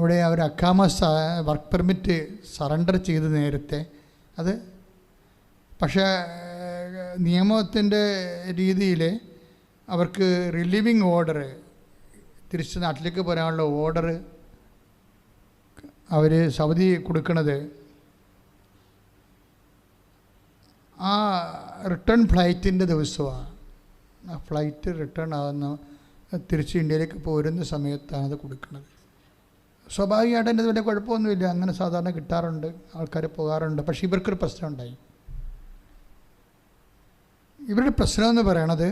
അവിടെ അവർ Akkamma work permit surrender ചെയ്ത് നേരത്തെ അത്, പക്ഷേ നിയമത്തിൻ്റെ രീതിയിൽ അവർക്ക് റിലീവിങ് ഓർഡർ, തിരിച്ച് നാട്ടിലേക്ക് പോരാനുള്ള ഓർഡർ അവർ സൗദി കൊടുക്കുന്നത് ആ റിട്ടേൺ ഫ്ലൈറ്റിൻ്റെ ദിവസമാണ്. ആ ഫ്ലൈറ്റ് റിട്ടേൺ ആകുന്ന തിരിച്ച് ഇന്ത്യയിലേക്ക് പോരുന്ന സമയത്താണ് അത് കൊടുക്കുന്നത്. സ്വാഭാവികമായിട്ട് അതിൻ്റെ വലിയ കുഴപ്പമൊന്നുമില്ല, അങ്ങനെ സാധാരണ കിട്ടാറുണ്ട്, ആൾക്കാർ പോകാറുണ്ട്. പക്ഷേ ഇവർക്കൊരു പ്രശ്നം ഉണ്ടായി. ഇവരുടെ പ്രശ്നം എന്ന് പറയണത്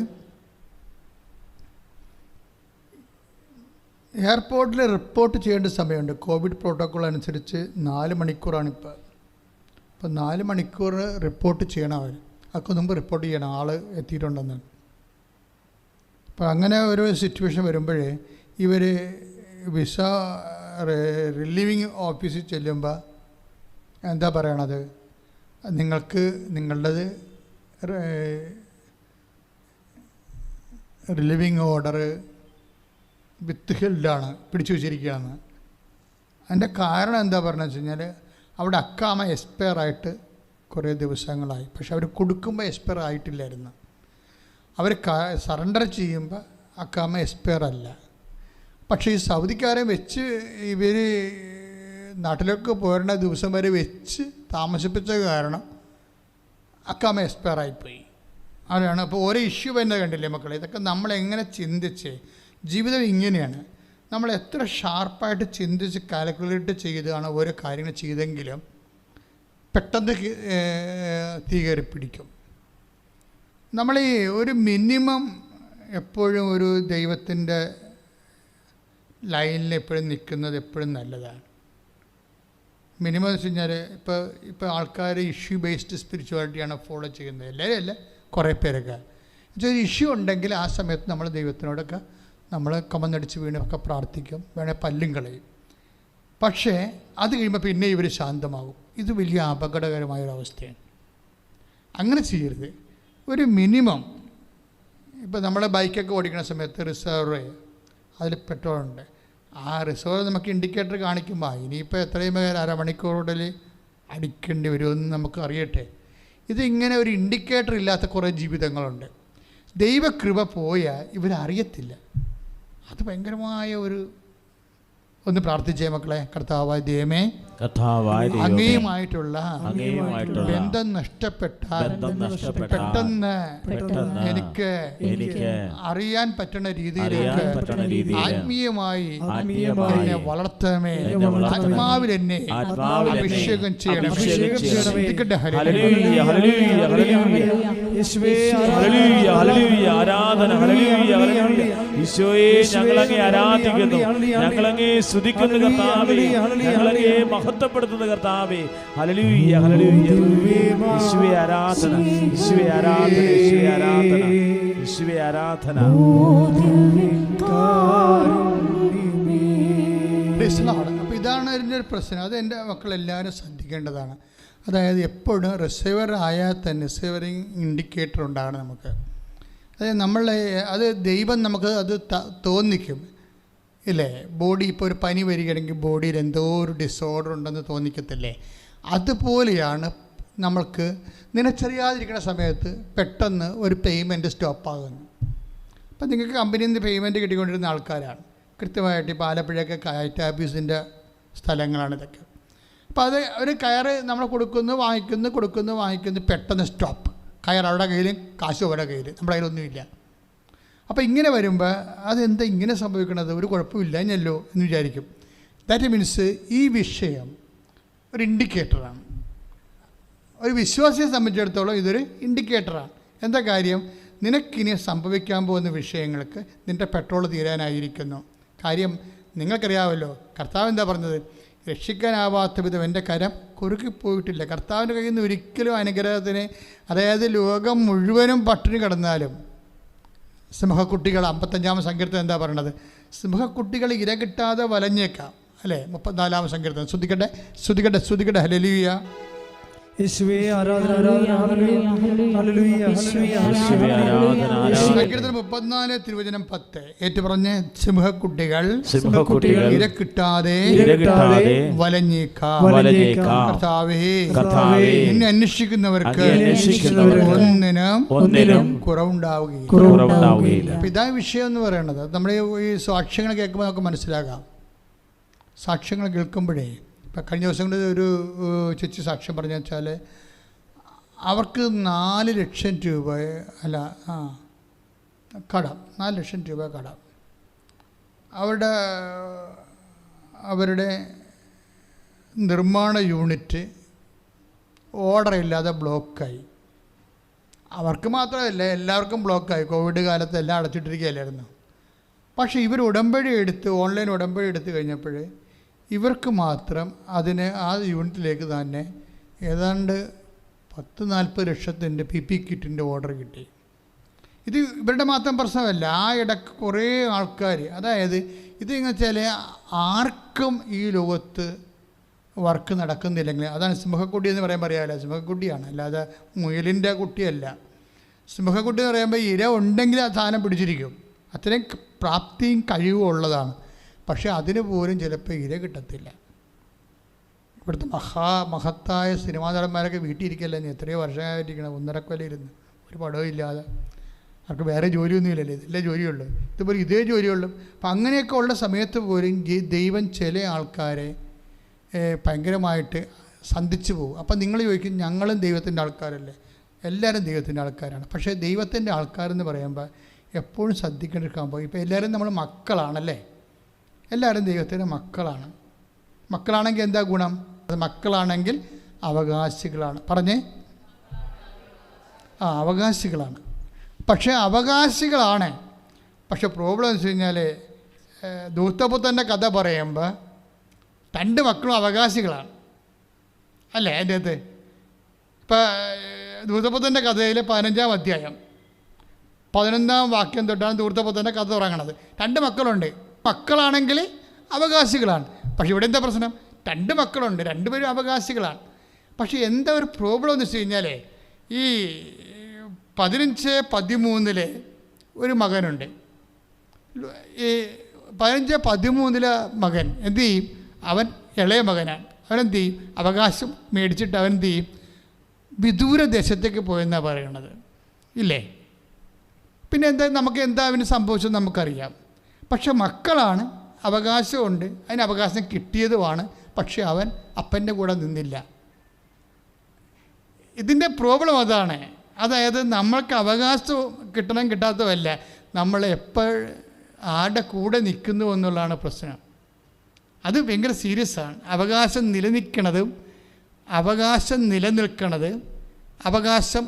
എയർപോർട്ടിൽ റിപ്പോർട്ട് ചെയ്യേണ്ട സമയമുണ്ട്. കോവിഡ് പ്രോട്ടോക്കോൾ അനുസരിച്ച് 4 മണിക്കൂറാണിപ്പോൾ. അപ്പോൾ 4 മണിക്കൂർ റിപ്പോർട്ട് ചെയ്യണം അവർ. അതൊക്കെ മുമ്പ് റിപ്പോർട്ട് ചെയ്യണം ആൾ എത്തിയിട്ടുണ്ടെന്ന്. അപ്പോൾ അങ്ങനെ ഒരു സിറ്റുവേഷൻ വരുമ്പോഴേ ഇവർ വിസ റിലീവിങ് ഓഫീസിൽ ചെല്ലുമ്പോൾ എന്താ പറയണത്, നിങ്ങൾക്ക് നിങ്ങളുടേത് റിലീവിങ് ഓർഡർ വിത്ത് ഹെൽഡാണ്, പിടിച്ചു വച്ചിരിക്കുകയാണ്. അതിൻ്റെ കാരണം എന്താ പറഞ്ഞതെന്ന് വെച്ച് കഴിഞ്ഞാൽ അവിടെ അക്കാമ എക്സ്പയർ ആയിട്ട് കുറേ ദിവസങ്ങളായി. പക്ഷെ അവർ കൊടുക്കുമ്പോൾ എക്സ്പയർ ആയിട്ടില്ലായിരുന്നു. അവർ സറണ്ടർ ചെയ്യുമ്പോൾ അക്കാമ എക്സ്പയർ അല്ല. പക്ഷേ ഈ സൗദിക്കാരെ വെച്ച് ഇവർ നാട്ടിലേക്ക് പോരുന്ന ദിവസം വരെ വെച്ച് താമസിപ്പിച്ച കാരണം അക്കാമ എക്സ്പയർ ആയിപ്പോയി. അതാണ് അപ്പോൾ ഓരോ ഇഷ്യൂ തന്നെ കണ്ടില്ലേ മക്കളെ. ഇതൊക്കെ നമ്മളെങ്ങനെ ചിന്തിച്ച്, ജീവിതം ഇങ്ങനെയാണ്, നമ്മൾ എത്ര ഷാർപ്പായിട്ട് ചിന്തിച്ച് കാൽക്കുലേറ്റ് ചെയ്താണ് ഓരോ കാര്യങ്ങൾ ചെയ്തെങ്കിലും പെട്ടെന്ന് തീ കയറി പിടിക്കും. നമ്മൾ ഈ ഒരു മിനിമം എപ്പോഴും ഒരു ദൈവത്തിൻ്റെ ലൈനിൽ എപ്പോഴും നിൽക്കുന്നത് എപ്പോഴും നല്ലതാണ്. മിനിമം എന്ന് വെച്ച് കഴിഞ്ഞാൽ ഇപ്പോൾ ആൾക്കാർ ഇഷ്യൂ ബേസ്ഡ് സ്പിരിച്വാലിറ്റിയാണ് ഫോളോ ചെയ്യുന്നത്. എല്ലാവരും അല്ല, കുറേ പേരൊക്കെ. ഒരു ഇഷ്യൂ ഉണ്ടെങ്കിൽ ആ സമയത്ത് നമ്മൾ ദൈവത്തിനോടൊക്കെ നമ്മൾ കമന്നടിച്ച് വീണൊക്കെ പ്രാർത്ഥിക്കും, വേണേൽ പല്ലും കളയും. പക്ഷേ അത് കഴിയുമ്പോൾ പിന്നെ ഇവർ ശാന്തമാകും. ഇത് വലിയ അപകടകരമായൊരവസ്ഥയാണ്. അങ്ങനെ ചെയ്യരുത്. ഒരു മിനിമം, ഇപ്പോൾ നമ്മൾ ബൈക്കൊക്കെ ഓടിക്കുന്ന സമയത്ത് റിസർവ് അതിൽ പെട്രോളുണ്ട്. ആ റിസർവ് നമുക്ക് ഇൻഡിക്കേറ്റർ കാണിക്കുമ്പോൾ ഇനിയിപ്പോൾ എത്രയും അരമണിക്കൂറുകളിൽ അടിക്കേണ്ടി വരുമെന്ന് നമുക്ക് അറിയട്ടെ. ഇതിങ്ങനെ ഒരു ഇൻഡിക്കേറ്റർ ഇല്ലാത്ത കുറേ ജീവിതങ്ങളുണ്ട്. ദൈവകൃപ പോയാൽ ഇവരറിയത്തില്ല. അത് ഭയങ്കരമായ ഒന്ന് പ്രാർത്ഥിച്ചേ മക്കളെ. കർത്താവായ ദൈവമേ, അങ്ങയുമായിട്ടുള്ള ബന്ധം നഷ്ടപ്പെട്ടാൽ പെട്ടെന്ന് എനിക്ക് അറിയാൻ പറ്റുന്ന രീതിയിലേക്ക് ആത്മീയമായി എന്നെ വളർത്തണമേ. ആത്മാവിൽ എന്നെ അഭിഷേകം ചെയ്യണം. ഈശോയെ, ഞങ്ങളങ്ങേ ആരാധിക്കുന്നു, ഞങ്ങളങ്ങേ സ്തുതിക്കുന്നു കർത്താവേ, ഞങ്ങളങ്ങേ മഹത്വപ്പെടുത്തുന്നു കർത്താവേ. Hallelujah, hallelujah. യേശുവേ ആരാധന, യേശുവേ ആരാധന, യേശുവേ ആരാധന, യേശുവേ ആരാധന. അപ്പോൾ ഇതാണ് ഇതിൻ്റെ ഒരു പ്രശ്നം. അത് എൻ്റെ മക്കളെല്ലാവരും ശ്രദ്ധിക്കേണ്ടതാണ്. അതായത് എപ്പോഴും റിസീവർ ആയാൽ തന്നെ റിസീവറിങ് ഇൻഡിക്കേറ്റർ ഉണ്ടാകണം നമുക്ക്. അത് ദൈവം നമുക്ക് അത് തോന്നിക്കും ഇല്ലേ. ബോഡി ഇപ്പോൾ ഒരു പനി വരികയാണെങ്കിൽ ബോഡിയിൽ എന്തോ ഒരു ഡിസോർഡർ ഉണ്ടെന്ന് തോന്നിക്കത്തില്ലേ. അതുപോലെയാണ് നമ്മൾക്ക് നിനച്ചറിയാതിരിക്കുന്ന സമയത്ത് പെട്ടെന്ന് ഒരു പേയ്മെൻറ്റ് സ്റ്റോപ്പാകുന്നു. അപ്പം നിങ്ങൾക്ക് കമ്പനിയിൽ നിന്ന് പേയ്മെൻറ്റ് കിട്ടിക്കൊണ്ടിരുന്ന ആൾക്കാരാണ്. കൃത്യമായിട്ട് ഇപ്പോൾ ആലപ്പുഴയൊക്കെ കയറ്റ് ഓഫീസിൻ്റെ സ്ഥലങ്ങളാണ് ഇതൊക്കെ. അപ്പോൾ അത് ഒരു കയറ് നമ്മൾ കൊടുക്കുന്നു, വാങ്ങിക്കുന്നു, പെട്ടെന്ന് സ്റ്റോപ്പ്. കയർ അവരുടെ കയ്യിലും കാശും അവരുടെ കയ്യിൽ, നമ്മുടെ കയ്യിലൊന്നുമില്ല. അപ്പോൾ ഇങ്ങനെ വരുമ്പോൾ അതെന്താ ഇങ്ങനെ സംഭവിക്കണത്, ഒരു കുഴപ്പമില്ലല്ലോ എന്ന് വിചാരിക്കും. ദാറ്റ് മീൻസ് ഈ വിഷയം ഒരു ഇൻഡിക്കേറ്ററാണ്. ഒരു വിശ്വാസിയെ സംബന്ധിച്ചിടത്തോളം ഇതൊരു ഇൻഡിക്കേറ്ററാണ്. എന്താ കാര്യം, നിനക്കിനി സംഭവിക്കാൻ പോകുന്ന വിഷയങ്ങൾക്ക് നിൻ്റെ പെട്രോൾ തീരാനായിരിക്കുന്നു. കാര്യം നിങ്ങൾക്കറിയാമല്ലോ, കർത്താവ് എന്താ പറഞ്ഞത്, രക്ഷിക്കാനാവാത്ത വിധം എൻ്റെ കരം കുറുക്കിപ്പോയിട്ടില്ല. കർത്താവിൻ്റെ കയ്യിൽ നിന്ന് ഒരിക്കലും അനുഗ്രഹത്തിന്, അതായത് ലോകം മുഴുവനും പട്ടിണി കിടന്നാലും സിംഹക്കുട്ടികൾ 55-ാം സങ്കീർത്തനം എന്താ പറയണത്, സിംഹക്കുട്ടികൾ ഇര കിട്ടാതെ വലഞ്ഞേക്കാം അല്ലേ. 34-ാം സങ്കീർത്തനം. ശ്രദ്ധിക്കട്ടെ. ഹല്ലേലൂയ. യേശുവേ ആരാധന ആരാധന ഹല്ലേലൂയ ഹല്ലേലൂയ സങ്കീർത്തനം 34 തിരുവചനം 10 ഏറ്റുപറഞ്ഞ് സിംഹക്കുട്ടികൾ ഇരക്കിട്ടാതെ വലഞ്ഞേക്കാം. കർത്താവേ, നിന്നെ അന്വേഷിക്കുന്നവർക്ക് ഒന്നിനും കുറവുണ്ടാവുകയില്ല. ഇതാ വിഷയം എന്ന് പറയുന്നത്. നമ്മുടെ ഈ സാക്ഷ്യങ്ങൾ കേൾക്കുമ്പോൾ നമുക്ക് മനസ്സിലാകാം. സാക്ഷ്യങ്ങൾ കേൾക്കുമ്പോഴേ, ഇപ്പം കഴിഞ്ഞ ദിവസങ്ങളിൽ ഒരു ചേച്ചി സാക്ഷ്യം പറഞ്ഞു വെച്ചാൽ അവർക്ക് 4 ലക്ഷം രൂപ കടം, 4 ലക്ഷം രൂപ കടം. അവരുടെ നിർമ്മാണ യൂണിറ്റ് ഓർഡർ ഇല്ലാതെ ബ്ലോക്കായി. അവർക്ക് മാത്രമല്ല, എല്ലാവർക്കും ബ്ലോക്കായി. കോവിഡ് കാലത്ത് എല്ലാം അടച്ചിട്ടിരിക്കുകയല്ലായിരുന്നു. പക്ഷേ ഇവർ ഉടമ്പടി എടുത്ത്, ഓൺലൈൻ ഉടമ്പടി എടുത്ത് കഴിഞ്ഞപ്പോൾ ഇവർക്ക് മാത്രം ആ യൂണിറ്റിലേക്ക് തന്നെ ഏതാണ്ട് 10-40 ലക്ഷത്തിൻ്റെ PP കിറ്റിൻ്റെ ഓർഡർ കിട്ടി. ഇത് ഇവരുടെ മാത്രം പ്രശ്നമല്ല. ആ ഇടയ്ക്ക് കുറേ ആൾക്കാർ, അതായത് ഇതെന്ന് വെച്ചാൽ ആർക്കും ഈ ലോകത്ത് വർക്ക് നടക്കുന്നില്ലെങ്കിൽ, അതാണ് സിംഹക്കുട്ടി എന്ന് പറയാമല്ലോ. സിംഹക്കുട്ടിയാണ്, അല്ലാതെ മുയലിൻ്റെ കുട്ടിയല്ല. സിംഹക്കുട്ടി എന്ന് പറയുമ്പോൾ ഇര ഉണ്ടെങ്കിൽ ആ സാധനം പിടിച്ചിരിക്കും. അത്രയും പ്രാപ്തിയും കഴിവും ഉള്ളതാണ്. പക്ഷേ അതിന് പോലും ചിലപ്പോൾ ഇര കിട്ടത്തില്ല. ഇവിടുത്തെ മഹത്തായ സിനിമാ നടന്മാരൊക്കെ വീട്ടിലിരിക്കല്ലേ, എത്രയോ വർഷമായിട്ടിരിക്കണം, 1.5 കൊല്ലം ഇരുന്ന് ഒരു പടവും ഇല്ലാതെ. അവർക്ക് വേറെ ജോലിയൊന്നുമില്ലല്ലോ, ഇതല്ലേ ജോലിയുള്ളൂ. ഇതുപോലെ ഇതേ ജോലിയുള്ളൂ. അപ്പം അങ്ങനെയൊക്കെ ഉള്ള സമയത്ത് പോലും ദൈവം ചില ആൾക്കാരെ ഭയങ്കരമായിട്ട് സന്ധിച്ചു പോകും. അപ്പം നിങ്ങൾ ചോദിക്കും, ഞങ്ങളും ദൈവത്തിൻ്റെ ആൾക്കാരല്ലേ? എല്ലാവരും ദൈവത്തിൻ്റെ ആൾക്കാരാണ്. പക്ഷേ ദൈവത്തിൻ്റെ ആൾക്കാരെന്ന് പറയുമ്പോൾ എപ്പോഴും ശ്രദ്ധിക്കേണ്ടിരിക്കുമ്പോൾ, ഇപ്പോൾ എല്ലാവരും നമ്മൾ മക്കളാണല്ലേ? എല്ലാവരും ദൈവത്തിൻ്റെ മക്കളാണ്. മക്കളാണെങ്കിൽ എന്താ ഗുണം? അത് മക്കളാണെങ്കിൽ അവകാശികളാണ്. പറഞ്ഞേ, അവകാശികളാണ്. പക്ഷേ അവകാശികളാണ്. പക്ഷെ പ്രോബ്ലം എന്ന് വെച്ച് കഴിഞ്ഞാൽ, ദൂതപുത്രൻ്റെ കഥ പറയുമ്പോൾ 2 മക്കളും അവകാശികളാണ് അല്ലേ? അതിൻ്റെ അകത്ത് ഇപ്പം ദൂതപുത്രൻ്റെ കഥയിൽ 15-ാം അധ്യായം 11-ാം വാക്യം തൊട്ടാണ് ദൂതപുത്രൻ്റെ കഥ തുടങ്ങണത്. 2 മക്കളുണ്ട്. മക്കളാണെങ്കിൽ അവകാശികളാണ്. പക്ഷെ ഇവിടെ എന്താ പ്രശ്നം? 2 മക്കളുണ്ട്, 2 പേരും അവകാശികളാണ്. പക്ഷേ എന്താ ഒരു പ്രോബ്ലം എന്ന് വെച്ച് കഴിഞ്ഞാൽ, ഈ 15-13 ഒരു മകനുണ്ട്. ഈ 15-13 മകൻ എന്തു ചെയ്യും? അവൻ ഇളയ മകനാണ്. അവനെന്ത് ചെയ്യും? അവകാശം മേടിച്ചിട്ട് അവൻ എന്ത് ചെയ്യും? വിദൂര ദേശത്തേക്ക് പോയെന്നാണ് പറയണത്, ഇല്ലേ? പിന്നെ നമുക്ക് എന്താ അവന് സംഭവിച്ചത് നമുക്കറിയാം. പക്ഷെ മക്കളാണ്, അവകാശമുണ്ട്, അതിന് അവകാശം കിട്ടിയതുമാണ്. പക്ഷെ അവൻ അപ്പൻ്റെ കൂടെ നിന്നില്ല. ഇതിൻ്റെ പ്രോബ്ലം അതാണ്. അതായത് നമ്മൾക്ക് അവകാശം കിട്ടണം കിട്ടാത്തതല്ല, നമ്മൾ എപ്പോൾ ആരുടെ കൂടെ നിൽക്കുന്നു എന്നുള്ളതാണ് പ്രശ്നം. അത് ഭയങ്കര സീരിയസ് ആണ്. അവകാശം നിലനിൽക്കണതും അവകാശം നിലനിൽക്കണത്, അവകാശം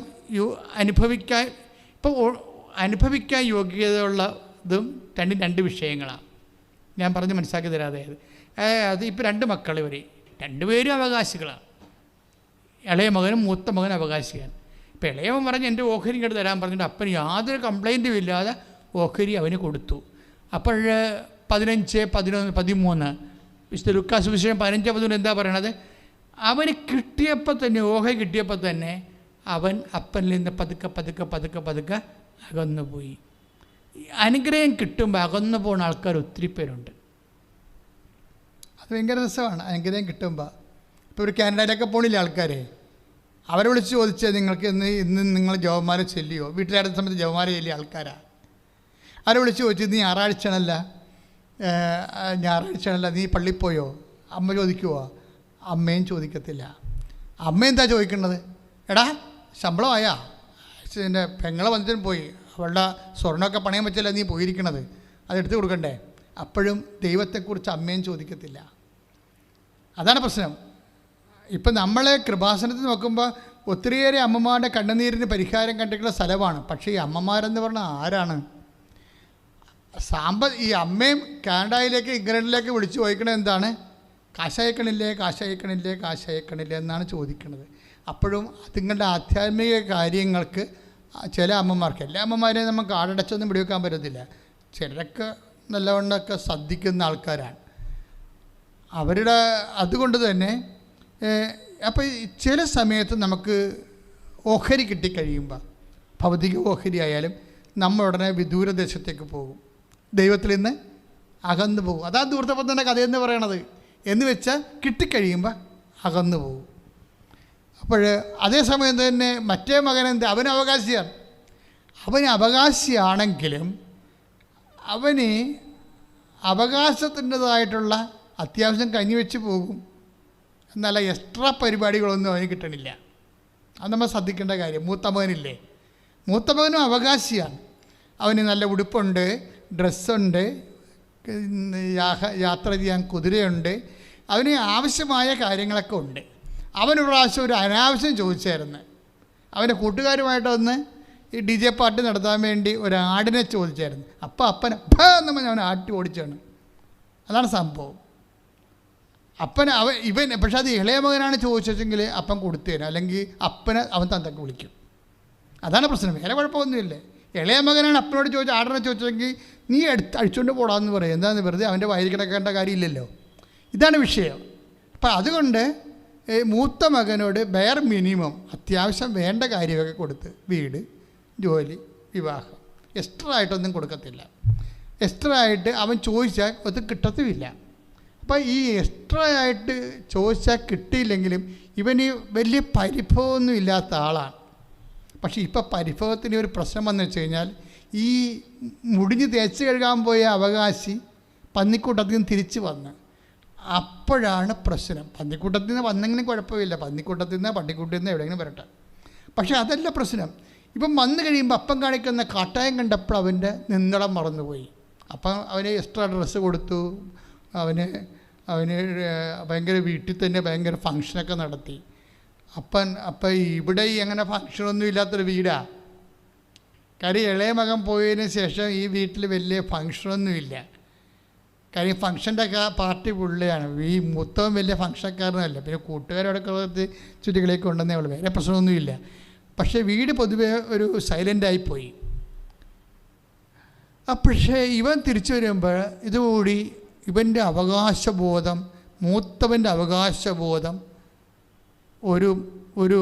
അനുഭവിക്കാൻ യോഗ്യതയുള്ളതും രണ്ട് വിഷയങ്ങളാണ്. ഞാൻ പറഞ്ഞ് മനസ്സിലാക്കി തരാതെ അത് ഇപ്പോൾ 2 മക്കൾ, ഇവർ 2 പേരും അവകാശികളാണ്. ഇളയ മകനും മൂത്ത മകനും അവകാശിയാണ്. ഇപ്പോൾ ഇളയവൻ പറഞ്ഞ് എൻ്റെ ഓഹരി ഇങ്ങോട്ട് തരാൻ പറഞ്ഞിട്ട് അപ്പന് യാതൊരു കംപ്ലൈൻറ്റും ഇല്ലാതെ ഓഹരി അവന് കൊടുത്തു. അപ്പോൾ 15, 11, 13 വിശുദ്ധ ലൂക്കാ സുവിശേഷം 15-13 എന്താ പറയണത്? അവന് കിട്ടിയപ്പോൾ തന്നെ, ഓഹരി കിട്ടിയപ്പോൾ തന്നെ അവൻ അപ്പനിൽ നിന്ന് പതുക്കെ അകന്നു പോയി. അനുഗ്രഹം കിട്ടുമ്പോൾ അകന്നു പോകുന്ന ആൾക്കാർ ഒത്തിരി പേരുണ്ട്. അത് ഭയങ്കര രസമാണ്. അനുഗ്രഹം കിട്ടുമ്പോൾ ഇപ്പോൾ ഒരു കാനഡയിലൊക്കെ പോണില്ലേ ആൾക്കാർ, അവരെ വിളിച്ച് ചോദിച്ചാൽ നിങ്ങൾക്ക് ഇന്ന് നിങ്ങൾ ജവമാല ചെല്ലിയോ? വീട്ടിലായിരുന്ന സമയത്ത് ജവമാല ചെല്ലിയ ആൾക്കാരാണ്. അവരെ വിളിച്ച് ചോദിച്ചു, നീ ഞായറാഴ്ചയാണല്ല നീ പള്ളിയിൽ പോയോ? അമ്മ ചോദിക്കുമോ? അമ്മയും ചോദിക്കത്തില്ല. അമ്മ എന്താ ചോദിക്കേണ്ടത്? എടാ ശമ്പളമായാ? എൻ്റെ പെങ്ങളെ വന്നിട്ടും പോയി, അവളുടെ സ്വർണ്ണമൊക്കെ പണയം വെച്ചല്ല നീ പോയിരിക്കണത്, അതെടുത്ത് കൊടുക്കണ്ടേ? അപ്പോഴും ദൈവത്തെക്കുറിച്ച് അമ്മയും ചോദിക്കത്തില്ല. അതാണ് പ്രശ്നം. ഇപ്പം നമ്മളെ കൃപാസനത്തിൽ നോക്കുമ്പോൾ ഒത്തിരിയേറെ അമ്മമാരുടെ കണ്ണുനീരിന് പരിഹാരം കണ്ടിട്ടുള്ള സ്ഥലമാണ്. പക്ഷേ ഈ അമ്മമാരെന്ന് പറഞ്ഞാൽ ആരാണ്? ഈ അമ്മയും കാനഡയിലേക്ക് ഇംഗ്ലണ്ടിലേക്ക് വിളിച്ച് ചോദിക്കണത് എന്താണ്? കാശയക്കണില്ലേ എന്നാണ് ചോദിക്കുന്നത്. അപ്പോഴും അതുങ്ങളുടെ ആധ്യാത്മിക കാര്യങ്ങൾക്ക് ചില അമ്മമാർക്ക്, എല്ലാ അമ്മമാരെയും നമുക്ക് കാടടച്ചൊന്നും പിടിവെക്കാൻ പറ്റത്തില്ല. ചിലരൊക്കെ നല്ലവണ്ണമൊക്കെ ശ്രദ്ധിക്കുന്ന ആൾക്കാരാണ്. അതുകൊണ്ട് തന്നെ അപ്പോൾ ചില സമയത്ത് നമുക്ക് ഓഹരി കിട്ടിക്കഴിയുമ്പോൾ, ഭൗതിക ഓഹരി ആയാലും, നമ്മൾ ഉടനെ വിദൂരദേശത്തേക്ക് പോകും, ദൈവത്തിൽ നിന്ന് അകന്നു പോകും. അതാ ധൂർത്തപുത്രൻ്റെ കഥയെന്ന് പറയണത്. എന്ന് വെച്ചാൽ കിട്ടിക്കഴിയുമ്പോൾ അകന്നു പോകും. അപ്പോൾ അതേസമയം തന്നെ മറ്റേ മകനെന്ത്, അവന് അവകാശിയാണ്. അവന് അവകാശിയാണെങ്കിലും അവന് അവകാശത്തിൻ്റെതായിട്ടുള്ള അത്യാവശ്യം കഞ്ഞിവെച്ച് പോകും. എന്നല്ല, എക്സ്ട്രാ പരിപാടികളൊന്നും അവന് കിട്ടണില്ല. അത് നമ്മൾ ശ്രദ്ധിക്കേണ്ട കാര്യം. മൂത്ത മകനില്ലേ, മൂത്ത മകനും അവകാശിയാണ്. അവന് നല്ല ഉടുപ്പുണ്ട്, ഡ്രസ്സുണ്ട്, യാത്ര ചെയ്യാൻ കുതിരയുണ്ട്, അവന് ആവശ്യമായ കാര്യങ്ങളൊക്കെ ഉണ്ട്. അവനൊരു പ്രാവശ്യം ഒരു അനാവശ്യം ചോദിച്ചായിരുന്നു. അവൻ്റെ കൂട്ടുകാരുമായിട്ടൊന്ന് ഈ DJ പാർട്ടി നടത്താൻ വേണ്ടി ഒരു ആടിനെ ചോദിച്ചായിരുന്നു. അപ്പം അപ്പനെ എന്ന് പറഞ്ഞ് അവൻ ആട്ടി ഓടിച്ചാണ്. അതാണ് സംഭവം. ഇവൻ പക്ഷെ അത് ഇളയ മകനാണ് ചോദിച്ചെങ്കിൽ അപ്പൻ കൊടുത്തേനെ, അല്ലെങ്കിൽ അപ്പനെ അവൻ തന്തക്ക് വിളിക്കും. അതാണ് പ്രശ്നം, വേറെ കുഴപ്പമൊന്നുമില്ല. ഇളയ മകനാണ് അപ്പനോട് ചോദിച്ച ആടിനെ ചോദിച്ചെങ്കിൽ നീ അഴിച്ചുകൊണ്ട് പോടാന്ന് പറയും. എന്താണെന്ന് വെറുതെ അവൻ്റെ വയൽ കിടക്കേണ്ട കാര്യമില്ലല്ലോ. ഇതാണ് വിഷയം. അപ്പം അതുകൊണ്ട് മൂത്ത മകനോട് ബെയർ മിനിമം അത്യാവശ്യം വേണ്ട കാര്യമൊക്കെ കൊടുത്ത്, വീട്, ജോലി, വിവാഹം, എക്സ്ട്രാ ആയിട്ടൊന്നും കൊടുക്കത്തില്ല. എക്സ്ട്രാ ആയിട്ട് അവൻ ചോദിച്ചാൽ അത് കിട്ടത്തുമില്ല. അപ്പോൾ ഈ എക്സ്ട്രാ ആയിട്ട് ചോദിച്ചാൽ കിട്ടിയില്ലെങ്കിലും ഇവന് വലിയ പരിഭവമൊന്നും ഇല്ലാത്ത ആളാണ്. പക്ഷേ ഇപ്പോൾ പരിഭവത്തിന് ഒരു പ്രശ്നം വന്നു വെച്ച് കഴിഞ്ഞാൽ, ഈ മുടിഞ്ഞ് തേച്ച് കഴുകാൻ പോയ അവകാശി പന്നിക്കൂട്ടത്തിൽ നിന്ന് തിരിച്ച് വന്ന്, അപ്പോഴാണ് പ്രശ്നം. പന്നിക്കൂട്ടത്തിൽ നിന്ന് വന്നെങ്കിലും കുഴപ്പമില്ല, പന്നിക്കൂട്ടത്തിൽ നിന്ന് പട്ടിക്കൂട്ടിൽ നിന്ന് എവിടെയെങ്കിലും വരട്ടെ. പക്ഷേ അതല്ല പ്രശ്നം. ഇപ്പം വന്നു കഴിയുമ്പോൾ അപ്പം കാണിക്കുന്ന കാട്ടായം കണ്ടപ്പോൾ അവൻ്റെ നിന്നളം മറന്നുപോയി. അപ്പം അവന് എക്സ്ട്രാ ഡ്രസ്സ് കൊടുത്തു, അവന് ഭയങ്കര വീട്ടിൽ തന്നെ ഭയങ്കര ഫങ്ഷനൊക്കെ നടത്തി. അപ്പം ഇവിടെ അങ്ങനെ ഫങ്ഷനൊന്നും ഇല്ലാത്തൊരു വീടാണ്. കാര്യം ഇളയ മകൻ പോയതിന് ശേഷം ഈ വീട്ടിൽ വലിയ ഫങ്ഷനൊന്നുമില്ല. കാര്യം ഫങ്ഷൻ്റെ പാർട്ടി പുള്ളിയാണ്. ഈ മൂത്തവൻ വലിയ ഫങ്ഷൻകാരനല്ല. പിന്നെ കൂട്ടുകാരോടൊക്കെ ചുറ്റികളിലേക്ക് കൊണ്ടുവന്നേ ഉള്ളൂ, വേറെ പ്രശ്നമൊന്നുമില്ല. പക്ഷേ വീട് പൊതുവെ ഒരു സൈലൻ്റായിപ്പോയി. പക്ഷേ ഇവൻ തിരിച്ചു വരുമ്പോൾ ഇതുകൂടി ഇവൻ്റെ അവകാശബോധം, മൂത്തവൻ്റെ അവകാശബോധം ഒരു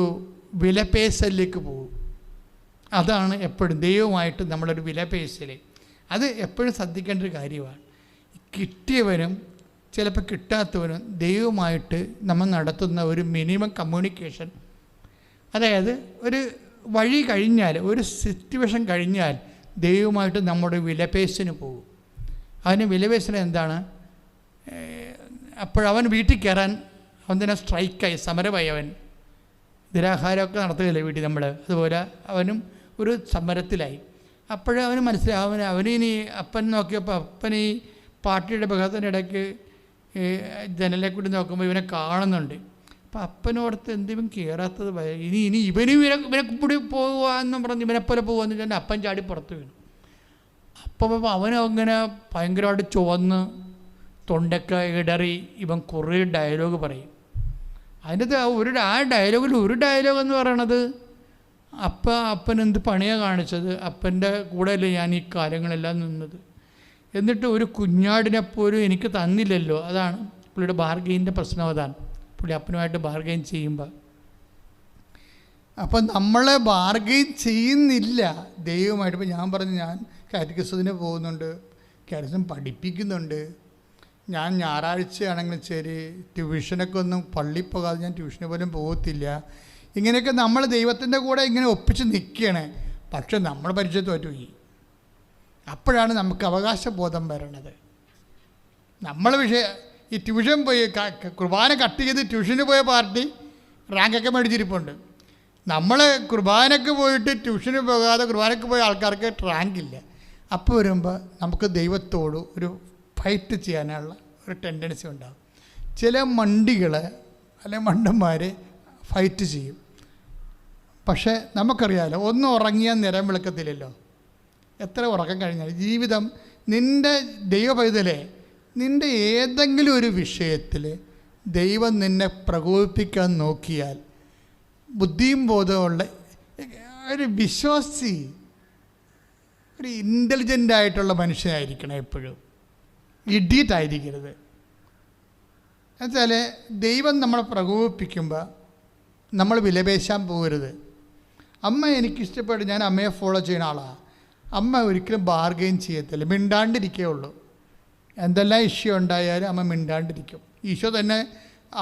വിലപേശലിലേക്ക് പോകും. അതാണ് എപ്പോഴും ദൈവമായിട്ട് നമ്മളൊരു വിലപേശൽ. അത് എപ്പോഴും ശ്രദ്ധിക്കേണ്ട ഒരു കാര്യമാണ്. കിട്ടിയവനും ചിലപ്പോൾ കിട്ടാത്തവനും ദൈവമായിട്ട് നമ്മൾ നടത്തുന്ന ഒരു മിനിമം കമ്മ്യൂണിക്കേഷൻ, അതായത് ഒരു വഴി കഴിഞ്ഞാൽ, ഒരു സിറ്റുവേഷൻ കഴിഞ്ഞാൽ ദൈവമായിട്ട് നമ്മുടെ വിലപേശന് പോകും. അവന് വിലപേശന എന്താണ്? അപ്പോഴവൻ വീട്ടിൽ കയറാൻ അവൻ തന്നെ സ്ട്രൈക്കായി, സമരമായി. അവൻ നിരാഹാരമൊക്കെ നടത്തുകയില്ലേ വീട്ടിൽ നമ്മൾ, അതുപോലെ അവനും ഒരു സമരത്തിലായി. അപ്പോഴവന് മനസ്സിലാവും, അവനിനി അപ്പൻ നോക്കിയപ്പോൾ അപ്പൻ ഈ പാർട്ടിയുടെ ബഹളത്തിൻ്റെ ഇടയ്ക്ക് ജനലെ കൂടി നോക്കുമ്പോൾ ഇവനെ കാണുന്നുണ്ട്. അപ്പം അപ്പനോടത്ത് എന്തെങ്കിലും കയറാത്തത്, ഇനി ഇവനെ കൂടി പോകുകയെന്നും പറഞ്ഞ് ഇവനെപ്പോലെ പോകുകയെന്ന് വെച്ചാൽ അപ്പൻ ചാടി പുറത്ത് വീണു. അപ്പം അവനങ്ങനെ ഭയങ്കരമായിട്ട് ചുവന്ന് തൊണ്ടൊക്കെ ഇടറി ഇവൻ കുറേ ഡയലോഗ് പറയും. അതിൻ്റെ ആ ഡയലോഗിൽ ഒരു ഡയലോഗ് എന്ന് പറയണത്, അപ്പൻ എന്ത് പണിയാണ് കാണിച്ചത്, അപ്പൻ്റെ കൂടെയല്ലേ ഞാൻ ഈ കാര്യങ്ങളെല്ലാം നിന്നത്, എന്നിട്ട് ഒരു കുഞ്ഞാടിനെപ്പോലും എനിക്ക് തന്നില്ലല്ലോ. അതാണ് പുള്ളിയുടെ ബാർഗെയിൻ്റെ പ്രശ്നം. അതാണ് പുള്ളി അപ്പനുമായിട്ട് ബാർഗെയിൻ ചെയ്യുമ്പോൾ. അപ്പം നമ്മളെ ബാർഗെയിൻ ചെയ്യുന്നില്ല ദൈവമായിട്ട്. ഇപ്പോൾ ഞാൻ പറഞ്ഞു, ഞാൻ കാറ്റഗിസത്തിന് പോകുന്നുണ്ട്, കാറ്റഗിസം പഠിപ്പിക്കുന്നുണ്ട്, ഞാൻ ഞായറാഴ്ചയാണെങ്കിലും ശരി ട്യൂഷനൊക്കെ ഒന്നും പള്ളിയിൽ പോകാതെ ഞാൻ ട്യൂഷന് പോലും പോകത്തില്ല. ഇങ്ങനെയൊക്കെ നമ്മൾ ദൈവത്തിൻ്റെ കൂടെ ഇങ്ങനെ ഒപ്പിച്ച് നിൽക്കുകയാണ്. പക്ഷെ നമ്മൾ പരിചയം തോറ്റുപോയി. അപ്പോഴാണ് നമുക്ക് അവകാശബോധം വരണത്. നമ്മൾ ഈ ട്യൂഷൻ പോയി കുർബാന കട്ട് ചെയ്ത് ട്യൂഷന് പോയ പാർട്ടി റാങ്കൊക്കെ മേടിച്ചിരിപ്പുണ്ട്. നമ്മൾ കുർബാനയ്ക്ക് പോയിട്ട് ട്യൂഷന് പോകാതെ കുർബാനയ്ക്ക് പോയ ആൾക്കാർക്ക് റാങ്കില്ല. അപ്പോൾ വരുമ്പോൾ നമുക്ക് ദൈവത്തോട് ഒരു ഫൈറ്റ് ചെയ്യാനുള്ള ഒരു ടെൻഡൻസി ഉണ്ടാകും. ചില മണ്ടികൾ അല്ലെങ്കിൽ മണ്ടന്മാർ ഫൈറ്റ് ചെയ്യും. പക്ഷേ നമുക്കറിയാമല്ലോ, ഒന്നും ഉറങ്ങിയാൽ നിരം വിളക്കത്തില്ലല്ലോ. എത്ര ഉറക്കം കഴിഞ്ഞാൽ ജീവിതം നിൻ്റെ ദൈവപൈതലേ, നിൻ്റെ ഏതെങ്കിലും ഒരു വിഷയത്തിൽ ദൈവം നിന്നെ പ്രകോപിപ്പിക്കാൻ നോക്കിയാൽ ബുദ്ധിയും ബോധമുള്ള ഒരു വിശ്വാസി, ഒരു ഇൻ്റലിജൻ്റ് ആയിട്ടുള്ള മനുഷ്യനായിരിക്കണം എപ്പോഴും, ഇഡിയറ്റ് ആയിരിക്കരുത്. എന്നുവെച്ചാൽ ദൈവം നമ്മളെ പ്രകോപിപ്പിക്കുമ്പോൾ നമ്മൾ വിലപേശാൻ പോകരുത്. അമ്മ എനിക്കിഷ്ടപ്പെട്ട് ഞാൻ അമ്മയെ ഫോളോ ചെയ്യുന്ന ആളാണ്. അമ്മ ഒരിക്കലും ബാർഗെയിൻ ചെയ്യത്തില്ല, മിണ്ടാണ്ടിരിക്കേ ഉള്ളൂ. എന്തെല്ലാം ഇഷ്യൂ ഉണ്ടായാലും അമ്മ മിണ്ടാണ്ടിരിക്കും. ഈശോ തന്നെ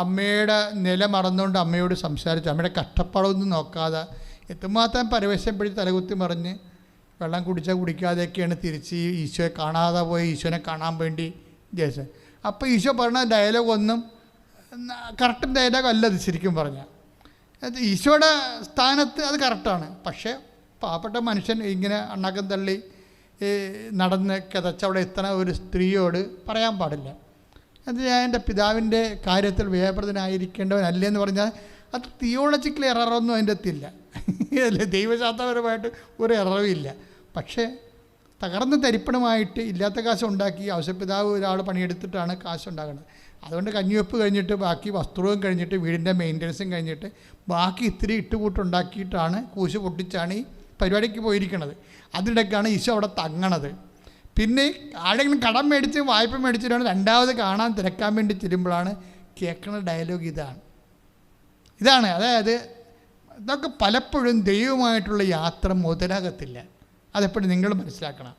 അമ്മയുടെ നില മറന്നുകൊണ്ട് അമ്മയോട് സംസാരിച്ചു. അമ്മയുടെ കഷ്ടപ്പാടൊന്നും നോക്കാതെ എത്രമാത്രം പരവേശപ്പെടുത്തി തലകുത്തി മറിഞ്ഞ് വെള്ളം കുടിച്ചാൽ കുടിക്കാതെയൊക്കെയാണ് തിരിച്ച് ഈശോയെ കാണാതെ പോയി ഈശോനെ കാണാൻ വേണ്ടി ജയിച്ചത്. അപ്പോൾ ഈശോ പറഞ്ഞ ഡയലോഗ് ഒന്നും കറക്റ്റ് ഡയലോഗ് അല്ല അത്. ശരിക്കും പറഞ്ഞാൽ ഈശോയുടെ സ്ഥാനത്ത് അത് കറക്റ്റാണ്. പക്ഷേ പാവപ്പെട്ട മനുഷ്യൻ ഇങ്ങനെ അണ്ണാക്കം തള്ളി നടന്ന് കിതച്ചവിടെ എത്തണ ഒരു സ്ത്രീയോട് പറയാൻ പാടില്ല. അത് ഞാൻ എൻ്റെ പിതാവിൻ്റെ കാര്യത്തിൽ വ്യാപൃതനായിരിക്കേണ്ടവനല്ലേന്ന് പറഞ്ഞാൽ അത് തിയോളജിക്കൽ എററൊന്നും അതിൻ്റെ എത്തില്ല, അല്ലേ? ദൈവശാസ്ത്രപരമായിട്ട് ഒരു എററുമില്ല. പക്ഷേ തകർന്ന് തരിപ്പണമായിട്ട് ഇല്ലാത്ത കാശ് ഉണ്ടാക്കി ഔസപിതാവ് ഒരാൾ പണിയെടുത്തിട്ടാണ് കാശ് ഉണ്ടാകുന്നത്. അതുകൊണ്ട് കഞ്ഞിവെപ്പ് കഴിഞ്ഞിട്ട് ബാക്കി വസ്ത്രവും കഴിഞ്ഞിട്ട് വീടിൻ്റെ മെയിൻ്റനൻസും കഴിഞ്ഞിട്ട് ബാക്കി ഇത്തിരി ഇട്ടുകൂട്ടുണ്ടാക്കിയിട്ടാണ് കൂശ് പൊട്ടിച്ചാണ് ഈ പരിപാടിക്ക് പോയിരിക്കുന്നത്. അതിനിടയ്ക്കാണ് ഈശോ അവിടെ തങ്ങണത്. പിന്നെ ആരെങ്കിലും കടം മേടിച്ച് വായ്പ മേടിച്ചിട്ടാണ് രണ്ടാമത് കാണാൻ തിരക്കാൻ വേണ്ടി ചെല്ലുമ്പോഴാണ് കേൾക്കുന്ന ഡയലോഗ് ഇതാണ്. അതായത് ഇതൊക്കെ പലപ്പോഴും ദൈവമായിട്ടുള്ള യാത്ര മുതലാകത്തില്ല. അതെപ്പോഴും നിങ്ങൾ മനസ്സിലാക്കണം.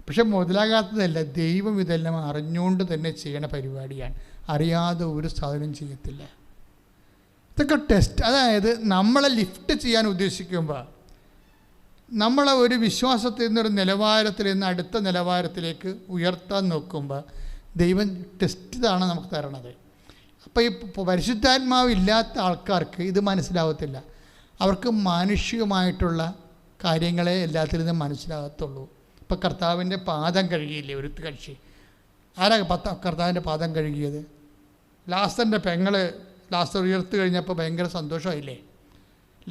പക്ഷെ മുതലാകാത്തതല്ല, ദൈവം ഇതെല്ലാം അറിഞ്ഞുകൊണ്ട് തന്നെ ചെയ്യണ പരിപാടിയാണ്. അറിയാതെ ഒരു സാധനം ചെയ്യത്തില്ല. ഇതൊക്കെ ടെസ്റ്റ്. അതായത് നമ്മളെ ലിഫ്റ്റ് ചെയ്യാൻ ഉദ്ദേശിക്കുമ്പോൾ നമ്മളെ ഒരു വിശ്വാസത്തിൽ നിന്നൊരു നിലവാരത്തിൽ നിന്ന് അടുത്ത നിലവാരത്തിലേക്ക് ഉയർത്താൻ നോക്കുമ്പോൾ ദൈവം ടെസ്റ്റ് ഇതാണ് നമുക്ക് തരണത്. അപ്പോൾ ഈ പരിശുദ്ധാത്മാവ് ഇല്ലാത്ത ആൾക്കാർക്ക് ഇത് മനസ്സിലാവത്തില്ല. അവർക്ക് മാനുഷികമായിട്ടുള്ള കാര്യങ്ങളെ എല്ലാത്തിൽ നിന്നും മനസ്സിലാകത്തുള്ളൂ. ഇപ്പോൾ കർത്താവിൻ്റെ പാദം കഴുകിയില്ലേ ഒരു കക്ഷി? ആരാ കർത്താവിൻ്റെ പാദം കഴുകിയത്? ലാസറിൻ്റെ പെങ്ങൾ ലാസർ ഉയർത്ത് കഴിഞ്ഞപ്പോൾ ഭയങ്കര സന്തോഷമായില്ലേ?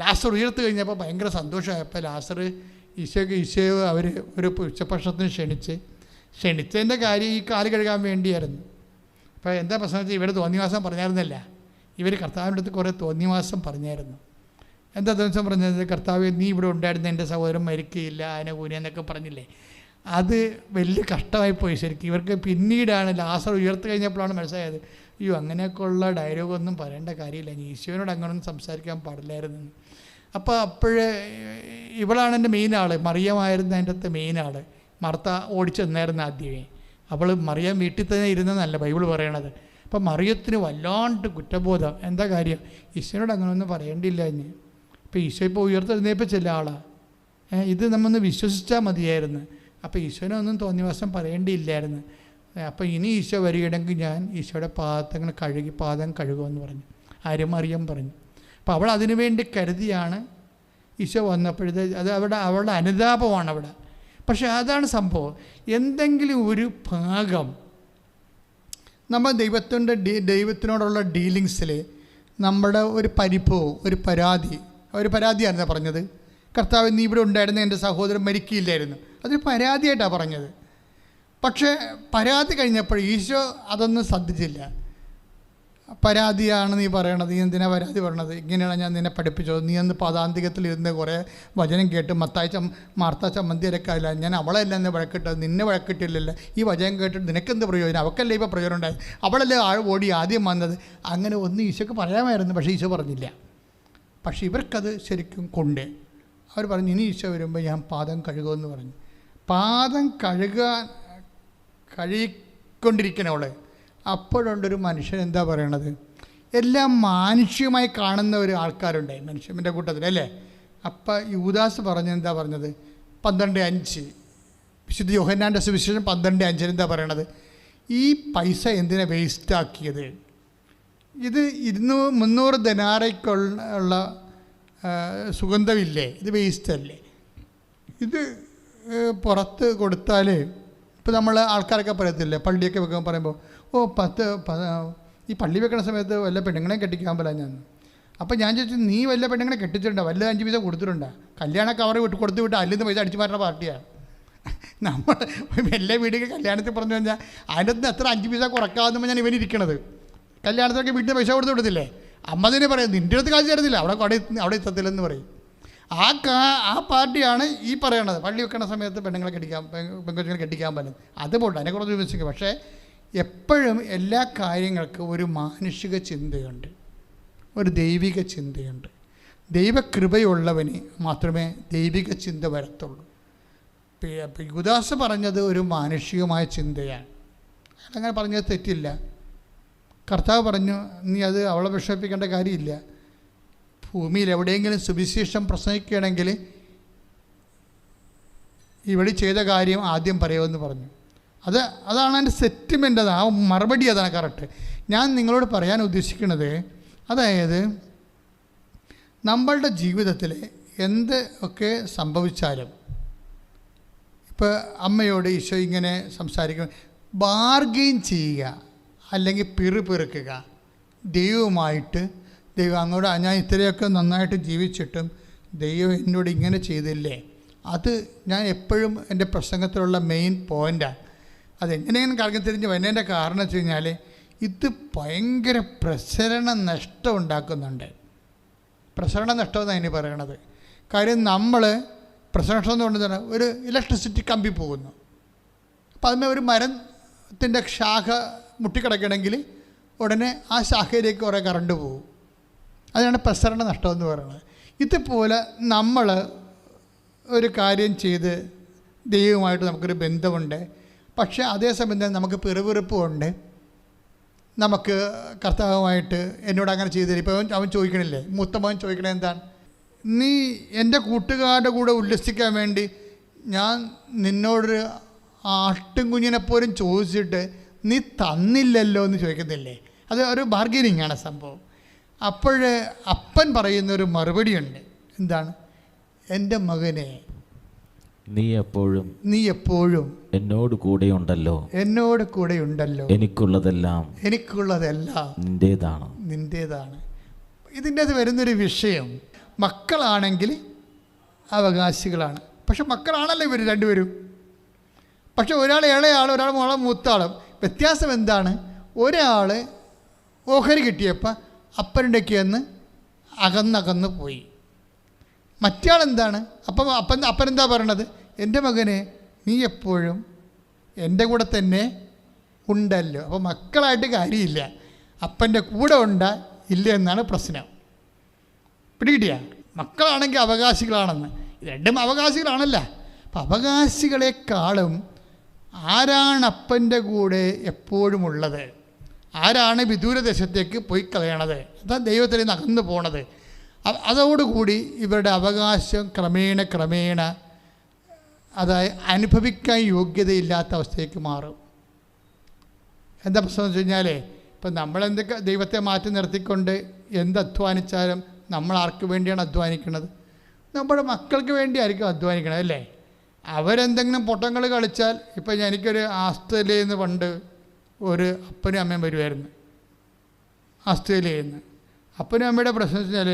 ലാസർ ഉയർത്ത് കഴിഞ്ഞപ്പോൾ ഭയങ്കര സന്തോഷമായപ്പോൾ ലാസർ ഈശോയെ അവർ ഒരു ഉച്ചഭക്ഷണത്തിന് ക്ഷണിച്ചതിൻ്റെ കാര്യം ഈ കാല് കഴുകാൻ വേണ്ടിയായിരുന്നു. അപ്പോൾ എന്താ പ്രശ്നം വെച്ചാൽ ഇവർ തോന്നിവാസം പറഞ്ഞായിരുന്നില്ല. ഇവർ കർത്താവിൻ്റെ അടുത്ത് കുറേ തോന്നിവാസം പറഞ്ഞായിരുന്നു. എന്താ ദിവസം പറഞ്ഞത്? കർത്താവ് നീ ഇവിടെ ഉണ്ടായിരുന്ന എൻ്റെ സഹോദരൻ മരിക്കുകയില്ല, അതിനെ കൂനിയെന്നൊക്കെ പറഞ്ഞില്ലേ? അത് വലിയ കഷ്ടമായിപ്പോയി ശരിക്കും. ഇവർക്ക് പിന്നീടാണ് ലാസർ ഉയർത്ത് കഴിഞ്ഞപ്പോഴാണ് മനസ്സിലായത്, അയ്യോ അങ്ങനെയൊക്കെയുള്ള ഡയലോഗൊന്നും പറയേണ്ട കാര്യമില്ല, ഈശോയോട് അങ്ങനെയൊന്നും സംസാരിക്കാൻ പാടില്ലായിരുന്നു. അപ്പോൾ അപ്പോഴേ ഇവളാണ് എൻ്റെ മെയിൻ ആൾ, മറിയമായിരുന്നു അതിൻ്റെ അകത്ത് മെയിൻ ആൾ. മർത്ത ഓടിച്ചു തന്നായിരുന്നു ആദ്യമേ. അവൾ മറിയം വീട്ടിൽ തന്നെ ഇരുന്നെന്നല്ല ബൈബിൾ പറയണത്. അപ്പം മറിയത്തിന് വല്ലാണ്ട് കുറ്റബോധം. എന്താ കാര്യം? ഈശോയോട് അങ്ങനെയൊന്നും പറയേണ്ടിയില്ല എന്ന്. ഇപ്പോൾ ഈശോ ഇപ്പോൾ ഉയർത്തെഴുന്നേൽപ്പിച്ചല്ല ആളാണ്. ഇത് നമ്മൊന്ന് വിശ്വസിച്ചാൽ മതിയായിരുന്നു. അപ്പോൾ ഈശോനെ ഒന്നും തോന്നിവാസം പറയേണ്ടിയില്ലായിരുന്നു. അപ്പോൾ ഇനി ഈശോ വരികയാണെങ്കിൽ ഞാൻ ഈശോയുടെ പാദം കഴുകുമെന്ന് പറഞ്ഞു. ആരും മറിയം പറഞ്ഞു. അപ്പോൾ അവൾ അതിനു വേണ്ടി കരുതിയാണ് ഈശോ വന്നപ്പോഴത്തെ അത് അവളുടെ അനുതാപമാണ് അവിടെ. പക്ഷേ അതാണ് സംഭവം. എന്തെങ്കിലും ഒരു ഭാഗം നമ്മൾ ദൈവത്തിനോടുള്ള ഡീലിങ്സിൽ നമ്മുടെ ഒരു പരിഭവം, ഒരു പരാതിയായിരുന്നു പറഞ്ഞത്. കർത്താവ് നീ ഇവിടെ ഉണ്ടായിരുന്ന എൻ്റെ സഹോദരൻ മരിക്കില്ലായിരുന്നു. അതൊരു പരാതിയായിട്ടാണ് പറഞ്ഞത്. പക്ഷേ പരാതി കഴിഞ്ഞപ്പോൾ ഈശോ അതൊന്നും ശ്രദ്ധിച്ചില്ല. പരാതിയാണ് നീ പറയണത്, നീ എന്തിനാ പരാതി പറയണത്? ഇങ്ങനെയാണ് ഞാൻ നിന്നെ പഠിപ്പിച്ചത്. നീ അന്ന് പാദാന്തികത്തിൽ ഇരുന്ന് കുറേ വചനം കേട്ട് മാർത്ത ചമ്മന്തിയൊക്കെ അല്ല, ഞാൻ അവളെല്ലാം എന്നെ വഴക്കിട്ടത്, നിന്നെ വഴക്കിട്ടില്ലല്ലോ. ഈ വചനം കേട്ടിട്ട് നിനക്കെന്ത് പ്രയോജനം? അവക്കല്ലേ ഇപ്പോൾ പ്രയോജനം ഉണ്ടായത്? അവളല്ലേ ഓടി ആദ്യം വന്നത്. അങ്ങനെ ഒന്നും ഈശോക്ക് പറയാമായിരുന്നു, പക്ഷേ ഈശോ പറഞ്ഞില്ല. പക്ഷേ ഇവർക്കത് ശരിക്കും കൊണ്ട് അവർ പറഞ്ഞു, ഇനി ഈശോ വരുമ്പോൾ ഞാൻ പാദം കഴുകുമെന്ന് പറഞ്ഞു. പാദം കഴുകിക്കൊണ്ടിരിക്കണവളെ അപ്പോഴുണ്ടൊരു മനുഷ്യൻ എന്താ പറയണത്? എല്ലാം മാനുഷികമായി കാണുന്ന ഒരു ആൾക്കാരുണ്ടായി മനുഷ്യൻ്റെ കൂട്ടത്തിൽ, അല്ലേ? അപ്പം യൂദാസ് എന്താ പറഞ്ഞത്? 12:5 വിശുദ്ധ യോഹന്നാൻ്റെ സുവിശേഷം 12:5 എന്താ പറയണത്? ഈ പൈസ എന്തിനാ വേസ്റ്റാക്കിയത്? ഇത് 200-300 ദിനാറയ്ക്കുള്ള സുഗന്ധമില്ലേ? ഇത് വേസ്റ്റല്ലേ? ഇത് പുറത്ത് കൊടുത്താൽ ഇപ്പോൾ നമ്മൾ ആൾക്കാരൊക്കെ പറയത്തില്ലേ, പള്ളിയൊക്കെ വെക്കാൻ പറയുമ്പോൾ ഈ പള്ളി വെക്കണ സമയത്ത് വല്ല പെണ്ണുങ്ങളെ കെട്ടിക്കാൻ പോലെ ഞാൻ. അപ്പോൾ ഞാൻ ചോദിച്ചു, നീ വല്ല പെണ്ണുങ്ങളെ കെട്ടിച്ചിട്ടുണ്ടോ? വല്ല 5 പൈസ കൊടുത്തിട്ടുണ്ടോ? കല്യാണ കവർ കൊടുത്തു വിട്ട് അല്ലിന്ന് പൈസ അടിച്ചു മാറ്റുന്ന പാർട്ടിയാണ് നമ്മൾ. എല്ലാ വീട്ടിൽ കല്യാണത്തിൽ പറഞ്ഞു കഴിഞ്ഞാൽ അതിൻ്റെ അകത്ത് എത്ര 5 പൈസ കുറക്കാമെന്ന് ഞാൻ ഇവനിരിക്കണത്. കല്യാണത്തിനൊക്കെ വീട്ടിൽ പൈസ കൊടുത്ത് വിടത്തില്ലേ? അമ്മതിനെ പറയും, നിൻ്റെ അടുത്ത് കാശ് തരത്തില്ല, അവിടെ എത്തത്തില്ലെന്ന് പറയും. ആ പാർട്ടിയാണ് ഈ പറയണത്. പള്ളി വെക്കണ സമയത്ത് പെണ്ണുങ്ങളെ കെട്ടിക്കാൻ പറ്റും. അതുപോലെ അതിനെക്കുറിച്ച് വിമർശിക്കും. പക്ഷേ എപ്പോഴും എല്ലാ കാര്യങ്ങൾക്കും ഒരു മാനുഷിക ചിന്തയുണ്ട്, ഒരു ദൈവിക ചിന്തയുണ്ട്. ദൈവകൃപയുള്ളവന് മാത്രമേ ദൈവിക ചിന്ത വരത്തുള്ളൂ. യൂദാസ് പറഞ്ഞത് ഒരു മാനുഷികമായ ചിന്തയാണ്. അങ്ങനെ പറഞ്ഞത് തെറ്റില്ല. കർത്താവ് പറഞ്ഞു, നീ അത് അവളെ വിഷമിപ്പിക്കേണ്ട കാര്യമില്ല. ഭൂമിയിൽ എവിടെയെങ്കിലും സുവിശേഷം പ്രസംഗിക്കുകയാണെങ്കിൽ ഇവിടെ ചെയ്ത കാര്യം ആദ്യം പറയുമെന്ന് പറഞ്ഞു. അതാണ് എൻ്റെ സെറ്റിൽമെൻ്റ്. ആ മറുപടി അതാണ് കറക്റ്റ്. ഞാൻ നിങ്ങളോട് പറയാൻ ഉദ്ദേശിക്കുന്നത്, അതായത് നമ്മളുടെ ജീവിതത്തിൽ എന്ത് ഒക്കെ സംഭവിച്ചാലും, ഇപ്പോൾ അമ്മയോട് ഈശോ ഇങ്ങനെ സംസാരിക്കുക, ബാർഗെയിൻ ചെയ്യുക അല്ലെങ്കിൽ പിറുപിറുക്കുക ദൈവവുമായിട്ട്. ദൈവം അങ്ങോട്ട് ഞാൻ ഇത്രയൊക്കെ നന്നായിട്ട് ജീവിച്ചിട്ടും ദൈവം എന്നോട് ഇങ്ങനെ ചെയ്തില്ലേ, അത് ഞാൻ എപ്പോഴും എൻ്റെ പ്രസംഗത്തിലുള്ള മെയിൻ പോയിൻ്റാണ്. അതെങ്ങനെയാണ് കാര്യം തിരിഞ്ഞ് വരുന്നതിൻ്റെ കാരണം വെച്ച് കഴിഞ്ഞാൽ ഇത് ഭയങ്കര പ്രസരണ നഷ്ടം ഉണ്ടാക്കുന്നുണ്ട്. പ്രസരണ നഷ്ടം എന്നാണ് ഇനി പറയണത്. കാര്യം നമ്മൾ പ്രസരണ നഷ്ടം എന്ന് പറഞ്ഞാൽ ഒരു ഇലക്ട്രിസിറ്റി കമ്പി പോകുന്നു. അപ്പോൾ അതിന് ഒരു മരത്തിൻ്റെ ശാഖ മുട്ടിക്കിടക്കണമെങ്കിൽ ഉടനെ ആ ശാഖയിലേക്ക് കുറേ കറണ്ട് പോകും. അതിനാണ് പ്രസരണ നഷ്ടം എന്ന് പറയുന്നത്. ഇതുപോലെ നമ്മൾ ഒരു കാര്യം ചെയ്ത് ദൈവവുമായിട്ട് നമുക്കൊരു ബന്ധമുണ്ട്, പക്ഷേ അതേസമയം തന്നെ നമുക്ക് പിറുപിറുപ്പുണ്ട്. നമുക്ക് കർത്താവുമായിട്ട് എന്നോട് അങ്ങനെ ചെയ്തില്ല. ഇപ്പോൾ അവൻ ചോദിക്കണില്ലേ, മൂത്തമോൻ ചോദിക്കണേ എന്താണ്, നീ എൻ്റെ കൂട്ടുകാരുടെ കൂടെ ഉല്ലസിക്കാൻ വേണ്ടി ഞാൻ നിന്നോടൊരു ആട്ടുംകുഞ്ഞിനെപ്പോലും ചോദിച്ചിട്ട് നീ തന്നില്ലല്ലോ എന്ന് ചോദിക്കുന്നില്ലേ. അത് ഒരു ബാർഗനിങ് ആണ് സംഭവം. അപ്പോഴ് അപ്പൻ പറയുന്നൊരു മറുപടിയുണ്ട്. എന്താണ്? എൻ്റെ മകനെ, നീ എപ്പോഴും എന്നോട് കൂടെയുണ്ടല്ലോ, എനിക്കുള്ളതെല്ലാം നിന്റേതാണ്. ഇതിൻ്റെ അത് വരുന്നൊരു വിഷയം, മക്കളാണെങ്കിൽ അവകാശികളാണ്. പക്ഷെ മക്കളാണല്ലോ ഇവർ രണ്ടുപേരും. പക്ഷെ ഒരാൾ ഇളയാൾ, ഒരാൾ മൂത്താളും. വ്യത്യാസം എന്താണ്? ഒരാൾ ഓഹരി കിട്ടിയപ്പോൾ അപ്പനുണ്ടേക്ക് എന്ന് അകന്നകന്ന് പോയി. മറ്റയാൾ എന്താണ്? അപ്പനെന്താ പറയണത്? എൻ്റെ മകനെ, നീ എപ്പോഴും എൻ്റെ കൂടെ തന്നെ ഉണ്ടല്ലോ. അപ്പോൾ മക്കളായിട്ട് കാര്യമില്ല, അപ്പൻ്റെ കൂടെ ഉണ്ടാ ഇല്ല എന്നാണ് പ്രശ്നം. പിടികിട്ടിയ? മക്കളാണെങ്കിൽ അവകാശികളാണെന്ന്. രണ്ടും അവകാശികളാണല്ലോ. അപ്പം അവകാശികളെക്കാളും ആരാണ് അപ്പൻ്റെ കൂടെ എപ്പോഴും ഉള്ളത്, ആരാണ് വിദൂരദേശത്തേക്ക് പോയി കളയണത്, അതാ ദൈവത്തിൽ നിന്ന് അകന്നു പോണത്. അതോടുകൂടി ഇവരുടെ അവകാശം ക്രമേണ അതായത് അനുഭവിക്കാൻ യോഗ്യതയില്ലാത്ത അവസ്ഥയ്ക്ക് മാറും. എന്താ പ്രശ്നം എന്ന് വെച്ച് കഴിഞ്ഞാൽ, ഇപ്പം നമ്മളെന്തൊക്കെ ദൈവത്തെ മാറ്റി നിർത്തിക്കൊണ്ട് അധ്വാനിച്ചാലും നമ്മൾ ആർക്ക് വേണ്ടിയാണ് അധ്വാനിക്കുന്നത്? നമ്മുടെ മക്കൾക്ക് വേണ്ടിയായിരിക്കും അധ്വാനിക്കണത്, അല്ലേ? അവരെന്തെങ്കിലും പൊട്ടങ്ങൾ കളിച്ചാൽ, ഇപ്പം എനിക്കൊരു ആസ്ട്രേലിയയിൽ നിന്ന് പണ്ട് ഒരു അപ്പനും അമ്മയും വരുമായിരുന്നു, ആസ്ട്രേലിയയിൽ നിന്ന്. അപ്പനും അമ്മയുടെ പ്രശ്നം വെച്ച് കഴിഞ്ഞാൽ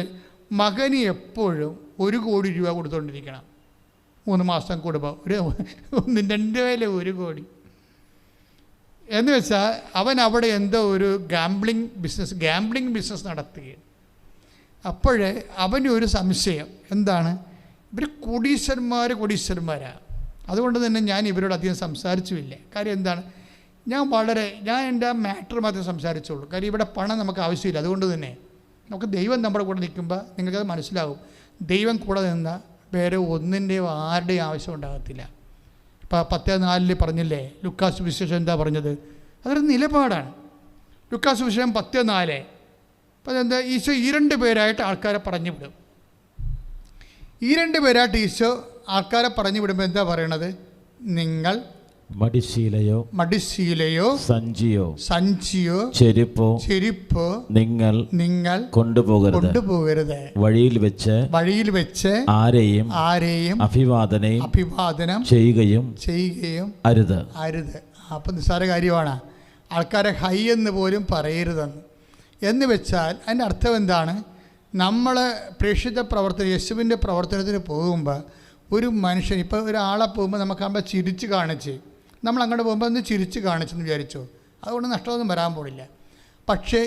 മകന് എപ്പോഴും 1 കോടി രൂപ കൊടുത്തുകൊണ്ടിരിക്കണം. 3 മാസം കൂടുമ്പോൾ 1 കോടി എന്ന് വെച്ചാൽ അവൻ അവിടെ എന്തോ ഒരു ഗാംബ്ലിംഗ് ബിസിനസ് നടത്തുകയാണ്. അപ്പോഴേ അവനൊരു സംശയം, എന്താണ്? ഇവർ കോടീശ്വരന്മാരാണ്. അതുകൊണ്ട് തന്നെ ഞാൻ ഇവരോട് അധികം സംസാരിച്ചുമില്ല. കാര്യം എന്താണ്? ഞാൻ എൻ്റെ മാറ്റർ മാത്രമേ സംസാരിച്ചുള്ളൂ. കാര്യം ഇവിടെ പണം നമുക്ക് ആവശ്യമില്ല. അതുകൊണ്ട് തന്നെ നമുക്ക് ദൈവം നമ്മുടെ കൂടെ നിൽക്കുമ്പോൾ നിങ്ങൾക്കത് മനസ്സിലാവും. ദൈവം കൂടെ നിന്നാൽ വേറെ ഒന്നിൻ്റെയും ആരുടെയും ആവശ്യം ഉണ്ടാകത്തില്ല. ഇപ്പോൾ 10:4 പറഞ്ഞില്ലേ, ലൂക്കാസ് സുവിശേഷം എന്താ പറഞ്ഞത്? അതൊരു നിലപാടാണ്. ലൂക്കാസ് സുവിശേഷം 10:4. അപ്പോൾ അതെന്താ? ഈശോ 2 പേരായിട്ട് ആൾക്കാരെ പറഞ്ഞു വിടും. 2 പേരായിട്ട് ഈശോ ആൾക്കാരെ പറഞ്ഞു വിടുമ്പോൾ എന്താ പറയണത്? നിങ്ങൾ മടിശീലയോ സഞ്ചിയോ ചെരുപ്പോ നിങ്ങൾ കൊണ്ടുപോകരുത്. വഴിയിൽ വെച്ച് ആരെയും അഭിവാദനം ചെയ്യുകയും അരുത്. അപ്പം നിസ്സാര കാര്യമാണ്. ആൾക്കാരെ ഹൈ എന്ന് പോലും പറയരുതെന്ന്. എന്ന് വെച്ചാൽ അതിൻ്റെ അർത്ഥം എന്താണ്? നമ്മൾ പ്രേക്ഷിത പ്രവർത്തനം, യേശുവിൻ്റെ പ്രവർത്തനത്തിന് പോകുമ്പോൾ ഒരു മനുഷ്യൻ, ഇപ്പോൾ ഒരാളെ പോകുമ്പോൾ നമുക്കാകുമ്പോൾ ചിരിച്ച് കാണിച്ച്, നമ്മൾ അങ്ങോട്ട് പോകുമ്പോൾ ഒന്ന് ചിരിച്ച് കാണിച്ചെന്ന് വിചാരിച്ചോ, അതുകൊണ്ട് നഷ്ടമൊന്നും വരാൻ പോണില്ല. പക്ഷേ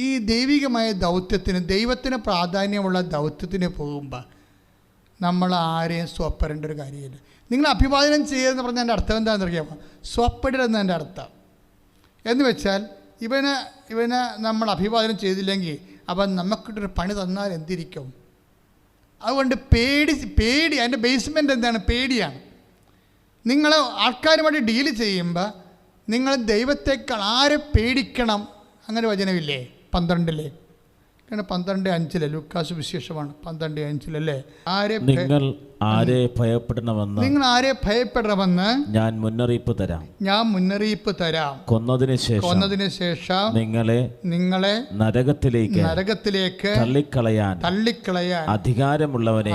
ഈ ദൈവികമായ ദൗത്യത്തിന്, ദൈവത്തിന് പ്രാധാന്യമുള്ള ദൗത്യത്തിന് പോകുമ്പോൾ നമ്മൾ ആരെയും സ്വപ്പെടേണ്ട ഒരു കാര്യമില്ല. നിങ്ങൾ അഭിവാദനം ചെയ്യുമെന്ന് പറഞ്ഞാൽ എൻ്റെ അർത്ഥം എന്താണെന്ന് അറിയാമോ? സ്വപ്പെടരുതെന്ന് എൻ്റെ അർത്ഥം. എന്ന് വെച്ചാൽ ഇവനെ നമ്മൾ അഭിവാദനം ചെയ്തില്ലെങ്കിൽ അപ്പം നമുക്കിട്ടൊരു പണി തന്നാൽ എന്തിരിക്കും? അതുകൊണ്ട് പേടി അതിൻ്റെ ബേസ്മെൻ്റ് എന്താണ്? പേടിയാണ്. നിങ്ങൾ ആൾക്കാരുമായിട്ട് ഡീൽ ചെയ്യുമ്പോൾ നിങ്ങൾ ദൈവത്തെക്കാൾ ആരെ പേടിക്കണം? അങ്ങനെ വചനമില്ലേ 12 കാരണം 12:5 ലൂക്കാസ് വിശേഷമാണ് 12:5 നിങ്ങൾ ആരെ ഭയപ്പെടണമെന്ന് ഞാൻ മുന്നറിയിപ്പ് തരാം. കൊന്നതിന് ശേഷം നിങ്ങളെ നരകത്തിലേക്ക് തള്ളിക്കളയാൻ അധികാരമുള്ളവനെ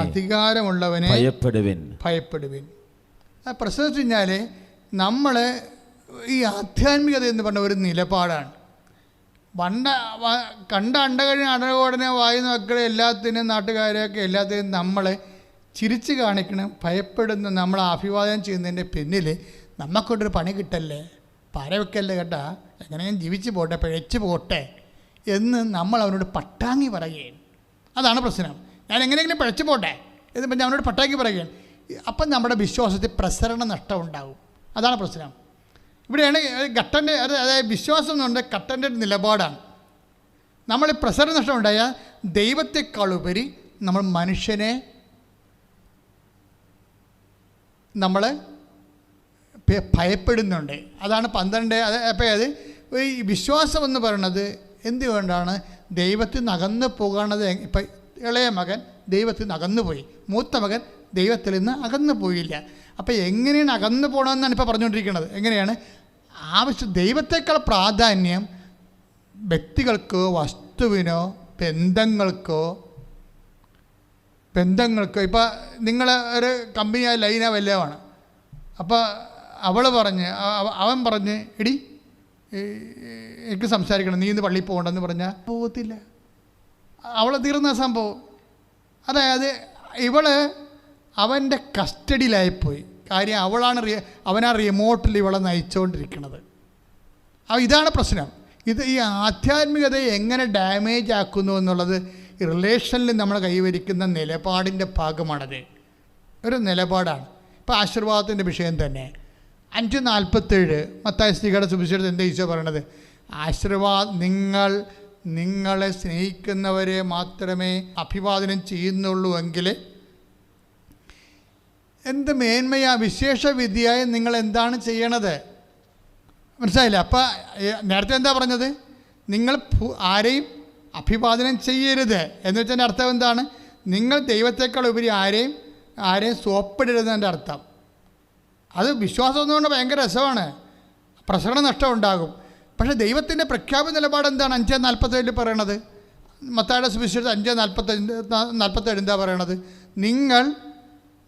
ഭയപ്പെടുവിൻ. പ്രശ്നം വെച്ച് കഴിഞ്ഞാൽ നമ്മൾ ഈ ആധ്യാത്മികത എന്ന് പറഞ്ഞ ഒരു നിലപാടാണ്. കണ്ട അണ്ടകഴിഞ്ഞ അടകോടനെ വായി നോക്കളെ എല്ലാത്തിനും നാട്ടുകാരെയൊക്കെ എല്ലാത്തിനും നമ്മൾ ചിരിച്ച് കാണിക്കണം, ഭയപ്പെടുന്ന നമ്മൾ അഭിവാദനം ചെയ്യുന്നതിൻ്റെ പിന്നിൽ നമുക്കൊട്ടൊരു പണി കിട്ടല്ലേ, പരവെക്കല്ലേ കേട്ടാ, എങ്ങനെയും ജീവിച്ച് പോട്ടെ, പിഴച്ച് പോട്ടെ എന്ന് നമ്മൾ അവനോട് പട്ടാങ്ങി പറയുകയാണ്. അതാണ് പ്രശ്നം. ഞാൻ എങ്ങനെയെങ്കിലും പിഴച്ച് പോട്ടെ എന്ന് പറഞ്ഞാൽ അവനോട് പട്ടാങ്ങി പറയുകയാണ്. അപ്പം നമ്മുടെ വിശ്വാസത്തിൽ പ്രസരണ നഷ്ടം ഉണ്ടാകും. അതാണ് പ്രശ്നം. ഇവിടെയാണ് ഘട്ടൻ്റെ അതായത് വിശ്വാസം എന്ന് പറഞ്ഞാൽ ഘട്ടൻ്റെ നിലപാടാണ്. നമ്മൾ പ്രസരണ നഷ്ടം ഉണ്ടായാൽ ദൈവത്തെക്കാളുപരി നമ്മൾ മനുഷ്യനെ നമ്മൾ ഭയപ്പെടുന്നുണ്ട്. അതാണ് 12. അപ്പോൾ അത് ഈ വിശ്വാസം എന്ന് പറയുന്നത് എന്തുകൊണ്ടാണ് ദൈവത്തിൽ നിന്ന് അകന്നു പോകണത്? ഇപ്പം ഇളയ മകൻ ദൈവത്തിൽ നിന്ന് അകന്നു പോയി, മൂത്ത മകൻ ദൈവത്തിൽ നിന്ന് അകന്നു പോയില്ല. അപ്പോൾ എങ്ങനെയാണ് അകന്നു പോകണമെന്നാണ് ഇപ്പോൾ പറഞ്ഞുകൊണ്ടിരിക്കുന്നത്. എങ്ങനെയാണ് ദൈവത്തെക്കാൾ പ്രാധാന്യം വ്യക്തികൾക്കോ വസ്തുവിനോ ബന്ധങ്ങൾക്കോ ഇപ്പോൾ നിങ്ങൾ ഒരു കമ്പനിയായ ലൈന വല്ലതുമാണ്. അപ്പോൾ അവൻ പറഞ്ഞ് എടി എനിക്ക് സംസാരിക്കണം, നീ ഇന്ന് പള്ളിയിൽ പോകണ്ടെന്ന് പറഞ്ഞാൽ പോകത്തില്ല. അവൾ തീർന്ന സംഭവം. അതായത് അവൻ്റെ കസ്റ്റഡിയിലായിപ്പോയി. കാര്യം അവനാ റിമോട്ടിൽ ഇവളെ നയിച്ചുകൊണ്ടിരിക്കുന്നത്. ഇതാണ് പ്രശ്നം. ഈ ആധ്യാത്മികതയെ എങ്ങനെ ഡാമേജ് ആക്കുന്നു എന്നുള്ളത് റിലേഷനിൽ നമ്മൾ കൈവരിക്കുന്ന നിലപാടിൻ്റെ ഭാഗമാണത്. ഒരു നിലപാടാണ്. ഇപ്പോൾ ആശീർവാദത്തിൻ്റെ വിഷയം തന്നെ 5:47 മത്തായി ശ്രീകയുടെ സുവിശേഷത്തിൽ എന്താ ഈശോ പറയണത്? നിങ്ങളെ സ്നേഹിക്കുന്നവരെ മാത്രമേ അഭിവാദനം ചെയ്യുന്നുള്ളൂ എങ്കിൽ എന്ത് മേന്മയാ വിശേഷ വിധിയായി നിങ്ങൾ എന്താണ് ചെയ്യണത്? മനസ്സിലായില്ല? അപ്പം നേരത്തെ എന്താ പറഞ്ഞത്? നിങ്ങൾ ആരെയും അഭിവാദനം ചെയ്യരുത് എന്ന് വെച്ചതിൻ്റെ അർത്ഥം എന്താണ്? നിങ്ങൾ ദൈവത്തെക്കാൾ ഉപരി ആരെയും സോപ്പിടരുതെന്നതിൻ്റെ അർത്ഥം. അത് വിശ്വാസം എന്നുകൊണ്ട് ഭയങ്കര രസമാണ്, പ്രസരണ നഷ്ടം ഉണ്ടാകും. പക്ഷേ ദൈവത്തിൻ്റെ പ്രഖ്യാപിത നിലപാട് എന്താണ്? 5:47 പറയണത്. മത്തായിയുടെ സുവിശേഷം 5:47 എന്താ പറയണത്?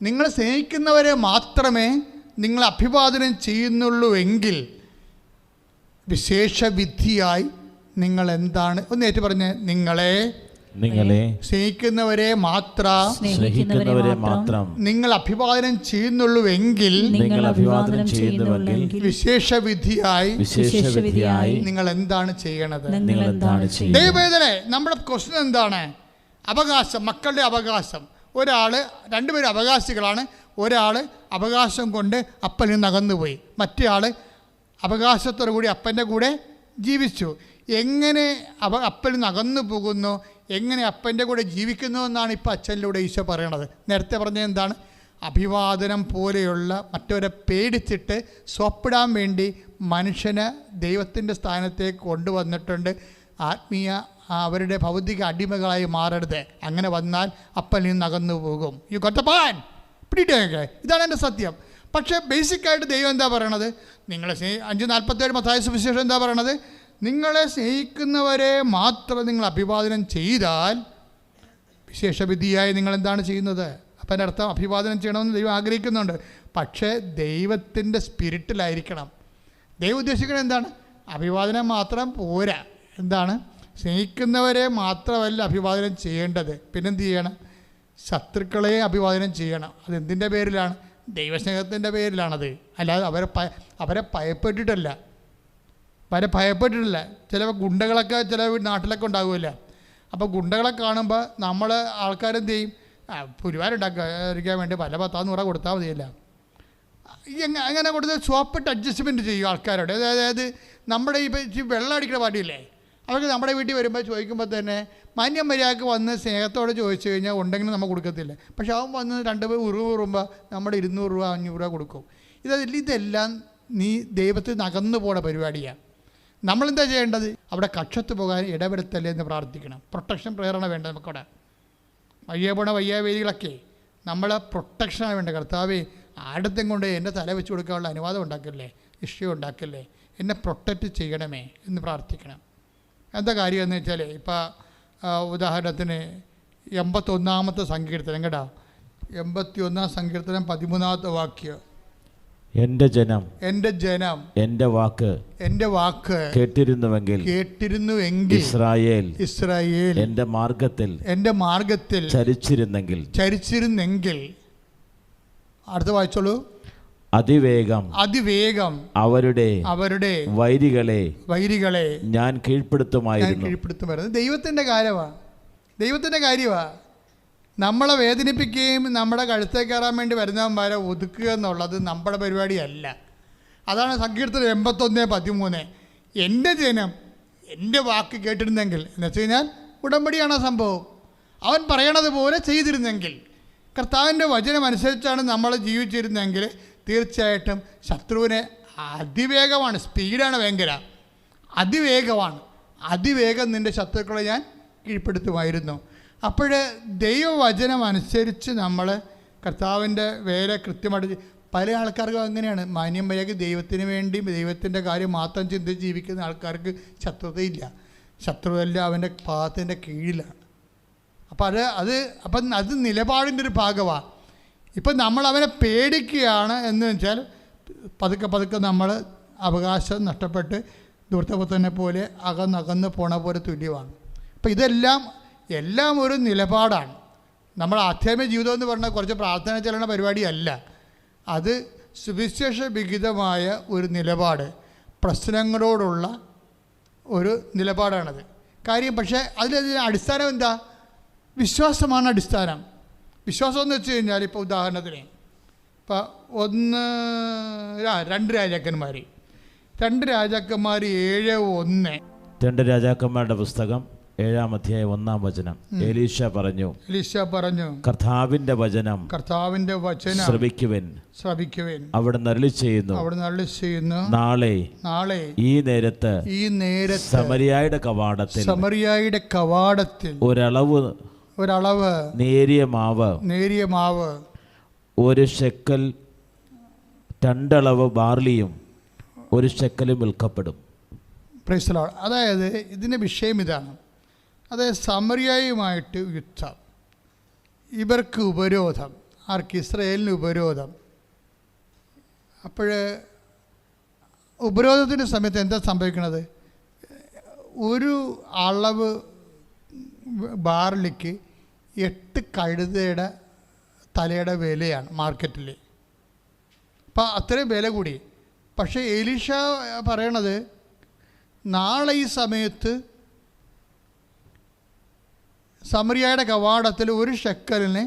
നിങ്ങൾ സ്നേഹിക്കുന്നവരെ മാത്രമേ നിങ്ങൾ അഭിവാദനം ചെയ്യുന്നുള്ളൂ എങ്കിൽ വിശേഷ വിധിയായി നിങ്ങൾ എന്താണ്? ഒന്ന് ഏറ്റു പറഞ്ഞ്, നിങ്ങളെ സ്നേഹിക്കുന്നവരെ മാത്രം നിങ്ങൾ അഭിവാദനം ചെയ്യുന്നുള്ളൂ എങ്കിൽ വിശേഷ വിധിയായി നിങ്ങൾ എന്താണ് ചെയ്യണത്? ദൈവവേദന. നമ്മുടെ ക്വസ്റ്റ്യൻ എന്താണ്? അവകാശം, മക്കളുടെ അവകാശം. രണ്ടുപേരും അവകാശികളാണ്. ഒരാൾ അവകാശം കൊണ്ട് അപ്പനിൽ നിന്ന് അകന്നുപോയി, മറ്റേ ആൾ അവകാശത്തോടു കൂടി അപ്പൻ്റെ കൂടെ ജീവിച്ചു. എങ്ങനെ അപ്പനിൽ നിന്ന് അകന്നു പോകുന്നു, എങ്ങനെ അപ്പൻ്റെ കൂടെ ജീവിക്കുന്നു എന്നാണ് ഇപ്പോൾ അച്ഛനിലൂടെ ഈശോ പറയണത്. നേരത്തെ പറഞ്ഞത് എന്താണ്? അഭിവാദനം പോലെയുള്ള മറ്റവരെ പേടിച്ചിട്ട് സ്വപ്പിടാൻ വേണ്ടി മനുഷ്യനെ ദൈവത്തിൻ്റെ സ്ഥാനത്തേക്ക് കൊണ്ടുവന്നിട്ടുണ്ട്. ആത്മീയ അവരുടെ ഭൗതിക അടിമകളായി മാറരുത്. അങ്ങനെ വന്നാൽ അപ്പനിൽ നിന്ന് അകന്നു പോകും. You got the point. പിടിയിട്ടേക്കെ, ഇതാണ് എൻ്റെ സത്യം. പക്ഷേ ബേസിക്കായിട്ട് ദൈവം എന്താ പറയണത്? 5:47 മത്തായി സുവിശേഷം എന്താ പറയണത്? നിങ്ങളെ സ്നേഹിക്കുന്നവരെ മാത്രം നിങ്ങൾ അഭിവാദനം ചെയ്താൽ വിശേഷവിധിയായി നിങ്ങൾ എന്താണ് ചെയ്യുന്നത്? അപ്പം എൻ്റെ അർത്ഥം അഭിവാദനം ചെയ്യണമെന്ന് ദൈവം ആഗ്രഹിക്കുന്നുണ്ട്. പക്ഷേ ദൈവത്തിൻ്റെ സ്പിരിറ്റിലായിരിക്കണം. ദൈവം ഉദ്ദേശിക്കുന്നത് എന്താണ്? അഭിവാദനം മാത്രം പോരാ. എന്താണ്? സ്നേഹിക്കുന്നവരെ മാത്രമല്ല അഭിവാദനം ചെയ്യേണ്ടത്, പിന്നെന്ത് ചെയ്യണം? ശത്രുക്കളെ അഭിവാദനം ചെയ്യണം. അതെന്തിൻ്റെ പേരിലാണ്? ദൈവസ്നേഹത്തിൻ്റെ പേരിലാണത്. അല്ലാതെ അവരെ ഭയപ്പെട്ടിട്ടല്ല. ചില ഗുണ്ടകളൊക്കെ ചില നാട്ടിലൊക്കെ ഉണ്ടാകുമല്ലോ. അപ്പോൾ ഗുണ്ടകളെ കാണുമ്പോൾ നമ്മൾ ആൾക്കാരെന്ത് ചെയ്യും? പുരുവാരുണ്ടാക്കാൻ വേണ്ടി 10-100 കൊടുത്താൽ മതിയല്ല. അങ്ങനെ കൊടുത്ത് സോപ്പിട്ട് അഡ്ജസ്റ്റ്മെൻറ്റ് ചെയ്യും ആൾക്കാരോട്. അതായത് നമ്മുടെ ഇപ്പോൾ വെള്ളം അടിക്കുന്ന പാടിയില്ലേ, അവർക്ക് നമ്മുടെ വീട്ടിൽ വരുമ്പോൾ ചോദിക്കുമ്പോൾ തന്നെ മാന്യം മര്യാദക്ക് വന്ന് സ്നേഹത്തോടെ ചോദിച്ചു കഴിഞ്ഞാൽ ഉണ്ടെങ്കിൽ നമ്മൾ കൊടുക്കത്തില്ല. പക്ഷെ അവൻ വന്ന് 2 ഉറുവ് കൂടുമ്പോൾ നമ്മൾ 200 രൂപ 500 രൂപ കൊടുക്കും. ഇതെല്ലാം നീ ദൈവത്തിൽ നകന്നു പോണ പരിപാടിയാണ്. നമ്മളെന്താ ചെയ്യേണ്ടത്? അവിടെ കക്ഷത്ത് പോകാൻ ഇടവരുത്തല്ലേ എന്ന് പ്രാർത്ഥിക്കണം. പ്രൊട്ടക്ഷൻ പ്രേരണ വേണ്ട നമുക്കവിടെ. വയ്യ പോണ വയ്യാവേദികളൊക്കെ നമ്മളെ പ്രൊട്ടക്ഷനാണ് വേണ്ട. കർത്താവേ, ആടത്തും കൊണ്ട് എൻ്റെ തല വെച്ച് കൊടുക്കാനുള്ള അനുവാദം ഉണ്ടാക്കല്ലേ, ഇഷ്യൂ ഉണ്ടാക്കല്ലേ, എന്നെ പ്രൊട്ടക്റ്റ് ചെയ്യണമേ എന്ന് പ്രാർത്ഥിക്കണം. എന്താ കാര്യമെന്ന് വെച്ചാൽ ഇപ്പോൾ ഉദാഹരണത്തിന് 81-ാമത്തെ സങ്കീർത്തനം കേട്ടോ, 81-ാം സങ്കീർത്തനം 13-ാമത്തെ വാക്യം, എൻ്റെ ജനം എൻ്റെ വാക്ക് കേട്ടിരുന്നുവെങ്കിൽ ഇസ്രായേൽ എൻ്റെ മാർഗത്തിൽ ചരിച്ചിരുന്നെങ്കിൽ അടുത്ത വായിച്ചോളൂ. അതിവേഗം അവരുടെ വൈരികളെ ഞാൻ കീഴ്പ്പെടുത്തുമായിരുന്നു. ദൈവത്തിൻ്റെ കാര്യമാണ്. നമ്മളെ വേദനിപ്പിക്കുകയും നമ്മുടെ കഴുത്തേക്ക് കയറാൻ വേണ്ടി വരുന്നവന്മാരെ ഒതുക്കുക എന്നുള്ളത് നമ്മുടെ പരിപാടിയല്ല. അതാണ് സങ്കീർത്തനം 81:13. എൻ്റെ ജനം എൻ്റെ വാക്ക് കേട്ടിരുന്നെങ്കിൽ എന്ന് വെച്ച് കഴിഞ്ഞാൽ ഉടമ്പടിയാണ് സംഭവം. അവൻ പറയണത് പോലെ ചെയ്തിരുന്നെങ്കിൽ, കർത്താവിൻ്റെ വചനം അനുസരിച്ചാണ് നമ്മൾ ജീവിച്ചിരുന്നെങ്കിൽ തീർച്ചയായിട്ടും ശത്രുവിനെ അതിവേഗമാണ്, സ്പീഡാണ്, ഭയങ്കര അതിവേഗം നിൻ്റെ ശത്രുക്കളെ ഞാൻ കീഴ്പ്പെടുത്തുമായിരുന്നു. അപ്പോൾ ദൈവവചനം അനുസരിച്ച് നമ്മൾ കർത്താവിൻ്റെ വേല കൃത്യമായിട്ട്, പല ആൾക്കാർക്കും അങ്ങനെയാണ്. മാന്യം മര്യാദയ്ക്ക് ദൈവത്തിന് വേണ്ടി ദൈവത്തിൻ്റെ കാര്യം മാത്രം ചിന്തിച്ച് ജീവിക്കുന്ന ആൾക്കാർക്ക് ശത്രുതയില്ല. ശത്രുതല്ല അവൻ്റെ പാദത്തിൻ്റെ കീഴിലാണ്. അപ്പം അത് നിലപാടിൻ്റെ ഒരു ഭാഗമാണ്. ഇപ്പം നമ്മൾ അവനെ പേടിക്കുകയാണ് എന്ന് വെച്ചാൽ പതുക്കെ നമ്മൾ അവകാശം നഷ്ടപ്പെട്ട് ദൂർത്തപുത്രനെ പോലെ അകന്നകന്ന് പോണ പോലെ തുല്യമാണ്. അപ്പം എല്ലാം ഒരു നിലപാടാണ്. നമ്മൾ ആധ്യാത്മിക ജീവിതം എന്ന് പറഞ്ഞാൽ കുറച്ച് പ്രാർത്ഥന ചെല്ലുന്ന പരിപാടിയല്ല. അത് സുവിശേഷ വിഹിതമായ ഒരു നിലപാട്, പ്രശ്നങ്ങളോടുള്ള ഒരു നിലപാടാണത് കാര്യം. പക്ഷേ അതിൻ്റെ അടിസ്ഥാനം എന്താ? വിശ്വാസമാണ് അടിസ്ഥാനം. വിശ്വാസം എന്ന് വെച്ച് കഴിഞ്ഞാൽ ഇപ്പോൾ ഉദാഹരണത്തിന് ഇപ്പോൾ 2 രാജാക്കന്മാർ 7:1. 2 രാജാക്കന്മാരുടെ പുസ്തകം 7-ാം അധ്യായം 1-ാം വചനം. എലീശ പറഞ്ഞു കർത്താവിന്റെ വചനം ശ്രവിക്കുവിൻ. അവിടുന്ന് അരുളി ചെയ്യുന്നു, നാളെ ഈ നേരത്ത് സമരിയായുടെ കവാടത്തിൽ ഒരളവ് നേരിയ മാവ് 1 ശെക്കൽ 2 അളവ് ബാർലിയും 1 ശെക്കലും വിൽക്കപ്പെടും. Praise the lord. അതായത് ഇതിൻ്റെ വിഷയം ഇതാണ്. അതായത് സമറിയയുമായിട്ട് യുദ്ധം, ഇവർക്ക് ഉപരോധം, ആർക്ക്? ഇസ്രായേലിന് ഉപരോധം. അപ്പോൾ ഉപരോധത്തിൻ്റെ സമയത്ത് എന്താ സംഭവിക്കുന്നത്? 1 അളവ് ബാർലിക്ക് 8 കഴുതയുടെ തലയുടെ വിലയാണ് മാർക്കറ്റിൽ. അപ്പം അത്രയും വില കൂടി. പക്ഷേ എലീശ പറയണത് നാളെ ഈ സമയത്ത് സമറിയയുടെ കവാടത്തിൽ 1 ശെക്കലിന്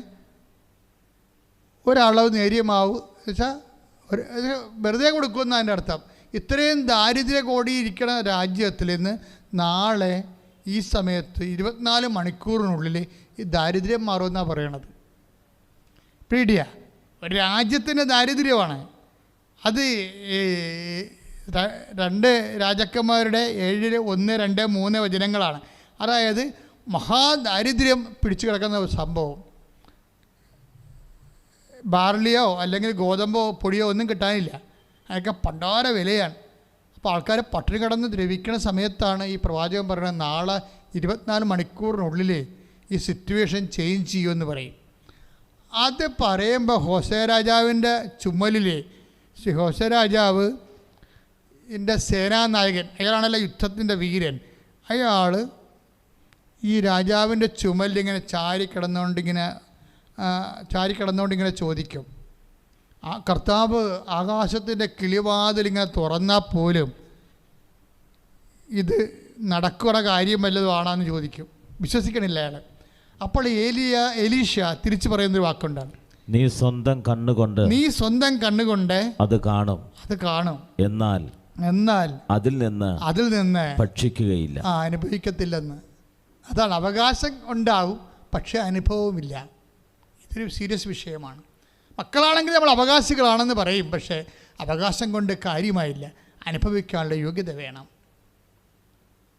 ഒരളവ് നേരിയ മാവ് വെച്ചാൽ വെറുതെ കൊടുക്കുമെന്ന് അതിൻ്റെ അർത്ഥം. ഇത്രയും ദാരിദ്ര്യ കോടി ഇരിക്കുന്ന രാജ്യത്തിൽ നിന്ന് നാളെ ഈ സമയത്ത് 24 മണിക്കൂറിനുള്ളിൽ ഈ ദാരിദ്ര്യം മാറുമെന്നാണ് പറയണത്. പീഡിയ ഒരു രാജ്യത്തിൻ്റെ ദാരിദ്ര്യമാണ് അത്. 2 രാജാക്കന്മാരുടെ 7:1-2-3 വചനങ്ങളാണ്. അതായത് മഹാദാരിദ്ര്യം പിടിച്ചു കിടക്കുന്ന ഒരു സംഭവം. ബാർലിയോ അല്ലെങ്കിൽ ഗോതമ്പോ പൊടിയോ ഒന്നും കിട്ടാനില്ല. അതിനൊക്കെ പണ്ടാര വിലയാണ്. അപ്പോൾ ആൾക്കാർ പട്ടിണി കിടന്ന് ദ്രവിക്കുന്ന സമയത്താണ് ഈ പ്രവാചകൻ പറയുന്നത് നാളെ 24 മണിക്കൂറിനുള്ളിൽ ഈ സിറ്റുവേഷൻ ചേഞ്ച് ചെയ്യുമെന്ന് പറയും. അത് പറയുമ്പോൾ ഹോസേ രാജാവിൻ്റെ ചുമലിൽ ഹോസേ രാജാവ് എൻ്റെ സേനാനായകൻ, അയാളാണല്ലോ യുദ്ധത്തിൻ്റെ വീരൻ, അയാൾ ഈ രാജാവിൻ്റെ ചുമലിങ്ങനെ ചാരിക്കിടന്നുകൊണ്ടിങ്ങനെ ചോദിക്കും. ആ കർത്താവ് ആകാശത്തിൻ്റെ കിളിവാതിലിങ്ങനെ തുറന്നാൽ പോലും ഇത് നടക്കുന്ന കാര്യം വല്ലതും ആണെന്ന് ചോദിക്കും. വിശ്വസിക്കണില്ല അയാൾ. അപ്പോൾ എലീശ തിരിച്ചു പറയുന്നൊരു വാക്കുണ്ടാണ്, നീ സ്വന്തം കണ്ണുകൊണ്ട് അത് കാണും. എന്നാൽ എന്നാൽ അതിൽ നിന്ന് ഭക്ഷിക്കുകയില്ല. അനുഭവിക്കത്തില്ലെന്ന്. അതാണ്, അവകാശം ഉണ്ടാവും പക്ഷേ അനുഭവമില്ല. ഇതൊരു സീരിയസ് വിഷയമാണ്. മക്കളാണെങ്കിൽ നമ്മൾ അവകാശികളാണെന്ന് പറയും, പക്ഷേ അവകാശം കൊണ്ട് കാര്യമായില്ല, അനുഭവിക്കാനുള്ള യോഗ്യത വേണം.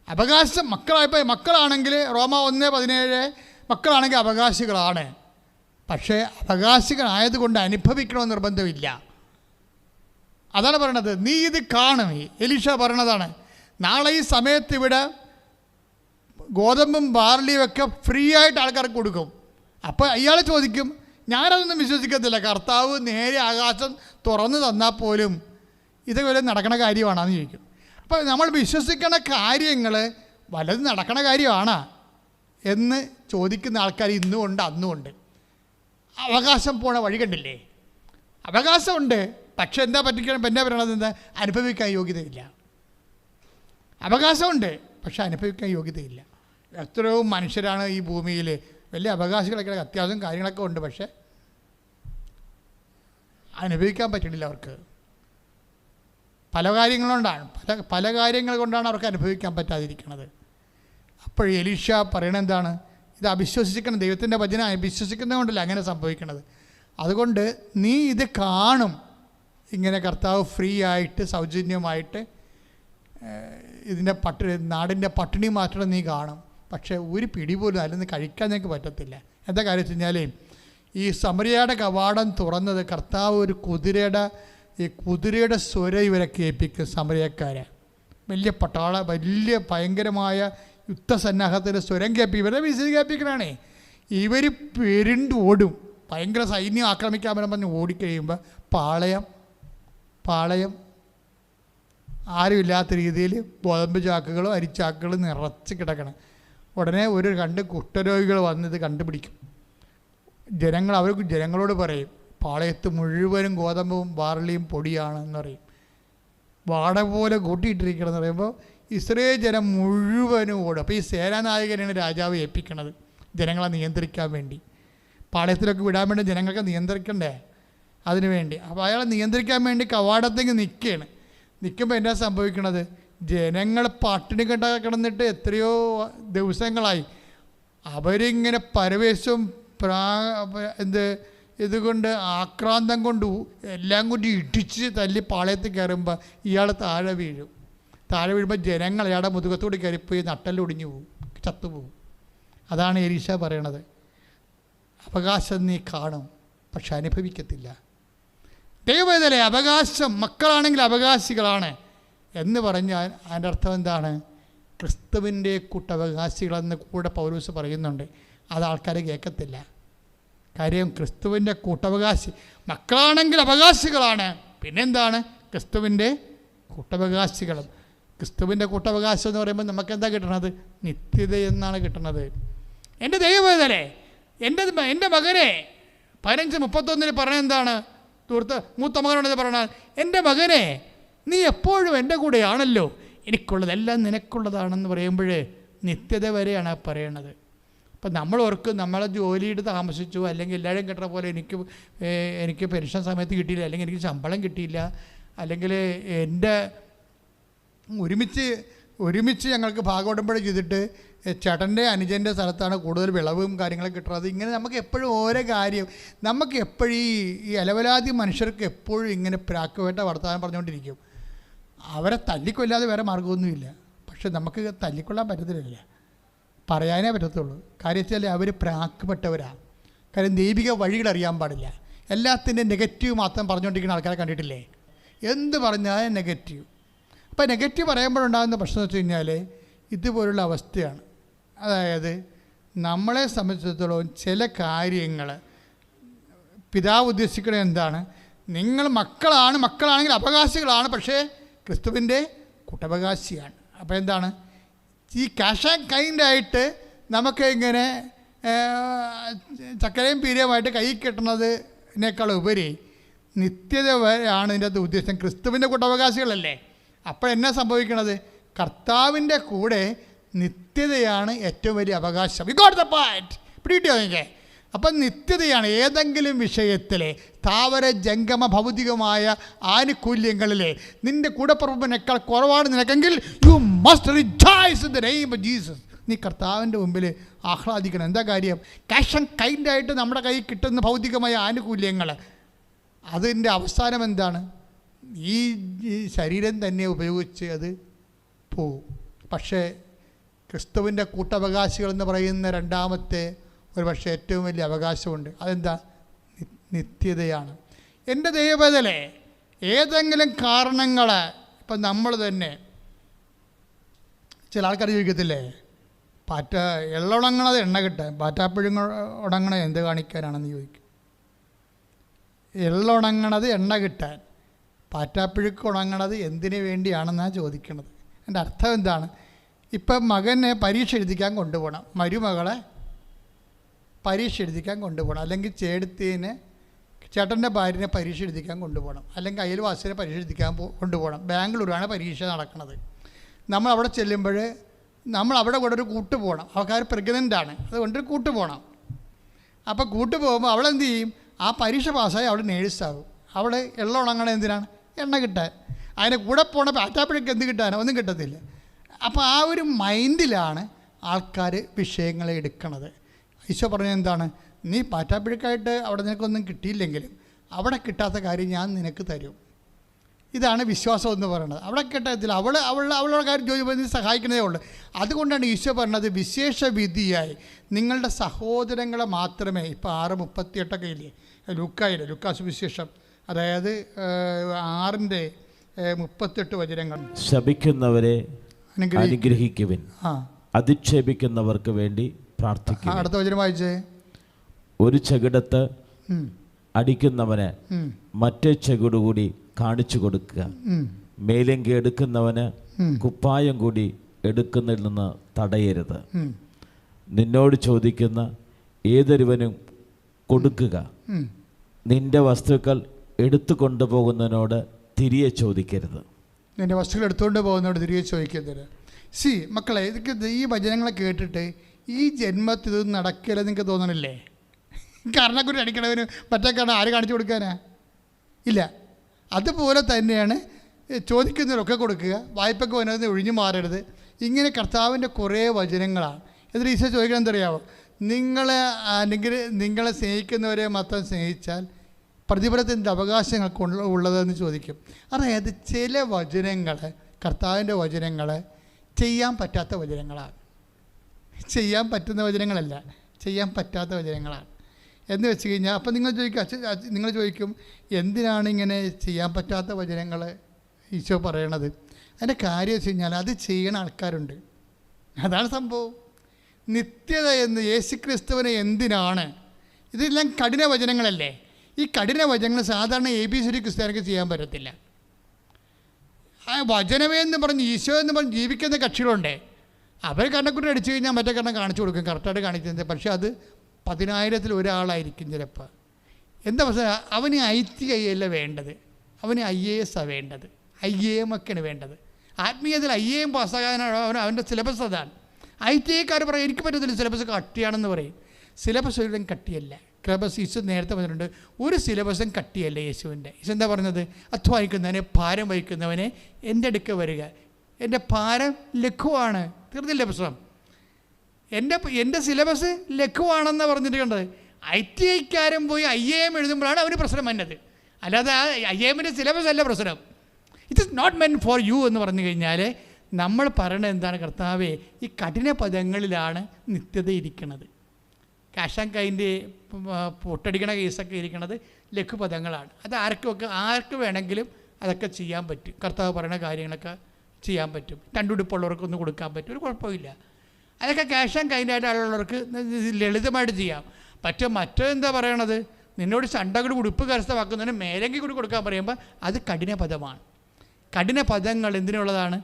അവകാശം മക്കളാണെങ്കിൽ റോമ 1:17 മക്കളാണെങ്കിൽ അവകാശികളാണ്, പക്ഷേ അവകാശികളായതുകൊണ്ട് അനുഭവിക്കണമെന്ന് നിർബന്ധമില്ല. അതാണ് പറയണത്. നീ ഇത് കാണും. എലീഷ പറയണതാണ്, നാളെ ഈ സമയത്ത് ഇവിടെ ഗോതമ്പും ബാർലിയും ഒക്കെ ഫ്രീ ആയിട്ട് ആൾക്കാർക്ക് കൊടുക്കും. അപ്പോൾ അയാൾ ചോദിക്കും, ഞാനതൊന്നും വിശ്വസിക്കത്തില്ല, കർത്താവ് നേരെ ആകാശം തുറന്നു തന്നാൽ പോലും ഇതുപോലെ നടക്കണ കാര്യമാണെന്ന് ചോദിക്കും. അപ്പോൾ നമ്മൾ വിശ്വസിക്കണ കാര്യങ്ങൾ വലത് നടക്കണ കാര്യമാണോ എന്ന് ചോദിക്കുന്ന ആൾക്കാർ ഇന്നുമുണ്ട് അന്നുമുണ്ട്. അവകാശം പോണ വഴി കണ്ടില്ലേ? അവകാശമുണ്ട്, പക്ഷെ എന്താ പറയണത്? എന്താ? അനുഭവിക്കാൻ യോഗ്യതയില്ല. അവകാശമുണ്ട്, പക്ഷെ അനുഭവിക്കാൻ യോഗ്യതയില്ല. എത്രയോ മനുഷ്യരാണ് ഈ ഭൂമിയിൽ, വലിയ അവകാശികളൊക്കെ അത്യാവശ്യം കാര്യങ്ങളൊക്കെ ഉണ്ട്, പക്ഷെ അനുഭവിക്കാൻ പറ്റണില്ല അവർക്ക്. പല കാര്യങ്ങളുകൊണ്ടാണ്, പല കാര്യങ്ങൾ കൊണ്ടാണ് അവർക്ക് അനുഭവിക്കാൻ പറ്റാതിരിക്കുന്നത്. അപ്പോൾ എലീഷ പറയണത് എന്താണ്? ഇത് അവിശ്വസിക്കണം, ദൈവത്തിൻ്റെ വചനം അവിശ്വസിക്കുന്നത് കൊണ്ടല്ല അങ്ങനെ സംഭവിക്കുന്നത്. അതുകൊണ്ട് നീ ഇത് കാണും, ഇങ്ങനെ കർത്താവ് ഫ്രീ ആയിട്ട് സൗജന്യമായിട്ട് ഇതിൻ്റെ നാടിൻ്റെ പട്ടിണി മാറ്റണം നീ കാണും. പക്ഷേ ഒരു പിടി പോലും അതിൽ നിന്ന് കഴിക്കാൻ നിങ്ങൾക്ക് പറ്റത്തില്ല. എന്താ കാര്യം വെച്ച് കഴിഞ്ഞാൽ, ഈ സമറിയയുടെ കവാടം തുറന്നത് കർത്താവ് ഒരു കുതിരയുടെ സ്വരം ഇവരെ കേൾപ്പിക്കും. സമറിയക്കാരെ വലിയ വലിയ ഭയങ്കരമായ യുദ്ധസന്നാഹത്തിൻ്റെ സ്വരം ഇവരെ വിസിൽ കേൾപ്പിക്കണേ. ഇവർ പെരുണ്ട് ഓടും. ഭയങ്കര സൈന്യം ആക്രമിക്കാൻ പറഞ്ഞ് ഓടിക്കഴിയുമ്പോൾ പാളയം ആരുമില്ലാത്ത രീതിയിൽ ഗോതമ്പ് ചാക്കുകളും അരിച്ചാക്കുകളും നിറച്ച് കിടക്കണം. ഉടനെ ഒരു 2 കുഷ്ഠരോഗികൾ വന്നത് കണ്ടുപിടിക്കും. ജനങ്ങളോട് പറയും, പാളയത്ത് മുഴുവനും ഗോതമ്പും ബാർലിയും പൊടിയാണെന്ന് പറയും. വാട പോലെ കൂട്ടിയിട്ടിരിക്കണമെന്ന് പറയുമ്പോൾ ഇസ്രായേൽ ജനം മുഴുവനും ഓടും. അപ്പോൾ ഈ സേനാനായകനാണ് രാജാവ് ഏൽപ്പിക്കണത് ജനങ്ങളെ നിയന്ത്രിക്കാൻ വേണ്ടി. പാളയത്തിലൊക്കെ വിടാൻ വേണ്ടി ജനങ്ങൾക്ക് നിയന്ത്രിക്കണ്ടേ, അതിനു വേണ്ടി. അപ്പോൾ അയാളെ നിയന്ത്രിക്കാൻ വേണ്ടി കവാടത്തേക്ക് നിൽക്കുമ്പോൾ എന്താ സംഭവിക്കണത്? ജനങ്ങൾ പട്ടിണി കിടന്നിട്ട് എത്രയോ ദിവസങ്ങളായി. അവരിങ്ങനെ പരവേശവും ഇതുകൊണ്ട് ആക്രാന്തം കൊണ്ട് എല്ലാം കൊണ്ട് ഇടിച്ച് തല്ലി പാളയത്തിൽ കയറുമ്പോൾ ഇയാൾ താഴെ വീഴുമ്പോൾ ജനങ്ങൾ അയാളുടെ മുതുകത്തോട് കയറിപ്പോയി നട്ടെല്ലൊടിഞ്ഞു പോകും, ചത്തുപോകും. അതാണ് എലീഷ പറയണത്. അവകാശം നീ കാണും, പക്ഷെ അനുഭവിക്കത്തില്ല. ദൈവവേദന അവകാശം, മക്കളാണെങ്കിൽ അവകാശികളാണ് എന്ന് പറഞ്ഞാൽ അതിൻ്റെ അർത്ഥം എന്താണ്? ക്രിസ്തുവിൻ്റെ കൂട്ടവകാശികളെന്ന് കൂടെ പൗലോസ് പറയുന്നുണ്ട്. അത് ആൾക്കാർ കേൾക്കത്തില്ല. കാര്യം ക്രിസ്തുവിൻ്റെ കൂട്ടവകാശി, മക്കളാണെങ്കിൽ അവകാശികളാണ്, പിന്നെന്താണ്? ക്രിസ്തുവിൻ്റെ കൂട്ടവകാശികൾ. ക്രിസ്തുവിൻ്റെ കൂട്ടവകാശം എന്ന് പറയുമ്പോൾ നമുക്കെന്താ കിട്ടണത്? നിത്യത എന്നാണ് കിട്ടണത്. എൻ്റെ ദൈവവേദനെ, എൻ്റെ മകനെ 15:31 പറഞ്ഞ എന്താണ്? മൂത്ത മകനോട് പറഞ്ഞാൽ, എൻ്റെ മകനെ നീ എപ്പോഴും എൻ്റെ കൂടെയാണല്ലോ, എനിക്കുള്ളതെല്ലാം നിനക്കുള്ളതാണെന്ന് പറയുമ്പോൾ നിത്യത വരെയാണ് പറയണത്. അപ്പം നമ്മൾ ഓർക്കും നമ്മളെ ജോലിയിട്ട് താമസിച്ചു, അല്ലെങ്കിൽ എല്ലാവരും കിട്ടണ പോലെ എനിക്ക് പെൻഷൻ സമയത്ത് കിട്ടിയില്ല, അല്ലെങ്കിൽ എനിക്ക് ശമ്പളം കിട്ടിയില്ല, അല്ലെങ്കിൽ എൻ്റെ ഒരുമിച്ച് ഞങ്ങൾക്ക് ഭാഗോടമ്പഴ ചെയ്തിട്ട് ചേട്ടൻ്റെ അനുജൻ്റെ സ്ഥലത്താണ് കൂടുതൽ വിളവും കാര്യങ്ങളൊക്കെ കിട്ടുന്നത്. ഇങ്ങനെ നമുക്ക് എപ്പോഴും ഓരോ കാര്യം, നമുക്ക് എപ്പോഴും ഈ അലവലാതി മനുഷ്യർക്ക് എപ്പോഴും ഇങ്ങനെ പ്രാക്കുവേട്ട വർത്തമാനം പറഞ്ഞുകൊണ്ടിരിക്കും. അവരെ തല്ലിക്കൊല്ലാതെ വേറെ മാർഗ്ഗമൊന്നുമില്ല. പക്ഷെ നമുക്ക് തല്ലിക്കൊള്ളാൻ പറ്റത്തില്ല, പറയാനേ പറ്റത്തുള്ളൂ. കാര്യം വെച്ചാൽ അവർ പ്രാക്കപ്പെട്ടവരാണ്. കാര്യം ദൈവിക വഴികൾ അറിയാൻ പാടില്ല. എല്ലാത്തിൻ്റെ നെഗറ്റീവ് മാത്രം പറഞ്ഞുകൊണ്ടിരിക്കുന്ന ആൾക്കാരെ കണ്ടിട്ടില്ലേ? എന്ത് പറഞ്ഞാലും നെഗറ്റീവ്. അപ്പോൾ നെഗറ്റീവ് പറയുമ്പോഴുണ്ടാകുന്ന പ്രശ്നം എന്ന് വെച്ച് കഴിഞ്ഞാൽ ഇതുപോലുള്ള അവസ്ഥയാണ്. അതായത് നമ്മളെ സംബന്ധിച്ചിടത്തോളം ചില കാര്യങ്ങൾ പിതാവ് ഉദ്ദേശിക്കുന്നത് എന്താണ്? നിങ്ങൾ മക്കളാണെങ്കിൽ അവകാശികളാണ്, പക്ഷേ ക്രിസ്തുവിൻ്റെ കൂട്ടവകാശിയാണ്. അപ്പോൾ എന്താണ്? ഈ ക്യാഷ് ആൻഡ് കൈൻഡായിട്ട് നമുക്ക് ഇങ്ങനെ ചക്കരയും പീരയുമായിട്ട് കൈ കിട്ടുന്നതിനേക്കാൾ ഉപരി നിത്യത വരെയാണ് ഇതിൻ്റെ അകത്ത് ഉദ്ദേശം. ക്രിസ്തുവിൻ്റെ കൂട്ടവകാശികളല്ലേ? അപ്പോൾ എന്നാ സംഭവിക്കണത്? കർത്താവിൻ്റെ കൂടെ നിത്യതയാണ് ഏറ്റവും വലിയ അവകാശം. We got the point. പിടികിട്ടിയോ നിങ്ങൾക്ക്? അപ്പം നിത്യതയാണ്. ഏതെങ്കിലും വിഷയത്തിലെ താവര ജംഗമ ഭൗതികമായ ആനുകൂല്യങ്ങളിലെ നിൻ്റെ കൂടപ്പുറപ്പിനേക്കാൾ കുറവാണ് നിനക്കെങ്കിൽ you must rejoice in the name of Jesus. നീ കർത്താവിൻ്റെ മുമ്പിൽ ആഹ്ലാദിക്കണം. എന്താ കാര്യം? ക്യാഷ് ആൻഡ് കൈൻഡായിട്ട് നമ്മുടെ കയ്യിൽ കിട്ടുന്ന ഭൗതികമായ ആനുകൂല്യങ്ങൾ, അതിൻ്റെ അവസാനം എന്താണ്? ഈ ശരീരം തന്നെ ഉപയോഗിച്ച് അത് പോവും. പക്ഷേ ക്രിസ്തുവിൻ്റെ കൂട്ടവകാശികളെന്ന് പറയുന്ന രണ്ടാമത്തെ ഒരു പക്ഷേ ഏറ്റവും വലിയ അവകാശമുണ്ട്. അതെന്താ? നിത്യതയാണ്. എൻ്റെ ദൈവവേദലെ ഏതെങ്കിലും കാരണങ്ങൾ, ഇപ്പം നമ്മൾ തന്നെ ചില ആൾക്കാർ ചോദിക്കത്തില്ലേ, എള്ളുണങ്ങണത് എണ്ണ കിട്ടാൻ, പാറ്റാപ്പുഴുങ്ങ ഉണങ്ങണത് എന്ത് കാണിക്കാനാണെന്ന് ചോദിക്കും. എള്ളുണങ്ങണത് എണ്ണ കിട്ടാൻ, പാറ്റാപ്പുഴുക്ക് ഉണങ്ങണത് എന്തിനു വേണ്ടിയാണെന്നാണ് ചോദിക്കണത്. എൻ്റെ അർത്ഥം എന്താണ്? ഇപ്പം മകനെ പരീക്ഷ എഴുതിക്കാൻ കൊണ്ടുപോകണം, മരുമകളെ പരീക്ഷ എഴുതിക്കാൻ കൊണ്ടുപോകണം, അല്ലെങ്കിൽ ചേട്ടൻ്റെ ഭാര്യനെ പരീക്ഷ എഴുതിക്കാൻ കൊണ്ടുപോകണം, അല്ലെങ്കിൽ അയൽവാസിനെ പരീക്ഷ എഴുതിക്കാൻ കൊണ്ടുപോകണം. ബാംഗ്ലൂരാണ് പരീക്ഷ നടക്കുന്നത്. നമ്മൾ അവിടെ ചെല്ലുമ്പോൾ നമ്മൾ അവിടെ കൂടെ ഒരു കൂട്ട് പോകണം. അവൾക്കാർ പ്രഗ്നൻ്റാണ്, അതുകൊണ്ട് കൂട്ട് പോകണം. അപ്പോൾ കൂട്ട് പോകുമ്പോൾ അവളെന്ത് ചെയ്യും? ആ പരീക്ഷ പാസ്സായി അവൾ നേഴ്സാകും. അവൾ എണ്ണ ഉണങ്ങണത് എന്തിനാണ്? എണ്ണ കിട്ടാൻ. അതിൻ്റെ കൂടെ പോണ പാറ്റാപ്പഴക്ക് എന്ത് കിട്ടാനോ? ഒന്നും കിട്ടത്തില്ല. അപ്പോൾ ആ ഒരു മൈൻഡിലാണ് ആൾക്കാർ വിഷയങ്ങളെ എടുക്കണത്. ഈശോ പറഞ്ഞത് എന്താണ്? നീ പാറ്റാപ്പഴക്കായിട്ട് അവിടെ നിനക്കൊന്നും കിട്ടിയില്ലെങ്കിലും അവിടെ കിട്ടാത്ത കാര്യം ഞാൻ നിനക്ക് തരും. ഇതാണ് വിശ്വാസം എന്ന് പറയുന്നത്. അവിടെ കിട്ടത്തില്ല, അവളുടെ കാര്യം ജോലി സഹായിക്കുന്നതേ ഉള്ളൂ. അതുകൊണ്ടാണ് ഈശോ പറഞ്ഞത് വിശേഷ വിധിയായി നിങ്ങളുടെ സഹോദരങ്ങളെ മാത്രമേ. ഇപ്പോൾ 6:38 ഇല്ലേ ലൂക്കാസ് വിശേഷം, അതായത് 6:38 വചനങ്ങൾ. ശപിക്കുന്നവരെ അനുഗ്രഹിക്കുവിൻ, അധിക്ഷേപിക്കുന്നവർക്ക് വേണ്ടി പ്രാർത്ഥിക്കുക. അടുത്ത വചനം വായിച്ചേ. ഒരു ചെകിടത്ത് അടിക്കുന്നവന് മറ്റേ ചെകിടുകൂടി കാണിച്ചു കൊടുക്കുക. മേലങ്കി എടുക്കുന്നവന് കുപ്പായം കൂടി എടുക്കുന്നതിൽ നിന്ന് തടയരുത്. നിന്നോട് ചോദിക്കുന്ന ഏതൊരുവനും കൊടുക്കുക. നിന്റെ വസ്തുക്കൾ എടുത്തു കൊണ്ടുപോകുന്നതിനോട് തിരികെ ചോദിക്കരുത്. നിന്റെ വസ്തുക്കൾ എടുത്തുകൊണ്ട് പോകുന്നതോട് തിരികെ ചോദിക്കരുത്. മക്കളെ, ഇതൊക്കെ ഈ വചനങ്ങളെ കേട്ടിട്ട് ഈ ജന്മത്തിൽ ഇത് നടക്കില്ല നിങ്ങൾക്ക് തോന്നണില്ലേ? കാരണക്കുറി അടിക്കണവന് മറ്റേ കാരണം ആര് കാണിച്ചു കൊടുക്കാനാ? ഇല്ല. അതുപോലെ തന്നെയാണ് ചോദിക്കുന്നവരൊക്കെ കൊടുക്കുക, വായ്പയ്ക്ക് വന്നത് ഒഴിഞ്ഞു മാറരുത്. ഇങ്ങനെ കർത്താവിൻ്റെ കുറേ വചനങ്ങളാണ്. എന്നിട്ട് ഈശോ ചോദിക്കണം എന്തറിയാമോ? നിങ്ങളെ സ്നേഹിക്കുന്നവരെ മാത്രം സ്നേഹിച്ചാൽ പ്രതിഫലത്തിൻ്റെ അവകാശങ്ങൾക്ക് ഉള്ളതെന്ന് ചോദിക്കും. അതായത് ചില വചനങ്ങൾ, കർത്താവിൻ്റെ വചനങ്ങൾ ചെയ്യാൻ പറ്റാത്ത വചനങ്ങളാണ്. ചെയ്യാൻ പറ്റുന്ന വചനങ്ങളല്ല, ചെയ്യാൻ പറ്റാത്ത വചനങ്ങളാണ്. എന്ന് വെച്ച് കഴിഞ്ഞാൽ അപ്പം നിങ്ങൾ ചോദിക്കും എന്തിനാണ് ഇങ്ങനെ ചെയ്യാൻ പറ്റാത്ത വചനങ്ങൾ ഈശോ പറയണത്? അതിൻ്റെ കാര്യം വെച്ച് കഴിഞ്ഞാൽ അത് ചെയ്യണ ആൾക്കാരുണ്ട്. അതാണ് സംഭവം. നിത്യത എന്ന് യേശുക്രിസ്തുവിനെ എന്തിനാണ്? ഇതെല്ലാം കഠിന വചനങ്ങളല്ലേ. ഈ കഠിന വചനങ്ങൾ സാധാരണ ABCD ക്രിസ്ത്യാനിക്ക് ചെയ്യാൻ പറ്റത്തില്ല. ആ വചനമേ എന്ന് പറഞ്ഞ് ഈശോ എന്ന് പറഞ്ഞ് ജീവിക്കുന്ന കക്ഷികളുണ്ട്. അവർ കണ്ണക്കുട്ടി അടിച്ചു കഴിഞ്ഞാൽ മറ്റേ കണ്ണം കാണിച്ചു കൊടുക്കും, കറക്റ്റായിട്ട് കാണിക്കുന്നത്. പക്ഷേ അത് 10,000-ൽ ഒരാളായിരിക്കും ചിലപ്പോൾ. എന്താ പ്രശ്നം? അവന് ITI അല്ല വേണ്ടത്, അവന് IAS വേണ്ടത്, IAM ഒക്കെയാണ് വേണ്ടത്. ആത്മീയത്തിൽ IAM പാസ്സാകാനാണ് അവൻ്റെ സിലബസ്. അതാണ് ITIക്കാർ പറയും എനിക്ക് പറ്റത്തില്ല, സിലബസ് കട്ടിയാണെന്ന് പറയും. സിലബസ് ഒരിടം കട്ടിയല്ല. സിലബസ് ഈശോ നേരത്തെ പറഞ്ഞിട്ടുണ്ട്, ഒരു സിലബസും കട്ടിയല്ല യേശുവിൻ്റെ. ഈശോ എന്താ പറഞ്ഞത്? അധ്വാനിക്കുന്നവനെ ഭാരം വഹിക്കുന്നവനെ എൻ്റെ അടുക്ക വരിക, എൻ്റെ ഭാരം ലഘുവാണ്. തീർന്നില്ല പ്രശ്നം. എൻ്റെ സിലബസ് ലഘുവാണെന്ന് പറഞ്ഞിട്ട് കണ്ടത്. ITIക്കാരൻ പോയി IAM എഴുതുമ്പോഴാണ് അവന് പ്രശ്നം വന്നത്. അല്ലാതെ IAMൻ്റെ സിലബസ് അല്ല പ്രശ്നം. It is not meant for you എന്ന് പറഞ്ഞു കഴിഞ്ഞാൽ നമ്മൾ പറയണത് എന്താണ്? കർത്താവേ, ഈ കഠിന പദങ്ങളിലാണ് നിത്യത ഇരിക്കുന്നത്. ക്യാഷ് ആൻഡ് കൈൻ്റെ പൊട്ടടിക്കണ കേസൊക്കെ ഇരിക്കുന്നത് ലഘുപദങ്ങളാണ്. അത് ആർക്ക് വേണമെങ്കിലും അതൊക്കെ ചെയ്യാൻ പറ്റും. കർത്താവ് പറയുന്ന കാര്യങ്ങളൊക്കെ ചെയ്യാൻ പറ്റും. രണ്ടുടുപ്പുള്ളവർക്കൊന്നും കൊടുക്കാൻ പറ്റും, ഒരു കുഴപ്പമില്ല. അതൊക്കെ ക്യാഷ് ആൻഡ് കൈൻഡായിട്ട് ആളുള്ളവർക്ക് ലളിതമായിട്ട് ചെയ്യാം പറ്റും. മറ്റെന്താ പറയണത്? നിന്നോട് ചണ്ടകൂടി ഉടുപ്പ് കരസ്ഥമാക്കുന്നതിന് മേലെങ്കിൽ കൂടി കൊടുക്കാൻ പറയുമ്പോൾ അത് കഠിന പദമാണ്. കഠിന പദങ്ങൾ എന്തിനുള്ളതാണ്?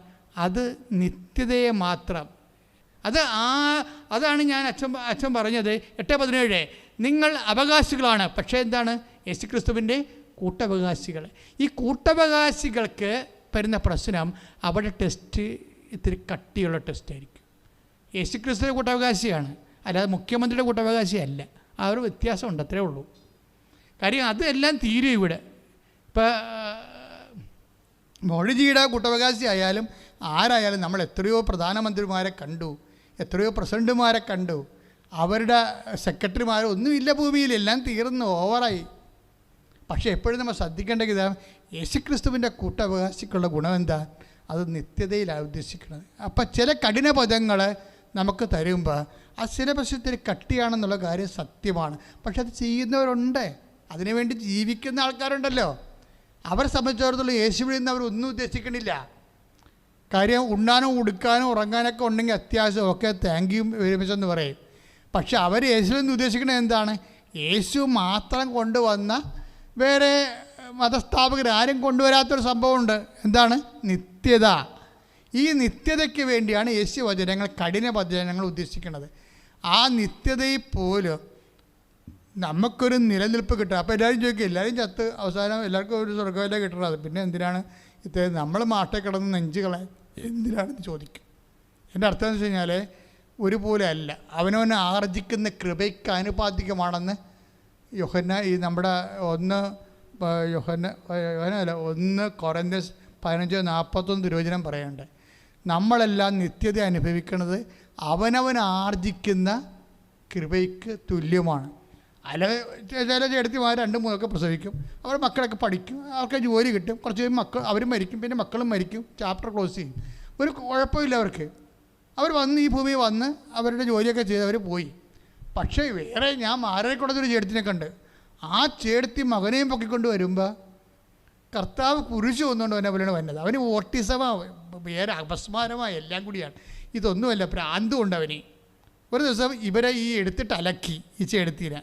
അത് നിത്യതയെ മാത്രം. അതാണ് ഞാൻ അച്ഛൻ പറഞ്ഞത് 8:17 നിങ്ങൾ അവകാശികളാണ്, പക്ഷേ എന്താണ്? യേശുക്രിസ്തുവിൻ്റെ കൂട്ടവകാശികൾ. ഈ കൂട്ടവകാശികൾക്ക് വരുന്ന പ്രശ്നം അവിടെ ടെസ്റ്റ് ഇത്തിരി കട്ടിയുള്ള ടെസ്റ്റായിരിക്കും. യേശുക്രിസ്തുവിൻ്റെ കൂട്ടവകാശിയാണ്, അല്ലാതെ മുഖ്യമന്ത്രിയുടെ കൂട്ടവകാശിയല്ല. ആ ഒരു വ്യത്യാസമുണ്ട്, അത്രേ ഉള്ളൂ. കാര്യം അതെല്ലാം തീരും ഇവിടെ. ഇപ്പം മോഡിജിയുടെ കൂട്ടവകാശി ആയാലും ആരായാലും നമ്മൾ എത്രയോ പ്രധാനമന്ത്രിമാരെ കണ്ടു, എത്രയോ പ്രസിഡന്റുമാരെ കണ്ടു, അവരുടെ സെക്രട്ടറിമാരൊന്നുമില്ല ഭൂമിയിൽ, എല്ലാം തീർന്നു, ഓവറായി. പക്ഷേ എപ്പോഴും നമ്മൾ ശ്രദ്ധിക്കേണ്ട ഇതാ, യേശുക്രിസ്തുവിൻ്റെ കൂട്ടവകാശിക്കുള്ള ഗുണം എന്താ? അത് നിത്യതയിലാണ് ഉദ്ദേശിക്കുന്നത്. അപ്പം ചില കഠിന പദങ്ങൾ നമുക്ക് തരുമ്പോൾ ആ സിലബസ് ഇത്തിരി കട്ടിയാണെന്നുള്ള കാര്യം സത്യമാണ്. പക്ഷെ അത് ചെയ്യുന്നവരുണ്ട്, അതിനുവേണ്ടി ജീവിക്കുന്ന ആൾക്കാരുണ്ടല്ലോ. അവരെ സംബന്ധിച്ചിടത്തോളം യേശുവിൽ നിന്ന് അവരൊന്നും ഉദ്ദേശിക്കണില്ല. കാര്യം ഉണ്ണാനോ ഉടുക്കാനോ ഉറങ്ങാനൊക്കെ ഉണ്ടെങ്കിൽ അത്യാവശ്യം ഒക്കെ താങ്ക് യു വെരി മച്ച് എന്ന് പറയും. പക്ഷെ അവർ യേശുവിൽ നിന്ന് ഉദ്ദേശിക്കുന്നത് എന്താണ്? യേശു മാത്രം കൊണ്ടുവന്ന, വേറെ മതസ്ഥാപകർ ആരും കൊണ്ടുവരാത്തൊരു സംഭവമുണ്ട്. എന്താണ്? നിത്യത. ഈ നിത്യതയ്ക്ക് വേണ്ടിയാണ് യേശു വചനങ്ങൾ, കഠിന വചനങ്ങൾ ഉദ്ദേശിക്കുന്നത്. ആ നിത്യതയിൽ പോലും നമുക്കൊരു നിലനിൽപ്പ് കിട്ടുക. അപ്പോൾ എല്ലാവരും ചോദിക്കും, എല്ലാവരും ചത്ത് അവസാനം എല്ലാവർക്കും ഒരു സ്വർഗ്ഗമല്ലേ കിട്ടുന്നത്, പിന്നെ എന്തിനാണ് ഇത്രയും നമ്മൾ മാട്ടെ കിടന്ന് നെഞ്ചുകളെ എന്തിനാണെന്ന് ചോദിക്കും. എൻ്റെ അർത്ഥം എന്ന് വെച്ച് കഴിഞ്ഞാൽ ഒരുപോലെ അല്ല, അവനവനെ ആർജിക്കുന്ന കൃപയ്ക്ക് ആനുപാതികമാണെന്ന് യോഹന്ന ഈ നമ്മുടെ 1 കൊറിന്ത്യസ് 15:41 തിരുവചനം പറയുന്നുണ്ട്. നമ്മളെല്ലാം നിത്യത അനുഭവിക്കുന്നത് അവനവൻ ആർജിക്കുന്ന കൃപയ്ക്ക് തുല്യമാണ്. അല്ല, ചില ചേട്ടത്തിമാർ 2-3 പ്രസവിക്കും, അവരുടെ മക്കളൊക്കെ പഠിക്കും, അവർക്ക് ജോലി കിട്ടും, കുറച്ച് കഴിയുമ്പോൾ അവരും മരിക്കും, പിന്നെ മക്കളും മരിക്കും, ചാപ്റ്റർ ക്ലോസ് ചെയ്യും, ഒരു കുഴപ്പമില്ല അവർക്ക്. അവർ വന്ന് ഈ ഭൂമിയിൽ വന്ന് അവരുടെ ജോലിയൊക്കെ ചെയ്ത് അവർ പോയി. പക്ഷേ വേറെ ഞാൻ മാരേക്കുടത്തൊരു ചേട്ടത്തിനെ കണ്ട്, ആ ചേട്ടത്തി മകനെയും പൊക്കിക്കൊണ്ട് വരുമ്പോൾ കർത്താവ് കുരിശ് വന്നുകൊണ്ട് തന്നെ അവനാണ് വന്നത്. അവന് ഓട്ടിസമാ, വേറെ അപസ്മാരമായി, എല്ലാം കൂടിയാണ്. ഇതൊന്നുമല്ല, ഭ്രാന്തും ഉണ്ട് അവന്. ഒരു ദിവസം ഇവരെ ഈ എടുത്തിട്ട് അലക്കി ഈ ചേട്ടത്തിനെ.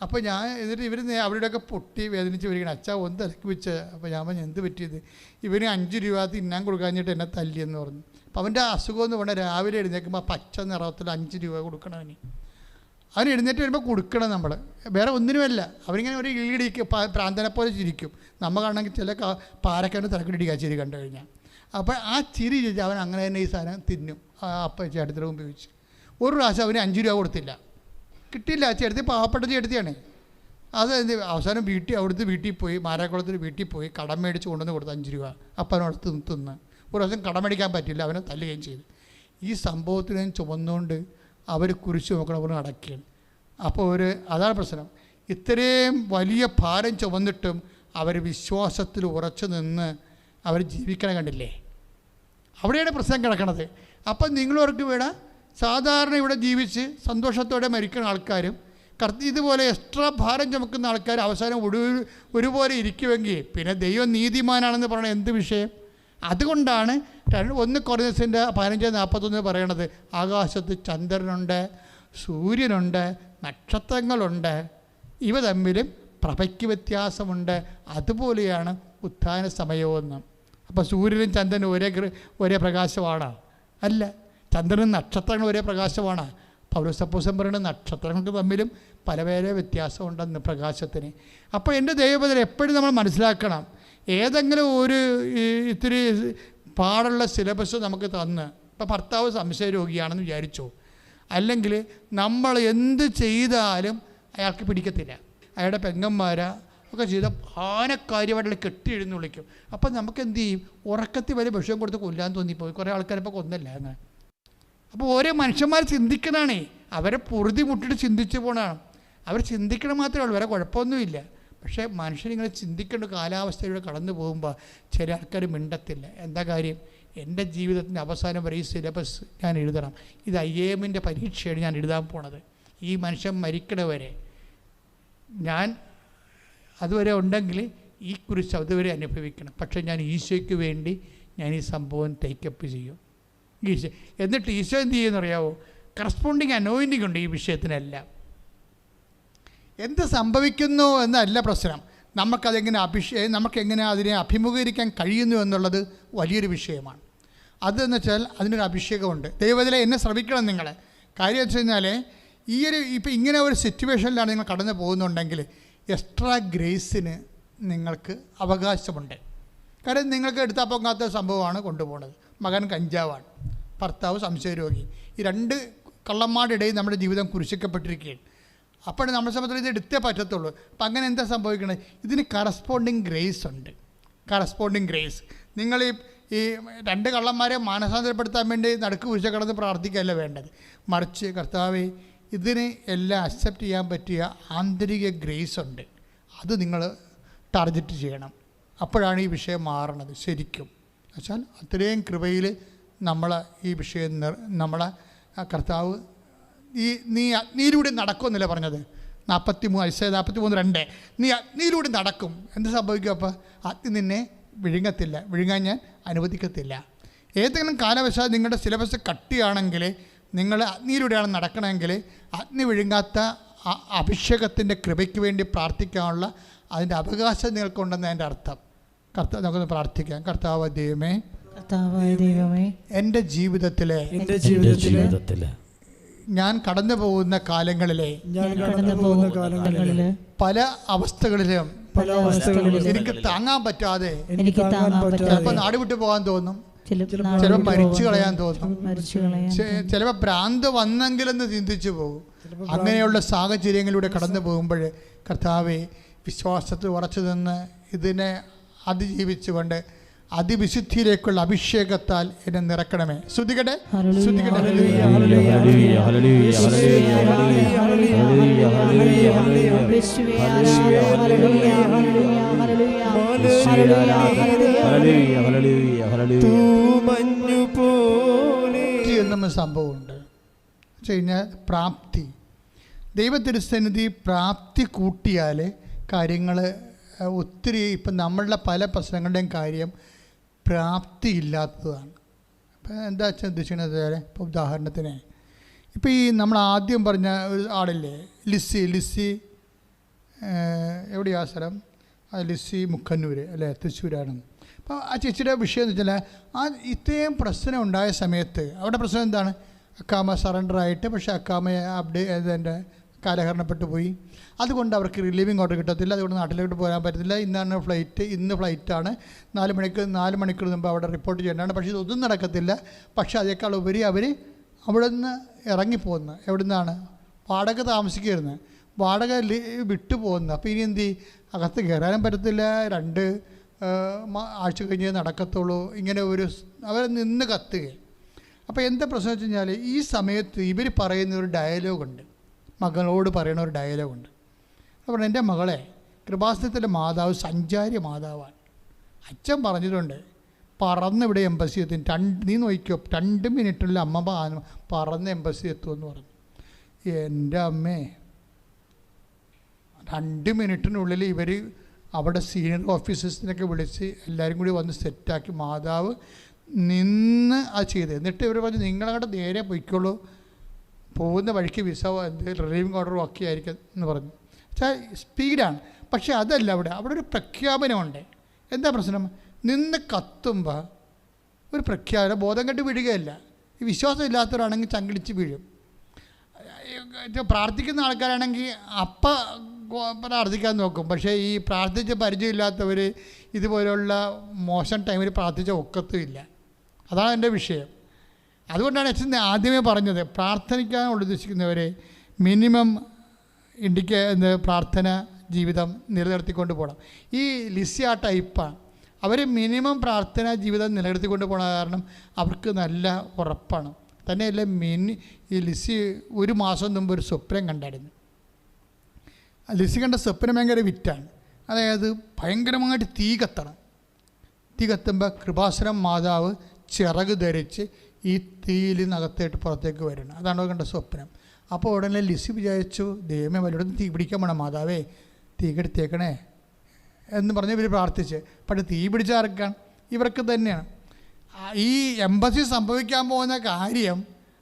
അപ്പോൾ ഞാൻ എന്നിട്ട് ഇവർ അവരുടെയൊക്കെ പൊട്ടി വേദനിച്ച് വരികയാണ്, അച്ഛാ ഒന്ന് ഇലക്കി വെച്ച്. അപ്പോൾ ഞാൻ പറഞ്ഞു, എന്ത് പറ്റിയത്? ഇവന് 5 രൂപ തിന്നാൻ കൊടുക്കാഞ്ഞിട്ട് എന്നെ തല്ലിയെന്ന് പറഞ്ഞു. അപ്പോൾ അവൻ്റെ അസുഖം എന്ന് പറഞ്ഞാൽ രാവിലെ എഴുന്നേൽക്കുമ്പോൾ പച്ച നിറത്തിൽ 5 രൂപ കൊടുക്കണം അവന്. അവന് എഴുന്നേറ്റ് വരുമ്പോൾ കൊടുക്കണം നമ്മൾ, വേറെ ഒന്നിനുമല്ല. അവനിങ്ങനെ ഒരു ഇടിക്ക് പ്രാന്തനെ പോലെ ചിരിക്കും. നമ്മൾക്കാണെങ്കിൽ ചില പാരക്കാരൻ്റെ തലക്കിടിക്കുക ചിരി കണ്ടു കഴിഞ്ഞാൽ. അപ്പോൾ ആ ചിരി ചോദിച്ചാൽ അവൻ അങ്ങനെ തന്നെ ഈ സാധനം തിന്നും. അപ്പം ചേട്ടത്തിൻ്റെ മുമ്പ് വെച്ച് ഒരു പ്രാവശ്യം അവന് 5 രൂപ കൊടുത്തില്ല, കിട്ടിയില്ല. ചേട്ടത്തി പാവപ്പെട്ട ചേട്ടത്തിയാണ്. അത് അവസാനം അവിടുത്തെ വീട്ടിൽ പോയി, മാരാക്കുളത്തിൽ വീട്ടിൽ പോയി കടം മേടിച്ച് കൊണ്ടുവന്ന് കൊടുത്ത് 5 രൂപ അപ്പനോടത്ത് തിന്ന്. ഒരു ദിവസം കടം മേടിക്കാൻ പറ്റില്ല, അവനെ തല്ലുകയും ചെയ്തു. ഈ സംഭവത്തിനെ ചുമന്നുകൊണ്ട് അവർ കുരിശ് നോക്കണം അടക്കുകയാണ്. അപ്പോൾ അതാണ് പ്രശ്നം. ഇത്രയും വലിയ ഭാരം ചുമന്നിട്ടും അവർ വിശ്വാസത്തിൽ ഉറച്ചു നിന്ന് അവർ ജീവിക്കണം, കണ്ടില്ലേ? അവിടെയാണ് പ്രശ്നം കിടക്കണത്. അപ്പം നിങ്ങളവർക്ക് വേണം സാധാരണ ഇവിടെ ജീവിച്ച് സന്തോഷത്തോടെ മരിക്കുന്ന ആൾക്കാരും ഇതുപോലെ എക്സ്ട്രാ ഭാരം ചുമക്കുന്ന ആൾക്കാർ അവസാനം ഒരുപോലെ ഇരിക്കുമെങ്കിൽ പിന്നെ ദൈവം നീതിമാനാണെന്ന് പറയണത് എന്ത് വിഷയം? അതുകൊണ്ടാണ് 1 കൊറിന്ത്യസിൻ്റെ 15:41 പറയണത്, ആകാശത്ത് ചന്ദ്രനുണ്ട്, സൂര്യനുണ്ട്, നക്ഷത്രങ്ങളുണ്ട്, ഇവ തമ്മിലും പ്രഭയ്ക്ക് വ്യത്യാസമുണ്ട്, അതുപോലെയാണ് ഉത്ഥാന സമയമെന്ന്. അപ്പോൾ സൂര്യനും ചന്ദ്രനും ഒരേ പ്രകാശമാണ്? അല്ല. ചന്ദ്രനും നക്ഷത്രങ്ങളും ഒരേ പ്രകാശമാണ്? പൗലോസപ്പോസ്തലൻ പറയുന്ന നക്ഷത്രങ്ങൾക്ക് തമ്മിലും പല വ്യത്യാസമുണ്ടെന്ന് പ്രകാശത്തിന്. അപ്പോൾ എൻ്റെ ദൈവപദം എപ്പോഴും നമ്മൾ മനസ്സിലാക്കണം, ഏതെങ്കിലും ഇത്തിരി പാടുള്ള സിലബസ് നമുക്ക് തന്ന്, ഇപ്പോൾ ഭർത്താവ് സംശയരോഗിയാണെന്ന് വിചാരിച്ചോ, അല്ലെങ്കിൽ നമ്മൾ എന്ത് ചെയ്താലും അയാൾക്ക് പിടിക്കത്തില്ല, അയാളുടെ പെങ്ങന്മാരാ ഒക്കെ ചെയ്ത ആനക്കാര്യമായിട്ടുള്ള കെട്ടി എഴുന്ന് വിളിക്കും. അപ്പം നമുക്ക് എന്ത് ചെയ്യും? ഉറക്കത്തിൽ വരെ വിഷം കൊടുത്ത് കൊല്ലാൻ തോന്നിപ്പോയി. കുറേ ആൾക്കാരിപ്പോൾ കൊന്നല്ല അങ്ങനെ. അപ്പോൾ ഓരോ മനുഷ്യന്മാർ ചിന്തിക്കണതാണേ, അവരെ പൊറുതി മുട്ടിട്ട് ചിന്തിച്ച് പോകണതാണ്. അവർ ചിന്തിക്കണം മാത്രമേ ഉള്ളൂ, വേറെ കുഴപ്പമൊന്നുമില്ല. പക്ഷേ മനുഷ്യനിങ്ങനെ ചിന്തിക്കേണ്ട കാലാവസ്ഥയിലൂടെ കടന്നു പോകുമ്പോൾ ചില ആൾക്കാർ മിണ്ടത്തില്ല. എന്താ കാര്യം? എൻ്റെ ജീവിതത്തിൻ്റെ അവസാനം വരെ ഈ സിലബസ് ഞാൻ എഴുതണം, ഇത് IAMൻ്റെ പരീക്ഷയാണ് ഞാൻ എഴുതാൻ പോണത്, ഈ മനുഷ്യൻ മരിക്കണവരെ ഞാൻ അതുവരെ ഉണ്ടെങ്കിൽ ഈ കുരിശ് അതുവരെ അനുഭവിക്കണം. പക്ഷേ ഞാൻ ഈശോയ്ക്ക് വേണ്ടി ഞാൻ ഈ സംഭവം ടേക്കപ്പ് ചെയ്യും. ഈശോ എന്നിട്ട് ഈശോ എന്ത് ചെയ്യുമെന്നറിയാവോ? കറസ്പോണ്ടിങ് അനോയിൻറ്റിങ് ഉണ്ട് ഈ വിഷയത്തിനെല്ലാം. എന്ത് സംഭവിക്കുന്നു എന്നല്ല പ്രശ്നം, നമുക്കെങ്ങനെ അതിനെ അഭിമുഖീകരിക്കാൻ കഴിയുന്നു എന്നുള്ളത് വലിയൊരു വിഷയമാണ്. അതെന്ന് വെച്ചാൽ അതിനൊരു അഭിഷേകമുണ്ട്. ദൈവത്തിലെ എന്നെ ശ്രമിക്കണം നിങ്ങൾ. കാര്യം വെച്ച് കഴിഞ്ഞാൽ ഇപ്പോൾ ഇങ്ങനെ ഒരു സിറ്റുവേഷനിലാണ് നിങ്ങൾ കടന്നു പോകുന്നുണ്ടെങ്കിൽ എക്സ്ട്രാ ഗ്രേസിന് നിങ്ങൾക്ക് അവകാശമുണ്ട്. കാര്യം നിങ്ങൾക്ക് എടുത്താൽ പോകാത്ത സംഭവമാണ് കൊണ്ടുപോകുന്നത്. മകൻ കഞ്ചാവാണ്, ഭർത്താവ് സംശയരോഗി, ഈ 2 കള്ളന്മാരുടെ ഇടയിൽ നമ്മുടെ ജീവിതം കുരിശിക്കപ്പെട്ടിരിക്കുകയാണ്. അപ്പോൾ നമ്മളെ സംബന്ധിച്ച് ഇത് എടുത്തേ പറ്റത്തുള്ളൂ. അപ്പം അങ്ങനെ എന്താ സംഭവിക്കണത്? ഇതിന് കറസ്പോണ്ടിങ് ഗ്രേസ് ഉണ്ട്. Corresponding grace. നിങ്ങൾ ഈ രണ്ട് കള്ളന്മാരെ മാനസാന്തരപ്പെടുത്താൻ വേണ്ടി നടുക്ക് കുഴിച്ച കിടന്ന് പ്രാർത്ഥിക്കുകയല്ല വേണ്ടത്. മറിച്ച് കർത്താവേ, ഇതിന് എല്ലാം അക്സെപ്റ്റ് ചെയ്യാൻ പറ്റിയ ആന്തരിക ഗ്രേസ് ഉണ്ട്, അത് നിങ്ങൾ ടാർഗറ്റ് ചെയ്യണം. അപ്പോഴാണ് ഈ വിഷയം മാറണത് ശരിക്കും. എന്നുവെച്ചാൽ അത്രയും കൃപയിൽ നമ്മൾ ഈ വിഷയം നമ്മളെ കർത്താവ് നീ അഗ്നിയിലൂടെ നടക്കുമെന്നല്ലേ പറഞ്ഞത്? 43:2 നീ അഗ്നിയിലൂടെ നടക്കും. എന്ത് സംഭവിക്കും? അപ്പോൾ അഗ്നി നിന്നെ വിഴുങ്ങത്തില്ല, വിഴുങ്ങാൻ ഞാൻ അനുവദിക്കത്തില്ല. ഏതെങ്കിലും കാലവശാൽ നിങ്ങളുടെ സിലബസ് കട്ടിയാണെങ്കിൽ, നിങ്ങൾ അഗ്നിയിലൂടെയാണ് നടക്കണമെങ്കിൽ, അഗ്നി വിഴുങ്ങാത്ത അഭിഷേകത്തിൻ്റെ കൃപയ്ക്ക് വേണ്ടി പ്രാർത്ഥിക്കാനുള്ള അതിൻ്റെ അവകാശം നിങ്ങൾക്കുണ്ടെന്ന് എൻ്റെ അർത്ഥം. നമുക്കൊന്ന് പ്രാർത്ഥിക്കാം. കർത്താവ് ദൈവമേ, എൻ്റെ ജീവിതത്തിലെ ഞാൻ കടന്നു പോകുന്ന കാലങ്ങളിലെ പല അവസ്ഥകളിലും എനിക്ക് താങ്ങാൻ പറ്റാതെ ചിലപ്പോൾ നാട് വിട്ടു പോകാൻ തോന്നും, ചിലപ്പോൾ മരിച്ചു കളയാൻ തോന്നും, ചിലപ്പോൾ ഭ്രാന്ത് വന്നെങ്കിലെന്ന് ചിന്തിച്ചു പോകും. അങ്ങനെയുള്ള സാഹചര്യങ്ങളിലൂടെ കടന്നു പോകുമ്പോൾ കർത്താവെ, വിശ്വാസത്തിൽ ഉറച്ചു നിന്ന് ഇതിനെ അതിജീവിച്ചുകൊണ്ട് അതിവിശുദ്ധിയിലേക്കുള്ള അഭിഷേകത്താൽ എന്നെ നിറക്കണമേ. ശ്രുതികട്ടെ, ശ്രുതികട്ടെ. എന്ന സംഭവമുണ്ട് വെച്ച് കഴിഞ്ഞാൽ പ്രാപ്തി. ദൈവത്തിരുസന്നിധി പ്രാപ്തി കൂട്ടിയാൽ കാര്യങ്ങൾ ഒത്തിരി, ഇപ്പം നമ്മളുടെ പല പ്രശ്നങ്ങളുടെയും കാര്യം പ്രാപ്തി ഇല്ലാത്തതാണ്. ഇപ്പം എന്താ വെച്ചാൽ ഉദ്ദേശിക്കുന്നത്? ഇപ്പോൾ ഉദാഹരണത്തിന് ഇപ്പോൾ ഈ നമ്മൾ ആദ്യം പറഞ്ഞ ഒരു ആളില്ലേ, ലിസി എവിടെയാ സ്ഥലം? ലിസി മുക്കന്നൂർ അല്ലേ, തൃശ്ശൂരാണ്. അപ്പോൾ ആ ചേച്ചിയുടെ വിഷയം എന്ന് വെച്ചാൽ ഇത്രയും പ്രശ്നം ഉണ്ടായ സമയത്ത് അവിടെ പ്രശ്നം എന്താണ്? അക്കാമ സറണ്ടറായിട്ട്, പക്ഷേ അക്കാമയെ എൻ്റെ കാലഹരണപ്പെട്ടു പോയി. അതുകൊണ്ട് അവർക്ക് റിലീവിങ് ഓർഡർ കിട്ടത്തില്ല, അതുകൊണ്ട് നാട്ടിലോട്ട് പോകാൻ പറ്റത്തില്ല. ഇന്ന് ഫ്ലൈറ്റാണ്, 4 മണിക്കൂർ മുമ്പ് അവിടെ റിപ്പോർട്ട് ചെയ്യേണ്ടതാണ്. പക്ഷേ ഇതൊന്നും നടക്കത്തില്ല. പക്ഷേ അതേക്കാൾ ഉപരി അവർ അവിടെ നിന്ന് ഇറങ്ങിപ്പോകുന്നു. എവിടെ നിന്നാണ്? വാടക താമസിക്കരുന്ന്, വാടക വിട്ടു പോകുന്നത്. അപ്പോൾ ഇനി എന്ത് ചെയ്യും? അകത്ത് കയറാനും പറ്റത്തില്ല, 2 ആഴ്ച കഴിഞ്ഞേ നടക്കത്തുള്ളൂ. ഇങ്ങനെ അവർ നിന്ന് കത്തുകയും. അപ്പോൾ എന്താ പ്രശ്നം വെച്ച് കഴിഞ്ഞാൽ, ഈ സമയത്ത് ഇവർ പറയുന്ന ഒരു ഡയലോഗുണ്ട്, മകളോട് പറയുന്ന ഒരു ഡയലോഗുണ്ട്. അപ്പോൾ എൻ്റെ മകളെ, കൃപാസനത്തിലെ മാതാവ് സഞ്ചാരി മാതാവാണ്. അച്ഛൻ പറഞ്ഞിട്ടുണ്ട്, പറന്നിവിടെ എംബസി എത്തും. നീ നോക്കിക്കോ, 2 മിനിറ്റിൽ അമ്മ പറന്ന് എംബസി എത്തുമെന്ന് പറഞ്ഞു. എൻ്റെ അമ്മേ, 2 മിനിറ്റിനുള്ളിൽ ഇവർ അവിടെ സീനിയർ ഓഫീസേഴ്സിനൊക്കെ വിളിച്ച് എല്ലാവരും കൂടി വന്ന് സെറ്റാക്കി മാതാവ് നിന്ന് അത് ചെയ്ത്. എന്നിട്ട് ഇവർ പറഞ്ഞു, നിങ്ങളങ്ങോട്ട് നേരെ പൊയ്ക്കോളൂ, പോകുന്ന വഴിക്ക് വിസ റിലീവിങ് ഓർഡറും ഒക്കെ ആയിരിക്കും എന്ന് പറഞ്ഞു. വെച്ചാൽ സ്പീഡാണ്. പക്ഷേ അതല്ല, അവിടെ ഒരു പ്രഖ്യാപനമുണ്ട്. എന്താ പ്രശ്നം? നിന്ന് കത്തുമ്പോൾ ഒരു പ്രഖ്യാപനം, ബോധം കെട്ട് വീഴുകയല്ല. ഈ വിശ്വാസം ഇല്ലാത്തവരാണെങ്കിൽ ചങ്കിടിച്ച് വീഴും. പ്രാർത്ഥിക്കുന്ന ആൾക്കാരാണെങ്കിൽ പ്രാർത്ഥിക്കാൻ നോക്കും. പക്ഷേ ഈ പ്രാർത്ഥിച്ച പരിചയമില്ലാത്തവർ ഇതുപോലുള്ള മോശം ടൈമിൽ പ്രാർത്ഥിച്ച ഒക്കത്തുമില്ല. അതാണ് എൻ്റെ വിഷയം. അതുകൊണ്ടാണ് അച്ഛൻ ആദ്യമേ പറഞ്ഞത്, പ്രാർത്ഥിക്കാൻ ഉദ്ദേശിക്കുന്നവരെ മിനിമം പ്രാർത്ഥന ജീവിതം നിലനിർത്തിക്കൊണ്ട് പോകണം. ഈ ലിസി ആ ടൈപ്പാണ്. അവർ മിനിമം പ്രാർത്ഥനാ ജീവിതം നിലനിർത്തിക്കൊണ്ട് പോകണ കാരണം അവർക്ക് നല്ല ഉറപ്പാണ്. തന്നെയല്ല, ഈ ലിസി 1 മാസം മുമ്പ് ഒരു സ്വപ്നം കണ്ടായിരുന്നു. ലിസി കണ്ട സ്വപ്നം ഭയങ്കര വിറ്റാണ്. അതായത് ഭയങ്കരമായിട്ട് തീ കത്തണം. തീ കത്തുമ്പോൾ കൃപാസനം മാതാവ് ചിറക് ധരിച്ച് ഈ തീയിൽ നിന്നകത്തേട്ട് പുറത്തേക്ക് വരണം. അതാണ് കണ്ട സ്വപ്നം. അപ്പോൾ ഉടനെ ലിസി വിചാരിച്ചു, ദൈവമേ വല്ലയിടത്തും തീ പിടിക്കാൻ വേണം, മാതാവേ തീ കെടുത്തേക്കണേ എന്ന് പറഞ്ഞ് ഇവർ പ്രാർത്ഥിച്ച്. പക്ഷേ തീ പിടിച്ച ആർക്കാണ്? ഇവർക്ക് തന്നെയാണ്. ഈ എംബസി സംഭവിക്കാൻ പോകുന്ന കാര്യം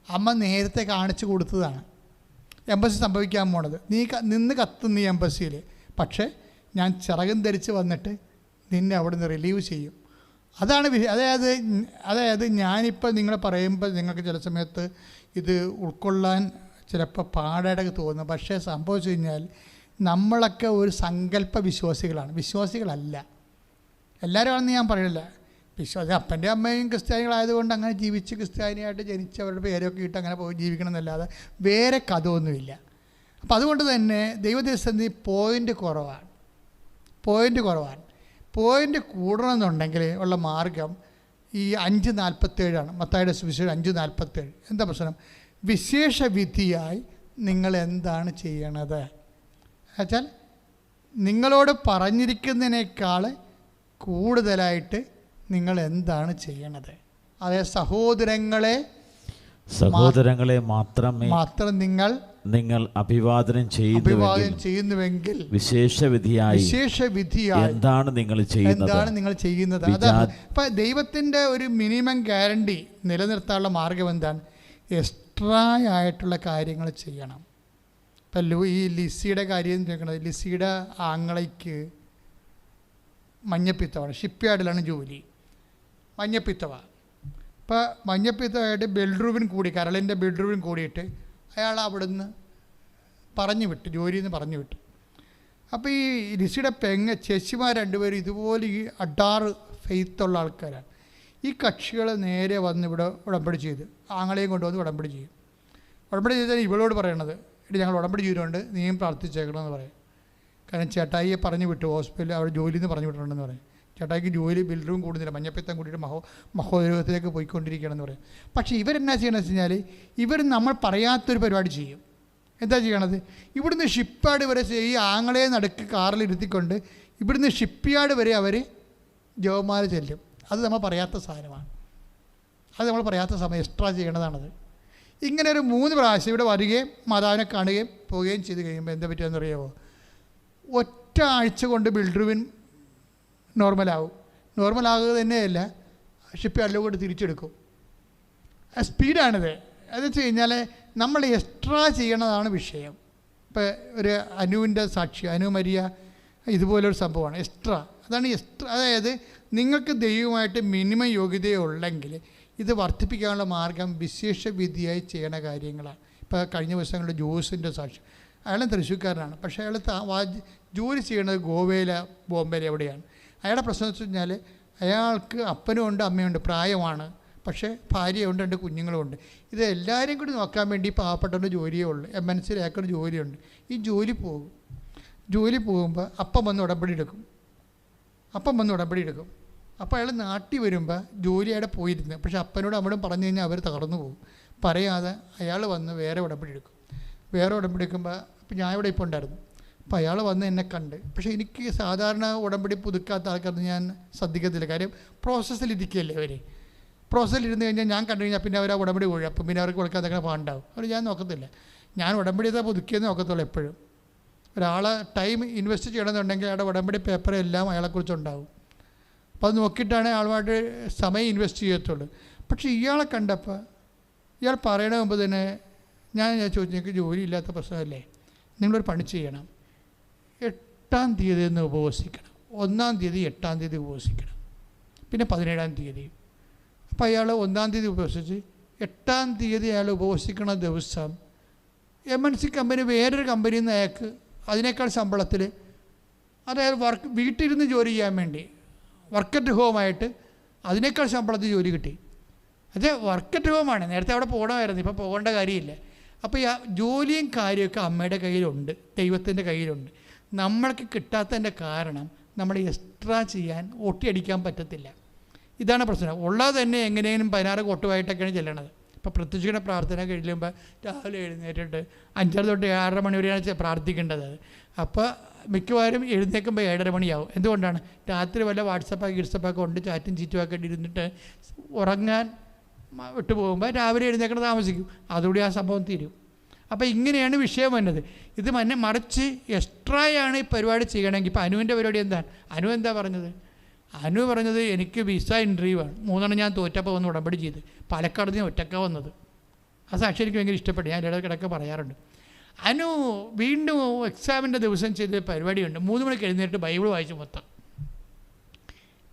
അമ്മ നേരത്തെ കാണിച്ചു കൊടുത്തതാണ്. എംബസി സംഭവിക്കാൻ പോണത് നീ നിന്ന് കത്തുന്ന ഈ എംബസിയിൽ, പക്ഷേ ഞാൻ ചിറകം ധരിച്ച് വന്നിട്ട് നിന്നെ അവിടെ നിന്ന് റിലീവ് ചെയ്യും. അതാണ് അതായത് ഞാനിപ്പോൾ നിങ്ങളെ പറയുമ്പോൾ നിങ്ങൾക്ക് ചില സമയത്ത് ഇത് ഉൾക്കൊള്ളാൻ ചിലപ്പോൾ പാടായിട്ട് തോന്നും. പക്ഷേ സംഭവിച്ചു കഴിഞ്ഞാൽ നമ്മളൊക്കെ ഒരു സങ്കല്പ വിശ്വാസികളല്ല. എല്ലാവരും ആണെന്ന് ഞാൻ പറയില്ല. അപ്പൻ്റെ അമ്മയും ക്രിസ്ത്യാനികളായതുകൊണ്ട് അങ്ങനെ ജീവിച്ച് ക്രിസ്ത്യാനിയായിട്ട് ജനിച്ച് അവരുടെ പേരൊക്കെ ഇട്ട് അങ്ങനെ പോയി ജീവിക്കണം എന്നല്ലാതെ വേറെ കഥ ഒന്നുമില്ല. അപ്പം അതുകൊണ്ട് തന്നെ ദൈവദൈവസന്ധി പോയിൻ്റ് കുറവാണ്. പോയിൻ്റ് കൂടണമെന്നുണ്ടെങ്കിൽ ഉള്ള മാർഗം ഈ 5:47 മത്തായിയുടെ സുവിശേഷം 5:47. എന്താ പ്രശ്നം? വിശേഷ വിധിയായി നിങ്ങൾ എന്താണ് ചെയ്യണത് എന്നുവെച്ചാൽ നിങ്ങളോട് പറഞ്ഞിരിക്കുന്നതിനേക്കാൾ കൂടുതലായിട്ട് നിങ്ങൾ എന്താണ് ചെയ്യണത്. അതായത് സഹോദരങ്ങളെ മാത്രം നിങ്ങൾ അഭിവാദനം ചെയ്യുന്നുവെങ്കിൽ വിശേഷവിധിയായി എന്താണ് നിങ്ങൾ ചെയ്യുന്നത്. അതാണ് ഇപ്പം ദൈവത്തിൻ്റെ ഒരു മിനിമം ഗ്യാരണ്ടി നിലനിർത്താനുള്ള മാർഗം എന്താണ്? എക്സ്ട്രാ ആയിട്ടുള്ള കാര്യങ്ങൾ ചെയ്യണം. ഇപ്പം ഈ ലിസിയുടെ കാര്യം ചോദിക്കണത്, ലിസിയുടെ ആങ്ങളയ്ക്ക് മഞ്ഞപ്പിത്തമാണ്, ഷിപ്പ്യാർഡിലാണ് ജോലി, മഞ്ഞപ്പിത്തമാണ്. ഇപ്പോൾ മഞ്ഞപ്പിത്തമായിട്ട് കരളിൻ്റെ ബെഡ്റൂമിൽ കൂടിയിട്ട് അയാൾ അവിടുന്ന് ജോലിയിൽ നിന്ന് പറഞ്ഞു വിട്ടു. അപ്പോൾ ഈ ലിസിയുടെ ചേച്ചിമാർ രണ്ടുപേരും ഇതുപോലെ ഈ അഡാറ് ഫെയ്ത്തുള്ള ആൾക്കാരാണ്. ഈ കക്ഷികൾ നേരെ വന്ന് ഇവിടെ ഉടമ്പടി ചെയ്ത് ആങ്ങളെയും കൊണ്ടുവന്ന് ഉടമ്പടി ചെയ്യും. ഉടമ്പടി ചെയ്താൽ ഇവളോട് പറയണത്, ഇനി ഞങ്ങൾ ഉടമ്പടി ചെയ്തിട്ടുണ്ട്, നീയും പ്രാർത്ഥിച്ചേക്കണമെന്ന് പറയും. കാരണം ചേട്ടായിയെ പറഞ്ഞു വിട്ടു, ഹോസ്പിറ്റലിൽ അവിടെ ജോലിയിൽ നിന്ന് പറഞ്ഞു വിട്ടിട്ടുണ്ടെന്ന് പറയും. ചേട്ടായിക്ക് ജോലി ബിൽഡറും കൂടുന്നില്ല, മഞ്ഞപ്പിത്തം കൂടിയിട്ട് മഹോദരത്തിലേക്ക് പോയിക്കൊണ്ടിരിക്കുകയാണെന്ന് പറയും. പക്ഷേ ഇവരെന്നാ ചെയ്യണമെന്ന് വെച്ച് കഴിഞ്ഞാൽ ഇവർ നമ്മൾ പറയാത്തൊരു പരിപാടി ചെയ്യും. എന്താ ചെയ്യണത്? ഇവിടുന്ന് ഷിപ്പ്യാർഡ് വരെ ഈ ആങ്ങളെ നടുക്ക് കാറിലിരുത്തിക്കൊണ്ട് ഇവിടുന്ന് ഷിപ്പ്യാർഡ് വരെ അവർ ജവമാല ചെല്ലും. അത് നമ്മൾ പറയാത്ത സാധനമാണ്. അത് നമ്മൾ പറയാത്ത സമയം എക്സ്ട്രാ ചെയ്യണതാണത്. ഇങ്ങനെ ഒരു 3 പ്രാവശ്യം ഇവിടെ വരികയും മാതാവിനെ കാണുകയും പോവുകയും ചെയ്ത് കഴിയുമ്പോൾ എന്താ പറ്റുമെന്ന് അറിയാമോ? ഒറ്റ ആഴ്ച കൊണ്ട് ബിൽഡ്രൂവിൻ നോർമലാകുക തന്നെയല്ല, ഷിപ്പ്യാർഡിലും കൂടി തിരിച്ചെടുക്കും. സ്പീഡാണിത്. അത് വെച്ച് കഴിഞ്ഞാൽ നമ്മൾ എക്സ്ട്രാ ചെയ്യണതാണ് വിഷയം. ഇപ്പോൾ ഒരു അനുവിൻ്റെ സാക്ഷി, അനു മരിയ ഇതുപോലൊരു സംഭവമാണ് എക്സ്ട്രാ. അതായത് നിങ്ങൾക്ക് ദൈവമായിട്ട് മിനിമം യോഗ്യതയുള്ളെങ്കിൽ ഇത് വർദ്ധിപ്പിക്കാനുള്ള മാർഗം വിശേഷ വിധിയായി ചെയ്യണ കാര്യങ്ങളാണ്. ഇപ്പോൾ കഴിഞ്ഞ ദിവസങ്ങളിൽ ജോസിൻ്റെ സാക്ഷി, അയാളും തൃശ്ശൂർക്കാരനാണ്, പക്ഷേ അയാൾ ജോലി ചെയ്യണത് ബോംബെയിൽ എവിടെയാണ്. അയാളുടെ പ്രശ്നം എന്ന് വെച്ച് കഴിഞ്ഞാൽ അയാൾക്ക് അപ്പനും ഉണ്ട് അമ്മയുണ്ട്, പ്രായമാണ്, പക്ഷേ ഭാര്യയുണ്ട്, 2 കുഞ്ഞുങ്ങളുമുണ്ട്. ഇത് എല്ലാവരെയും കൂടി നോക്കാൻ വേണ്ടി പാവപ്പെട്ടവൻ്റെ ജോലിയേ ഉള്ളൂ. MNC അയാൾക്കൊരു ജോലിയുണ്ട്. ഈ ജോലി പോകുമ്പോൾ അപ്പം വന്ന് ഉടമ്പടി എടുക്കും. അപ്പോൾ അയാൾ നാട്ടിൽ വരുമ്പോൾ ജോലി അവിടെ പോയിരുന്നു, പക്ഷേ അപ്പനോട് അമ്മയോടും പറഞ്ഞു കഴിഞ്ഞാൽ അവർ തകർന്നു പോകും. പറയാതെ അയാൾ വന്ന് വേറെ ഉടമ്പടി എടുക്കുമ്പോൾ അപ്പോൾ ഞാൻ ഇവിടെ ഇപ്പോൾ ഉണ്ടായിരുന്നു. അപ്പോൾ അയാൾ വന്ന് എന്നെ കണ്ട്, പക്ഷേ എനിക്ക് സാധാരണ ഉടമ്പടി പുതുക്കാത്ത ആൾക്കാർക്ക് ഞാൻ ശ്രദ്ധിക്കത്തില്ല. കാര്യം പ്രോസസ്സിലിരിക്കുകയല്ലേ അവർ. പ്രോസസ്സിലിരുന്ന് കഴിഞ്ഞാൽ ഞാൻ കണ്ടു കഴിഞ്ഞാൽ പിന്നെ അവർ ആ ഉടമ്പടി പോയി, അപ്പം പിന്നെ അവർക്ക് കൊടുക്കാതെ പാണ്ടാവും. അവർ ഞാൻ നോക്കത്തില്ല. ഞാൻ ഉടമ്പടി ചെയ്താൽ പുതുക്കിയെന്ന് നോക്കത്തുള്ളൂ. എപ്പോഴും ഒരാളെ ടൈം ഇൻവെസ്റ്റ് ചെയ്യണമെന്നുണ്ടെങ്കിൽ അയാളുടെ ഉടമ്പടി പേപ്പർ എല്ലാം അയാളെക്കുറിച്ചുണ്ടാവും. അപ്പോൾ അത് നോക്കിയിട്ടാണ് ആളുമായിട്ട് സമയം ഇൻവെസ്റ്റ് ചെയ്യത്തുള്ളൂ. പക്ഷേ ഇയാളെ കണ്ടപ്പോൾ ഇയാൾ പറയണ മുമ്പ് തന്നെ ഞാൻ ചോദിച്ചു, നിങ്ങൾക്ക് ജോലി ഇല്ലാത്ത പ്രശ്നമല്ലേ, നിങ്ങളൊരു പണി ചെയ്യണം, 8-ാം തീയതി ഒന്ന് ഉപവസിക്കണം, 1-ാം തീയതി 8-ാം തീയതി ഉപവസിക്കണം, പിന്നെ 17-ാം തീയതി. അപ്പോൾ അയാൾ 1-ാം തീയതി ഉപവസിച്ച് 8-ാം തീയതി അയാൾ ഉപവസിക്കണ ദിവസം MNC കമ്പനി വേറൊരു കമ്പനിയിൽ നിന്ന് അയാൾക്ക് അതിനേക്കാൾ ശമ്പളത്തിൽ, അതായത് വീട്ടിലിരുന്ന് ജോലി ചെയ്യാൻ വേണ്ടി വർക്ക് അറ്റ് ഹോമായിട്ട് അതിനേക്കാൾ ശമ്പളത്തിൽ ജോലി കിട്ടി. അത് വർക്ക് അറ്റ് ഹോമാണ്. നേരത്തെ അവിടെ പോകണമായിരുന്നു, ഇപ്പോൾ പോകേണ്ട കാര്യമില്ല. അപ്പോൾ ഈ ജോലിയും കാര്യമൊക്കെ അമ്മയുടെ കയ്യിലുണ്ട്, ദൈവത്തിൻ്റെ കയ്യിലുണ്ട്. നമ്മൾക്ക് കിട്ടാത്തതിൻ്റെ കാരണം നമ്മൾ എക്സ്ട്രാ ചെയ്യാൻ ഒട്ടിയടിക്കാൻ പറ്റത്തില്ല. ഇതാണ് പ്രശ്നം. ഉള്ളത് തന്നെ എങ്ങനെയും 16 കൊട്ടുമായിട്ടൊക്കെയാണ് ചെല്ലണത്. ഇപ്പോൾ പ്രത്യക്ഷ പ്രാർത്ഥന കഴിയുമ്പോൾ രാവിലെ എഴുന്നേറ്റിട്ട് 5:30 തൊട്ട് 6:30 മണി വരെയാണ് പ്രാർത്ഥിക്കേണ്ടത്. അപ്പോൾ മിക്കവാറും എഴുന്നേൽക്കുമ്പോൾ 7:30 മണിയാവും. എന്തുകൊണ്ടാണ്? രാത്രി വല്ല വാട്സപ്പൊക്കെ കൊണ്ട് ചാറ്റും ചീറ്റുമൊക്കെ ഇരുന്നിട്ട് ഉറങ്ങാൻ വിട്ടു പോകുമ്പോൾ രാവിലെ എഴുന്നേൽക്കണം താമസിക്കും. അതുകൂടി ആ സംഭവം തീരും. അപ്പോൾ ഇങ്ങനെയാണ് വിഷയം വന്നത്. ഇത് മറിച്ച് എക്സ്ട്രായാണ് ഈ പരിപാടി ചെയ്യണമെങ്കിൽ. ഇപ്പോൾ അനുവിൻ്റെ പരിപാടി എന്താണ്? എന്താ പറഞ്ഞത്? പറഞ്ഞത് എനിക്ക് വിസ ഇൻ്റർവ്യൂ ആണ്, 3 ഞാൻ തോറ്റപ്പോൾ വന്ന് ഉടമ്പടി ചെയ്ത് പാലക്കാട് നിന്ന് ഒറ്റക്ക വന്നത്. ആ സാക്ഷി എനിക്ക് ഭയങ്കര ഇഷ്ടപ്പെട്ടു. ഞാൻ ഇടയ്ക്കിടയ്ക്ക് പറയാറുണ്ട്. വീണ്ടും എക്സാമിൻ്റെ ദിവസം ചെയ്ത പരിപാടിയുണ്ട്. 3 മണിക്ക് എഴുന്നേറ്റ് ബൈബിൾ വായിച്ചു മൊത്തം.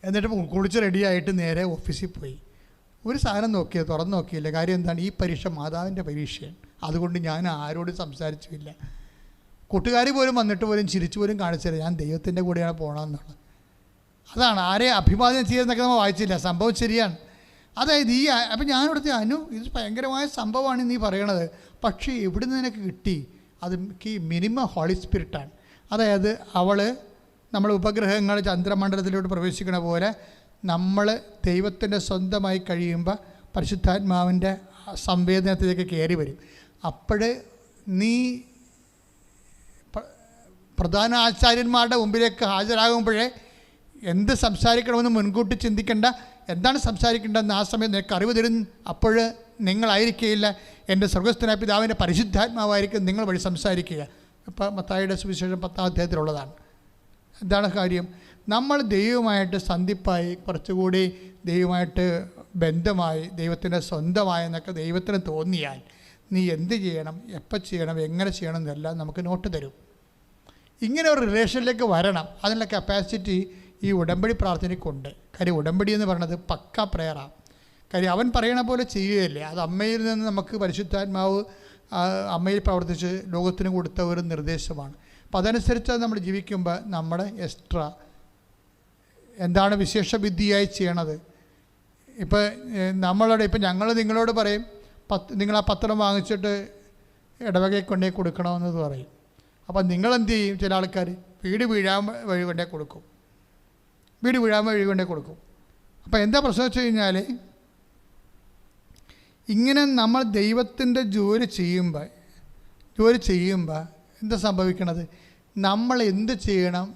എന്നിട്ട് കുളിച്ച് റെഡിയായിട്ട് നേരെ ഓഫീസിൽ പോയി. ഒരു സാധനം തുറന്ന് നോക്കിയില്ല. കാര്യം എന്താണ്? ഈ പരീക്ഷ മാതാവിൻ്റെ പരീക്ഷയാണ്. അതുകൊണ്ട് ഞാൻ ആരോടും സംസാരിച്ചില്ല. കൂട്ടുകാർ പോലും വന്നിട്ട് പോലും ചിരിച്ചു പോലും കാണിച്ചില്ല ഞാൻ ദൈവത്തിൻ്റെ കൂടെയാണ് പോകണമെന്നാണ്. അതാണ് ആരെ അഭിവാദ്യം ചെയ്യുന്നതൊക്കെ നമ്മൾ വായിച്ചില്ല. സംഭവം ശരിയാണ്. അതായത് അപ്പം ഞാനിവിടുത്തെ ഇത് ഭയങ്കരമായ സംഭവമാണ് നീ പറയണത്, പക്ഷേ എവിടെ നിന്ന് നിനക്ക് കിട്ടി? അത് മിനിമം ഹോളി സ്പിരിറ്റാണ്. അതായത് അവൾ നമ്മൾ ഉപഗ്രഹങ്ങൾ ചന്ദ്രമണ്ഡലത്തിലോട്ട് പ്രവേശിക്കുന്ന പോലെ നമ്മൾ ദൈവത്തിൻ്റെ സ്വന്തമായി കഴിയുമ്പോൾ പരിശുദ്ധാത്മാവിൻ്റെ സംവേദനത്തിലേക്ക് കയറി വരും. അപ്പോൾ നീ പ്രധാന ആചാര്യന്മാരുടെ മുമ്പിലേക്ക് ഹാജരാകുമ്പോഴേ എന്ത് സംസാരിക്കണമെന്ന് മുൻകൂട്ടി ചിന്തിക്കേണ്ട, എന്താണ് സംസാരിക്കേണ്ടതെന്ന് ആ സമയം നിനക്ക് അറിവ് തരും. അപ്പോൾ നിങ്ങളായിരിക്കുകയില്ല, എൻ്റെ സ്വർഗ്ഗസ്ഥനായ പിതാവിൻ്റെ പരിശുദ്ധാത്മാവായിരിക്കും നിങ്ങൾ വഴി സംസാരിക്കുക. ഇപ്പോൾ മത്തായിയുടെ സുവിശേഷം 10-ാം അധ്യായത്തിലുള്ളതാണ്. എന്താണ് കാര്യം? നമ്മൾ ദൈവമായിട്ട് സന്ധിപ്പായി, കുറച്ചുകൂടി ദൈവമായിട്ട് ബന്ധമായി, ദൈവത്തിൻ്റെ സ്വന്തമായെന്നൊക്കെ ദൈവത്തിന് തോന്നിയാൽ നീ എന്ത് ചെയ്യണം, എപ്പോൾ ചെയ്യണം, എങ്ങനെ ചെയ്യണം എന്നെല്ലാം നമുക്ക് നോട്ട് തരും. ഇങ്ങനെ ഒരു റിലേഷനിലേക്ക് വരണം. അതിനുള്ള കപ്പാസിറ്റി ഈ ഉടമ്പടി പ്രാർത്ഥനയ്ക്കുണ്ട്. കാര്യം ഉടമ്പടി എന്ന് പറയുന്നത് പക്ക പ്രയറാണ്. കാര്യം അവൻ പറയണ പോലെ ചെയ്യുകയല്ലേ. അത് അമ്മയിൽ നിന്ന് നമുക്ക് പരിശുദ്ധാത്മാവ് അമ്മയിൽ പ്രവർത്തിച്ച് ലോകത്തിന് കൊടുത്ത ഒരു നിർദ്ദേശമാണ്. അപ്പോൾ അതനുസരിച്ച് നമ്മൾ ജീവിക്കുമ്പോൾ നമ്മുടെ എക്സ്ട്രാ എന്താണ് വിശേഷ വിദ്യയായി ചെയ്യണത്. ഇപ്പോൾ ഞങ്ങൾ നിങ്ങളോട് പറയും, നിങ്ങൾ ആ പത്രം വാങ്ങിച്ചിട്ട് ഇടവകയിൽ കൊണ്ടേ കൊടുക്കണമെന്ന് പറയും. അപ്പം നിങ്ങളെന്ത് ചെയ്യും? ചില ആൾക്കാർ വീട് വീഴാൻ വഴി കൊണ്ടേ കൊടുക്കും. അപ്പോൾ എന്താ പ്രശ്നം വെച്ച് കഴിഞ്ഞാൽ, ഇങ്ങനെ നമ്മൾ ദൈവത്തിൻ്റെ ജോലി ചെയ്യുമ്പോൾ എന്താ സംഭവിക്കണത്? നമ്മൾ എന്ത് ചെയ്യണം,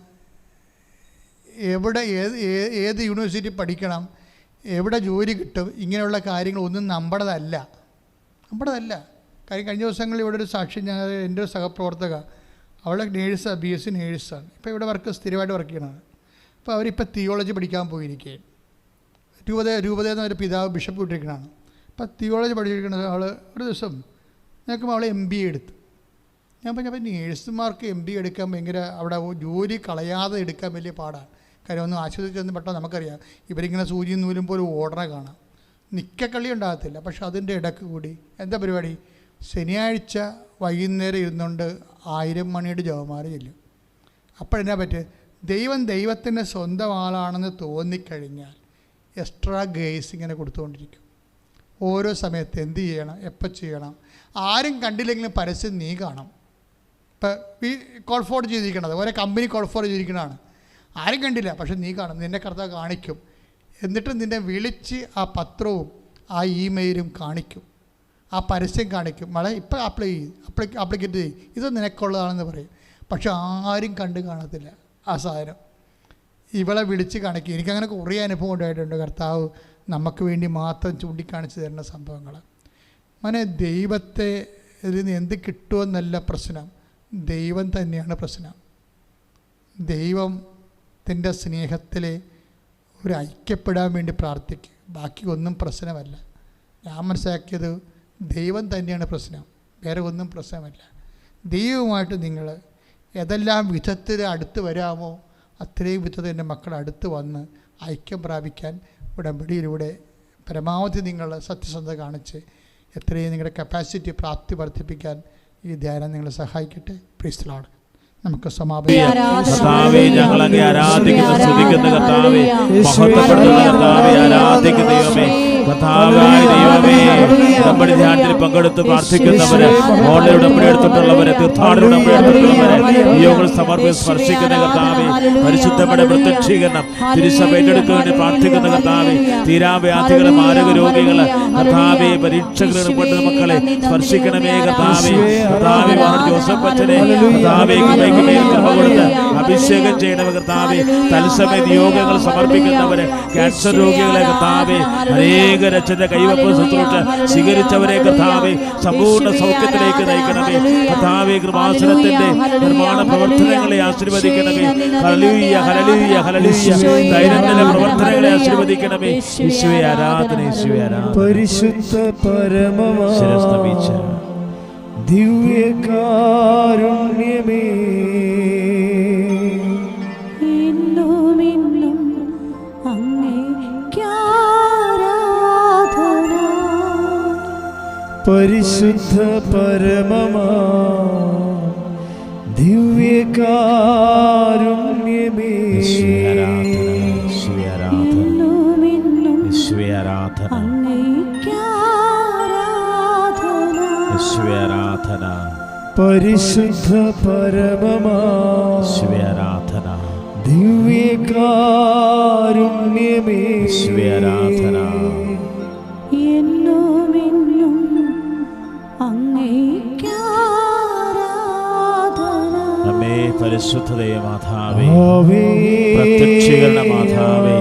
എവിടെ ഏത് യൂണിവേഴ്സിറ്റി പഠിക്കണം, എവിടെ ജോലി കിട്ടും, ഇങ്ങനെയുള്ള കാര്യങ്ങളൊന്നും നമ്മുടേതല്ല. കാര്യം കഴിഞ്ഞ ദിവസങ്ങളിൽ ഇവിടെ ഒരു സാക്ഷി, എൻ്റെ ഒരു സഹപ്രവർത്തക, അവളെ നേഴ്സാണ്, BSc നേഴ്സാണ്. ഇപ്പോൾ ഇവിടെ സ്ഥിരമായിട്ട് വർക്ക് ചെയ്യണതാണ്. അപ്പോൾ അവരിപ്പോൾ തിയോളജി പഠിക്കാൻ പോയിരിക്കുകയാണ്. രൂപത എന്നൊരു പിതാവ് ബിഷപ്പ് ഇട്ടിരിക്കണതാണ്. അപ്പോൾ തിയോളജി പഠിച്ചിരിക്കുന്നത് അവൾ ഒരു ദിവസം നോക്കുമ്പോൾ അവൾ MBA എടുത്തു. ഞാൻ പറഞ്ഞപ്പോൾ നേഴ്സുമാർക്ക് MBA എടുക്കാൻ ഭയങ്കര, അവിടെ ജോലി കളയാതെ എടുക്കാൻ വലിയ പാടാണ്. കാര്യം ഒന്നും ആശുപത്രി ചെന്ന് പെട്ടെന്ന് നമുക്കറിയാം, ഇവരിങ്ങനെ സൂചിയും നൂലും പോലെ ഓടണ കാണാം. നിൽക്കക്കളി ഉണ്ടാകത്തില്ല. പക്ഷെ അതിൻ്റെ ഇടയ്ക്ക് കൂടി എന്താ പരിപാടി? ശനിയാഴ്ച വൈകുന്നേരം ഇരുന്നുകൊണ്ട് 1000 മണിയുടെ ജപമാല ചെല്ലും. അപ്പോഴെന്നാ പറ്റുക? ദൈവത്തിൻ്റെ സ്വന്തം ആളാണെന്ന് തോന്നിക്കഴിഞ്ഞാൽ എക്സ്ട്രാ ഗേസ് ഇങ്ങനെ കൊടുത്തുകൊണ്ടിരിക്കും. ഓരോ സമയത്ത് എന്ത് ചെയ്യണം, എപ്പോൾ ചെയ്യണം. ആരും കണ്ടില്ലെങ്കിലും പരസ്യം നീ കാണും. ഇപ്പം ഈ കോൾ ഫോർഡ് ചെയ്തിരിക്കണത് ഓരോ കമ്പനി കോൾ ഫോർഡ് ചെയ്തിരിക്കണതാണ്. ആരും കണ്ടില്ല, പക്ഷെ നീ കാണും. നിന്നെ കർത്താവ് കാണിക്കും. എന്നിട്ട് നിന്നെ വിളിച്ച് ആ പത്രവും ആ ഇമെയിലും കാണിക്കും, ആ പരസ്യം കാണിക്കും. ഇപ്പോൾ ആപ്ലിക്കേറ്റ് ചെയ്യും, ഇത് നിനക്കുള്ളതാണെന്ന് പറയും. പക്ഷെ ആരും കണ്ടു കാണത്തില്ല ആ സാധനം. ഇവളെ വിളിച്ച് കാണിക്കും. എനിക്കങ്ങനെ കുറേ അനുഭവം ഉണ്ടായിട്ടുണ്ട്. കർത്താവ് നമുക്ക് വേണ്ടി മാത്രം ചൂണ്ടിക്കാണിച്ച് തരുന്ന സംഭവങ്ങൾ. ദൈവത്തെ ഇതിൽ നിന്ന് എന്ത് കിട്ടുമെന്നല്ല പ്രശ്നം, ദൈവം തന്നെയാണ് പ്രശ്നം. ദൈവത്തിൻ്റെ സ്നേഹത്തിൽ ഒരു ഐക്യപ്പെടാൻ വേണ്ടി പ്രാർത്ഥിക്കുക, ബാക്കി ഒന്നും പ്രശ്നമല്ല. ഞാൻ മനസ്സിലാക്കിയത് ദൈവം തന്നെയാണ് പ്രശ്നം, വേറെ ഒന്നും പ്രശ്നമല്ല. ദൈവവുമായിട്ട് നിങ്ങൾ ഏതെല്ലാം വിധത്തിൽ അടുത്ത് വരാമോ അത്രയും വിധത്തിൽ എൻ്റെ മക്കൾ അടുത്ത് വന്ന് ഐക്യം പ്രാപിക്കാൻ ഉടമ്പടിയിലൂടെ പരമാവധി നിങ്ങൾ സത്യസന്ധത കാണിച്ച് എത്രയും നിങ്ങളുടെ കപ്പാസിറ്റി പ്രാപ്തി വർദ്ധിപ്പിക്കാൻ ഈ ധ്യാനം നിങ്ങളെ സഹായിക്കട്ടെ. Price the Lord. നമുക്ക് സമാപിക്കാം. കർത്താവേ, ഞങ്ങൾ അങ്ങേ ആരാധിക്കുന്ന സ്തുതിക്കുന്ന കർത്താവേ, മഹത്വപ്പെടുത്തുന്ന കർത്താവേ, ആരാധിക്കുന്ന ദൈവമേ, കർത്താവായ ദൈവമേ, ഉടമ്പടി ധ്യാനത്തിൽ പങ്കെടുത്ത് പ്രാർത്ഥിക്കുന്നവരെ, ഓൺലൈൻ ഉടമ്പടി എടുത്തിട്ടുള്ളവരെ, തീർത്ഥാടന ഉടമ്പടി എടുത്തിട്ടുള്ളവരെ, നിയോഗങ്ങൾ സമർപ്പിച്ച് സ്പർശിക്കുന്ന കർത്താവേ, പരിശുദ്ധയുടെ പ്രത്യക്ഷീകരണം തിരുസഭ ഏറ്റെടുക്കുന്നതിന് പ്രാർത്ഥിക്കുന്ന കർത്താവേ, തീരാവ്യാധികൾ, മാരക രോഗികൾ, കർത്താവേ, പരീക്ഷകൾ മക്കളെ സ്പർശിക്കണമേ കർത്താവേ. കർത്താവേ, ജോസഫ് അച്ഛനെ കർത്താവേ കൊടുത്ത് അഭിഷേകം ചെയ്യണമേ കർത്താവേ. തത്സമയ നിയോഗങ്ങൾ സമർപ്പിക്കുന്നവരെ, ക്യാൻസർ രോഗികളെ കർത്താവേ, അനേക രക്ഷന്റെ കൈവപ്പ് ശുശ്രൂഷ സ്വീകരിച്ചവരെ കർത്താവേ, സമ്പൂർണ്ണ സൗഖ്യത്തിലേക്ക് നയിക്കണമേ കർത്താവേ. കൃപാസനത്തിന്റെ നിർമ്മാണ പ്രവർത്തനങ്ങളെ ആശീർവദിക്കണമേ. Hallelujah, hallelujah, hallelujah. ദൈനംദിന പ്രവർത്തനങ്ങളെ ആശീർവദിക്കണമേ. യേശുവേ ആരാധന, യേശുവേ ആരാധന. പരിശുദ്ധ പരമമായ ദിവ്യകാരുണ്യമേ, എന്നുമെന്നും അങ്ങേയ്ക്കാരാധന. പരിശുദ്ധ പരമമായ ദിവ്യകാരുണ്യമേ, എന്നുമെന്നും ആരാധന. അങ്ങേയ്ക്കാരാധന. ആരാധന. പരിശുദ്ധ പരമമാ ആരാധന, ദിവ്യകാരുണ്യമേ ആരാധന. എന്നുമെന്നും അങ്ങേയ്ക്കാരാധന. അമ്മേ പരിശുദ്ധതയെ മാതാവേ, ആവേ പ്രത്യക്ഷീകരണ മാതാവേ,